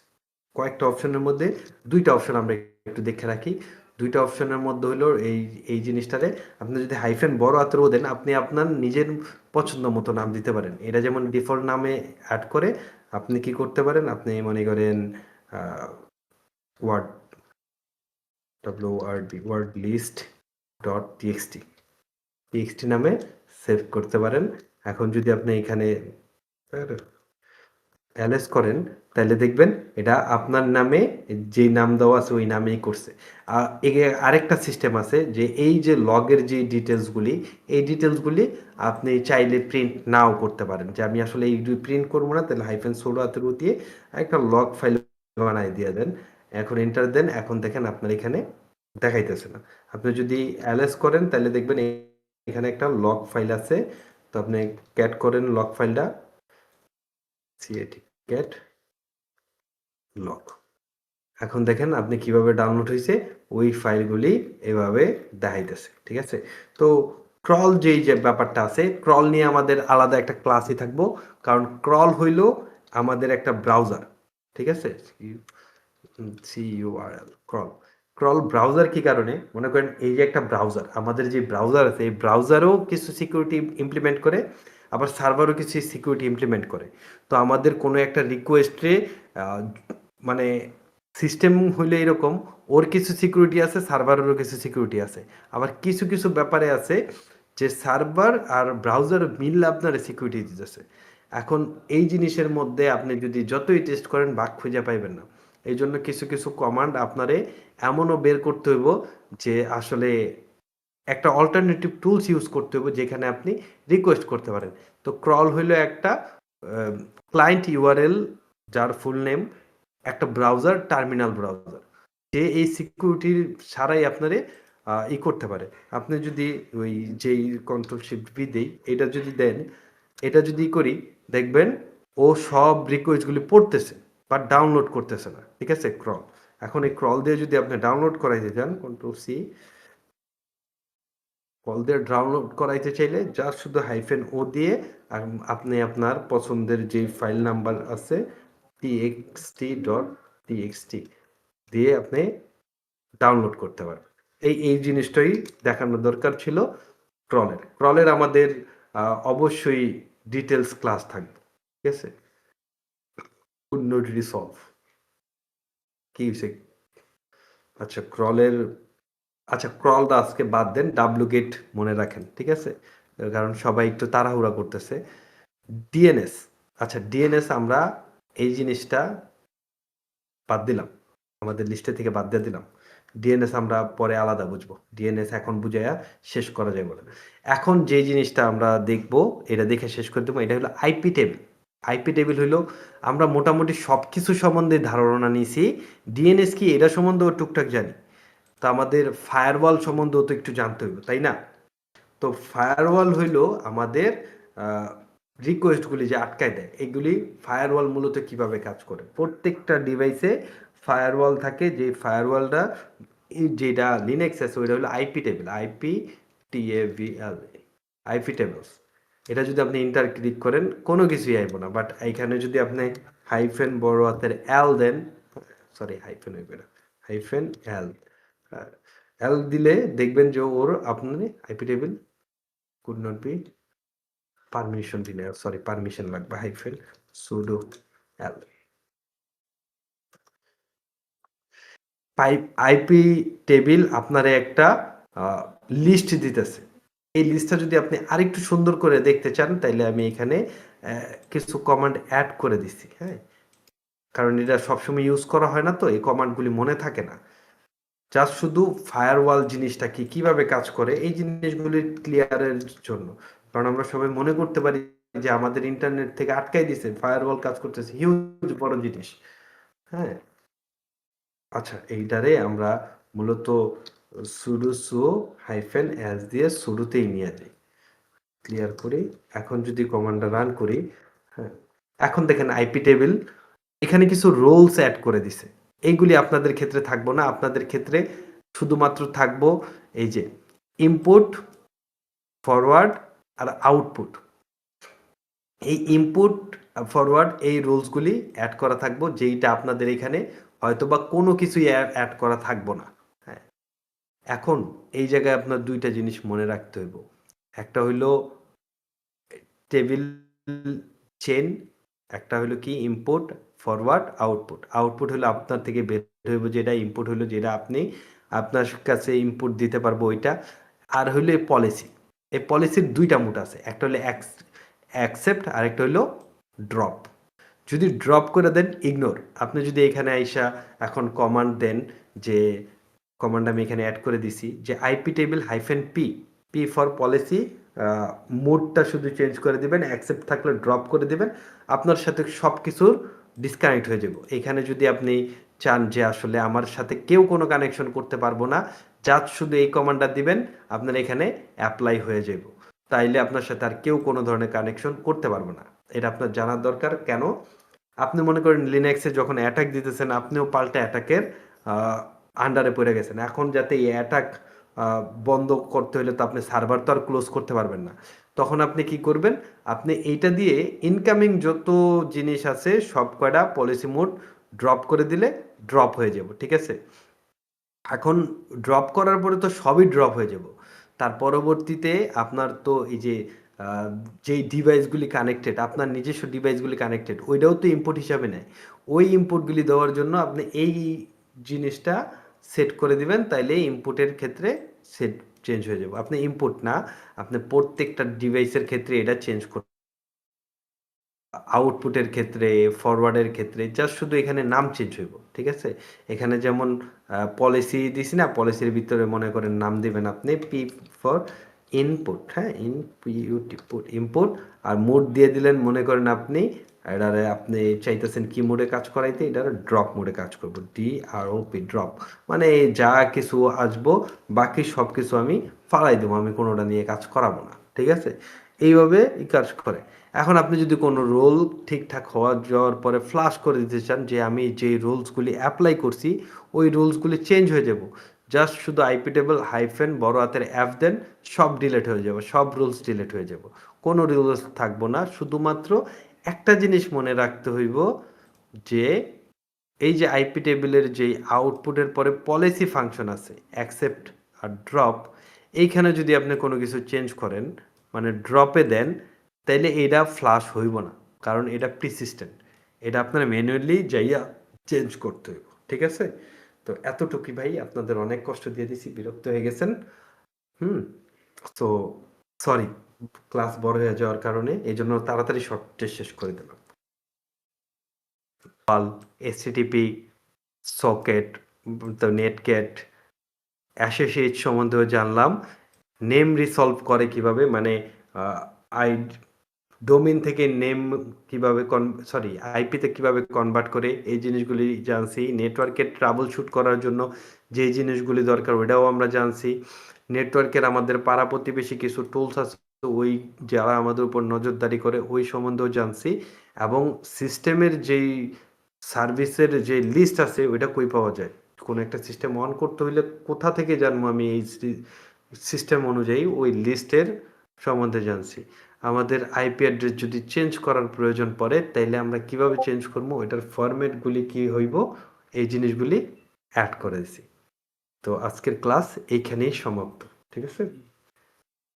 Speaker 1: কয়েকটা অপশনের মধ্যে দুইটা অপশন আমরা একটু দেখে রাখি। দুইটা অপশনের মধ্যে হলো এই এই জিনিসটারে আপনি যদি হাইফেন বড় হাতেরও দেন, আপনি আপনার নিজের পছন্দ মতো নাম দিতে পারেন। এটা যেমন ডিফল্ট নামে অ্যাড করে, আপনি কি করতে পারেন, আপনি মনে করেন word, word list dot TXT নামে সেভ করতে পারেন। এখন যদি আপনি এখানে অ্যালেস করেন, তাহলে দেখবেন এটা আপনার নামে যে নাম দেওয়া আছে ওই নামেই করছে। আর আরেকটা সিস্টেম আছে, যে এই যে লগের যে ডিটেলসগুলি, এই ডিটেলসগুলি আপনি চাইলে প্রিন্ট নাও করতে পারেন, যে আমি আসলে এই প্রিন্ট করবো না, তাহলে হাইফেন ছোট হাতের দিয়ে একটা লগ ফাইল বানাই দিয়ে দেন। এখন এন্টার দেন, এখন দেখেন আপনার এখানে দেখাইতেছে না। আপনি যদি অ্যালেস করেন তাহলে দেখবেন এখানে একটা লগ ফাইল আছে, তো আপনি ক্যাট করেন লগ ফাইলটা, ক্যাট লগ। এখন দেখেন আপনি কিভাবে ডাউনলোড হয়েছে, ওই ফাইলগুলি এভাবে দেখাইতেছে, ঠিক আছে? তো ক্রল যেই যে ব্যাপারটা আছে, ক্রল নিয়ে আমাদের আলাদা একটা ক্লাসই থাকবো, কারণ ক্রল হইল আমাদের একটা ব্রাউজার, ঠিক আছে? CURL ক্রল, ক্রল ব্রাউজার কি কারণে, মনে করেন এই যে একটা ব্রাউজার, আমাদের যে ব্রাউজার আছে এই ব্রাউজারও কিছু সিকিউরিটি ইমপ্লিমেন্ট করে, আবার সার্ভারও কিছু সিকিউরিটি ইমপ্লিমেন্ট করে। তো আমাদের কোনো একটা রিকোয়েস্টে মানে সিস্টেম হইলে এরকম, ওর কিছু সিকিউরিটি আছে, সার্ভারেরও কিছু সিকিউরিটি আছে, আবার কিছু কিছু ব্যাপারে আছে যে সার্ভার আর ব্রাউজার মিললে আপনার সিকিউরিটি দিতেছে। এখন এই জিনিসের মধ্যে আপনি যদি যতই টেস্ট করেন বাগ খুঁজে পাইবেন না। এই জন্য কিছু কিছু কমান্ড আপনারে এমনও বের করতে হইব যে আসলে একটা অল্টারনেটিভ টুলস ইউজ করতে হবে, যেখানে আপনি রিকোয়েস্ট করতে পারেন। তো ক্রল হইলো একটা ক্লায়েন্ট ইউআরএল, যার ফুল নেম একটা ব্রাউজার, টার্মিনাল ব্রাউজার, যে এই সিকিউরিটির ছাড়াই আপনারে ই করতে পারে। আপনি যদি ওই যেই কন্ট্রোল শিফট ভি দেই, এটা যদি দেন, এটা যদি করি দেখবেন ও সব রিকোয়েস্টগুলি পড়তেছে বাট ডাউনলোড করতেছে না, ঠিক আছে? ক্রল, এখন এই ক্রল দিয়ে যদি আপনি ডাউনলোড করাইতে চান, কন্ট্রোল সি, কল দিয়ে ডাউনলোড করাইতে চাইলে জাস্ট শুধু -ও দিয়ে আপনি আপনার পছন্দের যে ফাইল নাম্বার আছে txt.txt দিয়ে আপনি ডাউনলোড করতে পারবেন। এই জিনিসটাই দেখানোর দরকার ছিল ক্রলের আমাদের অবশ্যই ডিটেলস ক্লাস থাকবে, ঠিক আছে? কুড নট রিসলভ কি হয়েছে? আচ্ছা ক্রলটা আজকে বাদ দেন, ডাব্লুগেট মনে রাখেন, ঠিক আছে? কারণ সবাই একটু তাড়াহুড়া করতেছে। ডিএনএস, আচ্ছা ডিএনএস আমরা এই জিনিসটা বাদ দিলাম, আমাদের লিস্টে থেকে বাদ দিয়ে দিলাম। ডিএনএস আমরা পরে আলাদা বুঝবো, ডিএনএস এখন বুঝাইয়া শেষ করা যায় বলে। এখন যে জিনিসটা আমরা দেখব, এটা দেখে শেষ করে দেবো, এটা হলো আইপি টেবিল। আইপি টেবিল হইলো আমরা মোটামুটি সব কিছু সম্বন্ধে ধারণা নিয়েছি। ডিএনএস কি এটা সম্বন্ধেও টুকটাক জানি, তো আমাদের ফায়ারওয়াল সম্বন্ধেও তো একটু জানতে হইব, তাই না? তো ফায়ারওয়াল হইলো আমাদের রিকোয়েস্টগুলি যে আটকায় দেয়, এগুলি ফায়ারওয়াল মূলত কিভাবে কাজ করে। প্রত্যেকটা ডিভাইসে ফায়ারওয়াল থাকে, যে ফায়ারওয়ালটা যেটা লিনাক্স আছে ওইটা হলো আইপি টেবিল, আইপি টেবলস। এটা যদি আপনি ইন্টার ক্লিক করেন কোনো কিছুই আইব না, বাট এইখানে যদি আপনি হাইফেন বড় হাতের এল দেন, সরি হাইফেন হইবে না, হাইফেন এল দিলে দেখবেন যে ওর আপনার IP table could not be permission দিলে, সরি পারমিশন লাগবে, hyphen sudo L. IP table আপনারে একটা লিস্ট দিতেছে। এই লিস্টটা যদি আপনি আরেকটু সুন্দর করে দেখতে চান তাইলে আমি এখানে কিছু কমান্ড অ্যাড করে দিচ্ছি, হ্যাঁ, কারণ এটা সবসময় ইউজ করা হয় না, তো এই কমান্ডগুলি মনে থাকে না। জাস্ট শুধু ফায়ারওয়াল জিনিসটা কি, কিভাবে কাজ করে, এই জিনিসগুলি ক্লিয়ারের জন্য। কারণ আমরা সবাই মনে করতে পারি যে আমাদের ইন্টারনেট থেকে আটকাই দিছে, ফায়ারওয়াল কাজ করতেছে, হিউজ বড় জিনিস, হ্যাঁ। আচ্ছা এইটারে আমরা মূলত সুডো সো হাইফেন এস দিয়ে সুডোতেই নিয়ে যাই, ক্লিয়ার করি। এখন যদি কমান্ডটা রান করি, হ্যাঁ, এখন দেখেন আইপি টেবিল এখানে কিছু রোলস অ্যাড করে দিছে। এইগুলি আপনাদের ক্ষেত্রে থাকবো না, আপনাদের ক্ষেত্রে শুধুমাত্র থাকবো এই যে ইনপুট, ফরওয়ার্ড আর আউটপুট। এই ইনপুট ফরওয়ার্ড এই রুলসগুলি অ্যাড করা থাকবো, যেইটা আপনাদের এখানে হয়তোবা কোনো কিছুই অ্যাড করা থাকবো না, হ্যাঁ। এখন এই জায়গায় আপনার দুইটা জিনিস মনে রাখতে হইব। একটা হইল টেবিল চেন, একটা হইলো কি ইনপুট ফরওয়ার্ড আউটপুট। আউটপুট হলো আপনার থেকে বের হইব যেটা, ইনপুট হলো যেটা আপনি আপনার কাছে ইনপুট দিতে পারবো ওইটা। আর হইলো এই পলিসি, এই পলিসির দুইটা মোড আছে, একটা হলো অ্যাকসেপ্ট আর একটা হইলো ড্রপ। যদি ড্রপ করে দেন ইগনোর। আপনি যদি এখানে আইসা এখন কমান্ড দেন, যে কমান্ড আমি এখানে অ্যাড করে দিছি, যে IP table hyphen P for policy, মোডটা শুধু চেঞ্জ করে দিবেন, অ্যাকসেপ্ট থাকলে ড্রপ করে দিবেন, আপনার সাথে সব কিছুর ডিসকানেক্ট হয়ে যাব। এখানে যদি আপনি চান যে আসলে আমার সাথে কেউ কোনো কানেকশন করতে পারবো না, জাস্ট শুধু এই কমান্ডটা দিবেন, আপনার এখানে অ্যাপ্লাই হয়ে যাব, তাইলে আপনার সাথে আর কেউ কোনো ধরনের কানেকশন করতে পারবো না। এটা আপনার জানার দরকার। কেন? আপনি মনে করেন লিনাক্সে যখন অ্যাটাক দিতেছেন, আপনিও পাল্টা অ্যাটাকের আন্ডারে পড়ে গেছেন। এখন যাতে এই অ্যাটাক বন্ধ করতে হলে তো আপনি সার্ভার তো আর ক্লোজ করতে পারবেন না। তখন আপনি কি করবেন? আপনি এইটা দিয়ে ইনকামিং যত জিনিস আছে সব কয়টা পলিসি মোড ড্রপ করে দিলে ড্রপ হয়ে যাব, ঠিক আছে? এখন ড্রপ করার পরে তো সবই ড্রপ হয়ে যাব। তার পরবর্তীতে আপনার তো এই যে যেই ডিভাইসগুলি কানেক্টেড, আপনার নিজস্ব ডিভাইসগুলি কানেক্টেড, ওইটাও তো ইনপুট হিসাবে নেয়। ওই ইনপুটগুলি দেওয়ার জন্য আপনি এই জিনিসটা সেট করে দিবেন, তাইলে ইনপুটের ক্ষেত্রে সেট চেঞ্জ হয়ে যাবে। আপনি ইনপুট না, আপনি প্রত্যেকটা ডিভাইসের ক্ষেত্রে এটা চেঞ্জ করতে, আউটপুটের ক্ষেত্রে, ফরওয়ার্ডের ক্ষেত্রে জাস্ট শুধু এখানে নাম চেঞ্জ হইব, ঠিক আছে? এখানে যেমন পলিসি দিছি না, পলিসির ভিতরে মনে করেন নাম দিবেন আপনি পি ফর ইনপুট, হ্যাঁ, ইনপুট, আর মোড দিয়ে দিলেন মনে করেন আপনি এটারে আপনি চাইতেছেন কি মোডে কাজ করাইতে, এটার ড্রপ মোডে কাজ করব, DROP ড্রপ, মানে যা কিছু আসবো বাকি সব কিছু আমি ফালাই দেবো, আমি কোনোটা নিয়ে কাজ করাবো না, ঠিক আছে? এইভাবে কাজ করে। এখন আপনি যদি কোনো রোল ঠিকঠাক যাওয়ার পরে ফ্লাশ করে দিতে চান যে আমি যেই রুলসগুলি অ্যাপ্লাই করছি ওই রুলসগুলি চেঞ্জ হয়ে যাব, জাস্ট শুধু আইপি টেবল হাইফেন বড় হাতের অ্যাপ দেন, সব ডিলিট হয়ে যাবে, সব রুলস ডিলিট হয়ে যাব, কোনো রুলস থাকবো না। শুধুমাত্র একটা জিনিস মনে রাখতে হইব যে এই যে আইপি টেবিলের যে আউটপুটের পরে পলিসি ফাংশন আছে অ্যাকসেপ্ট আর ড্রপ, এইখানে যদি আপনি কোনো কিছু চেঞ্জ করেন মানে ড্রপে দেন, তাইলে এটা ফ্লাশ হইব না, কারণ এটা প্রিসিস্টেন্ট, এটা আপনার ম্যানুয়ালি যাইয়া চেঞ্জ করতে হইব। ঠিক আছে, তো এতটুকুই ভাই, আপনাদের অনেক কষ্ট দিয়ে দিছি, বিরক্ত হয়ে গেছেন। তো সরি ক্লাস বড় হয়ে যাওয়ার কারণে, এই জন্য তাড়াতাড়ি শর্টে শেষ করে দিলাম। এসটিটিপি, সকেট, তো নেটক্যাট, অ্যাসোসিয়েট সম্বন্ধেও জানলাম, নেম রিসলভ করে কিভাবে, মানে আই ডোমেন থেকে নেম কিভাবে আইপিতে কিভাবে কনভার্ট করে, এই জিনিসগুলি জানছি। নেটওয়ার্কের ট্রাবল শুট করার জন্য যে জিনিসগুলি দরকার ওটাও আমরা জানছি। নেটওয়ার্কের আমাদের পাড়া প্রতিবেশী কিছু টুলস আছে, ওই যারা আমাদের উপর নজরদারি করে ওই সম্বন্ধেও জানছি। এবং সিস্টেমের যেই সার্ভিসের যে লিস্ট আছে ওইটা কই পাওয়া যায়, কোনো একটা সিস্টেম অন করতে হইলে কোথা থেকে জানবো আমি এই সিস্টেম অনুযায়ী ওই লিস্টের সম্বন্ধে জানছি। আমাদের আইপি অ্যাড্রেস যদি চেঞ্জ করার প্রয়োজন পড়ে তাইলে আমরা কিভাবে চেঞ্জ করবো, এটার ফরম্যাটগুলি কি হইব, এই জিনিসগুলি অ্যাড করেছি। তো আজকের ক্লাস এইখানেই সমাপ্ত। ঠিক আছে।